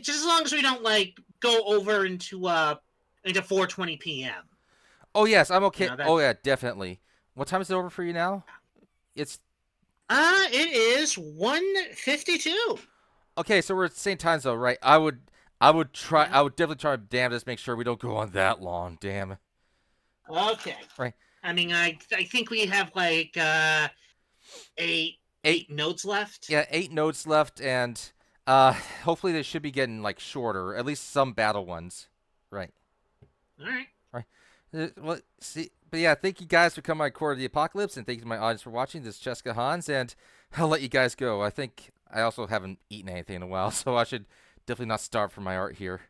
just as long as we don't like go over into 4:20 p.m.
Oh yes, I'm okay.
You know,
Oh yeah, definitely. What time is it over for you now? It's
It is 1:52.
okay. So we're at the same time zone, right? I would definitely try my damnedest to make sure we don't go on that long. Damn.
Okay.
Right.
I mean, I think we have like eight notes left.
Yeah, 8 notes left, and hopefully they should be getting like shorter, at least some battle ones. Right.
All right.
Well, see, but yeah, thank you guys for coming by Court of the Apocalypse, and thank you to my audience for watching. This is Cheska Hans, and I'll let you guys go. I think I also haven't eaten anything in a while, so I should definitely not starve for my art here.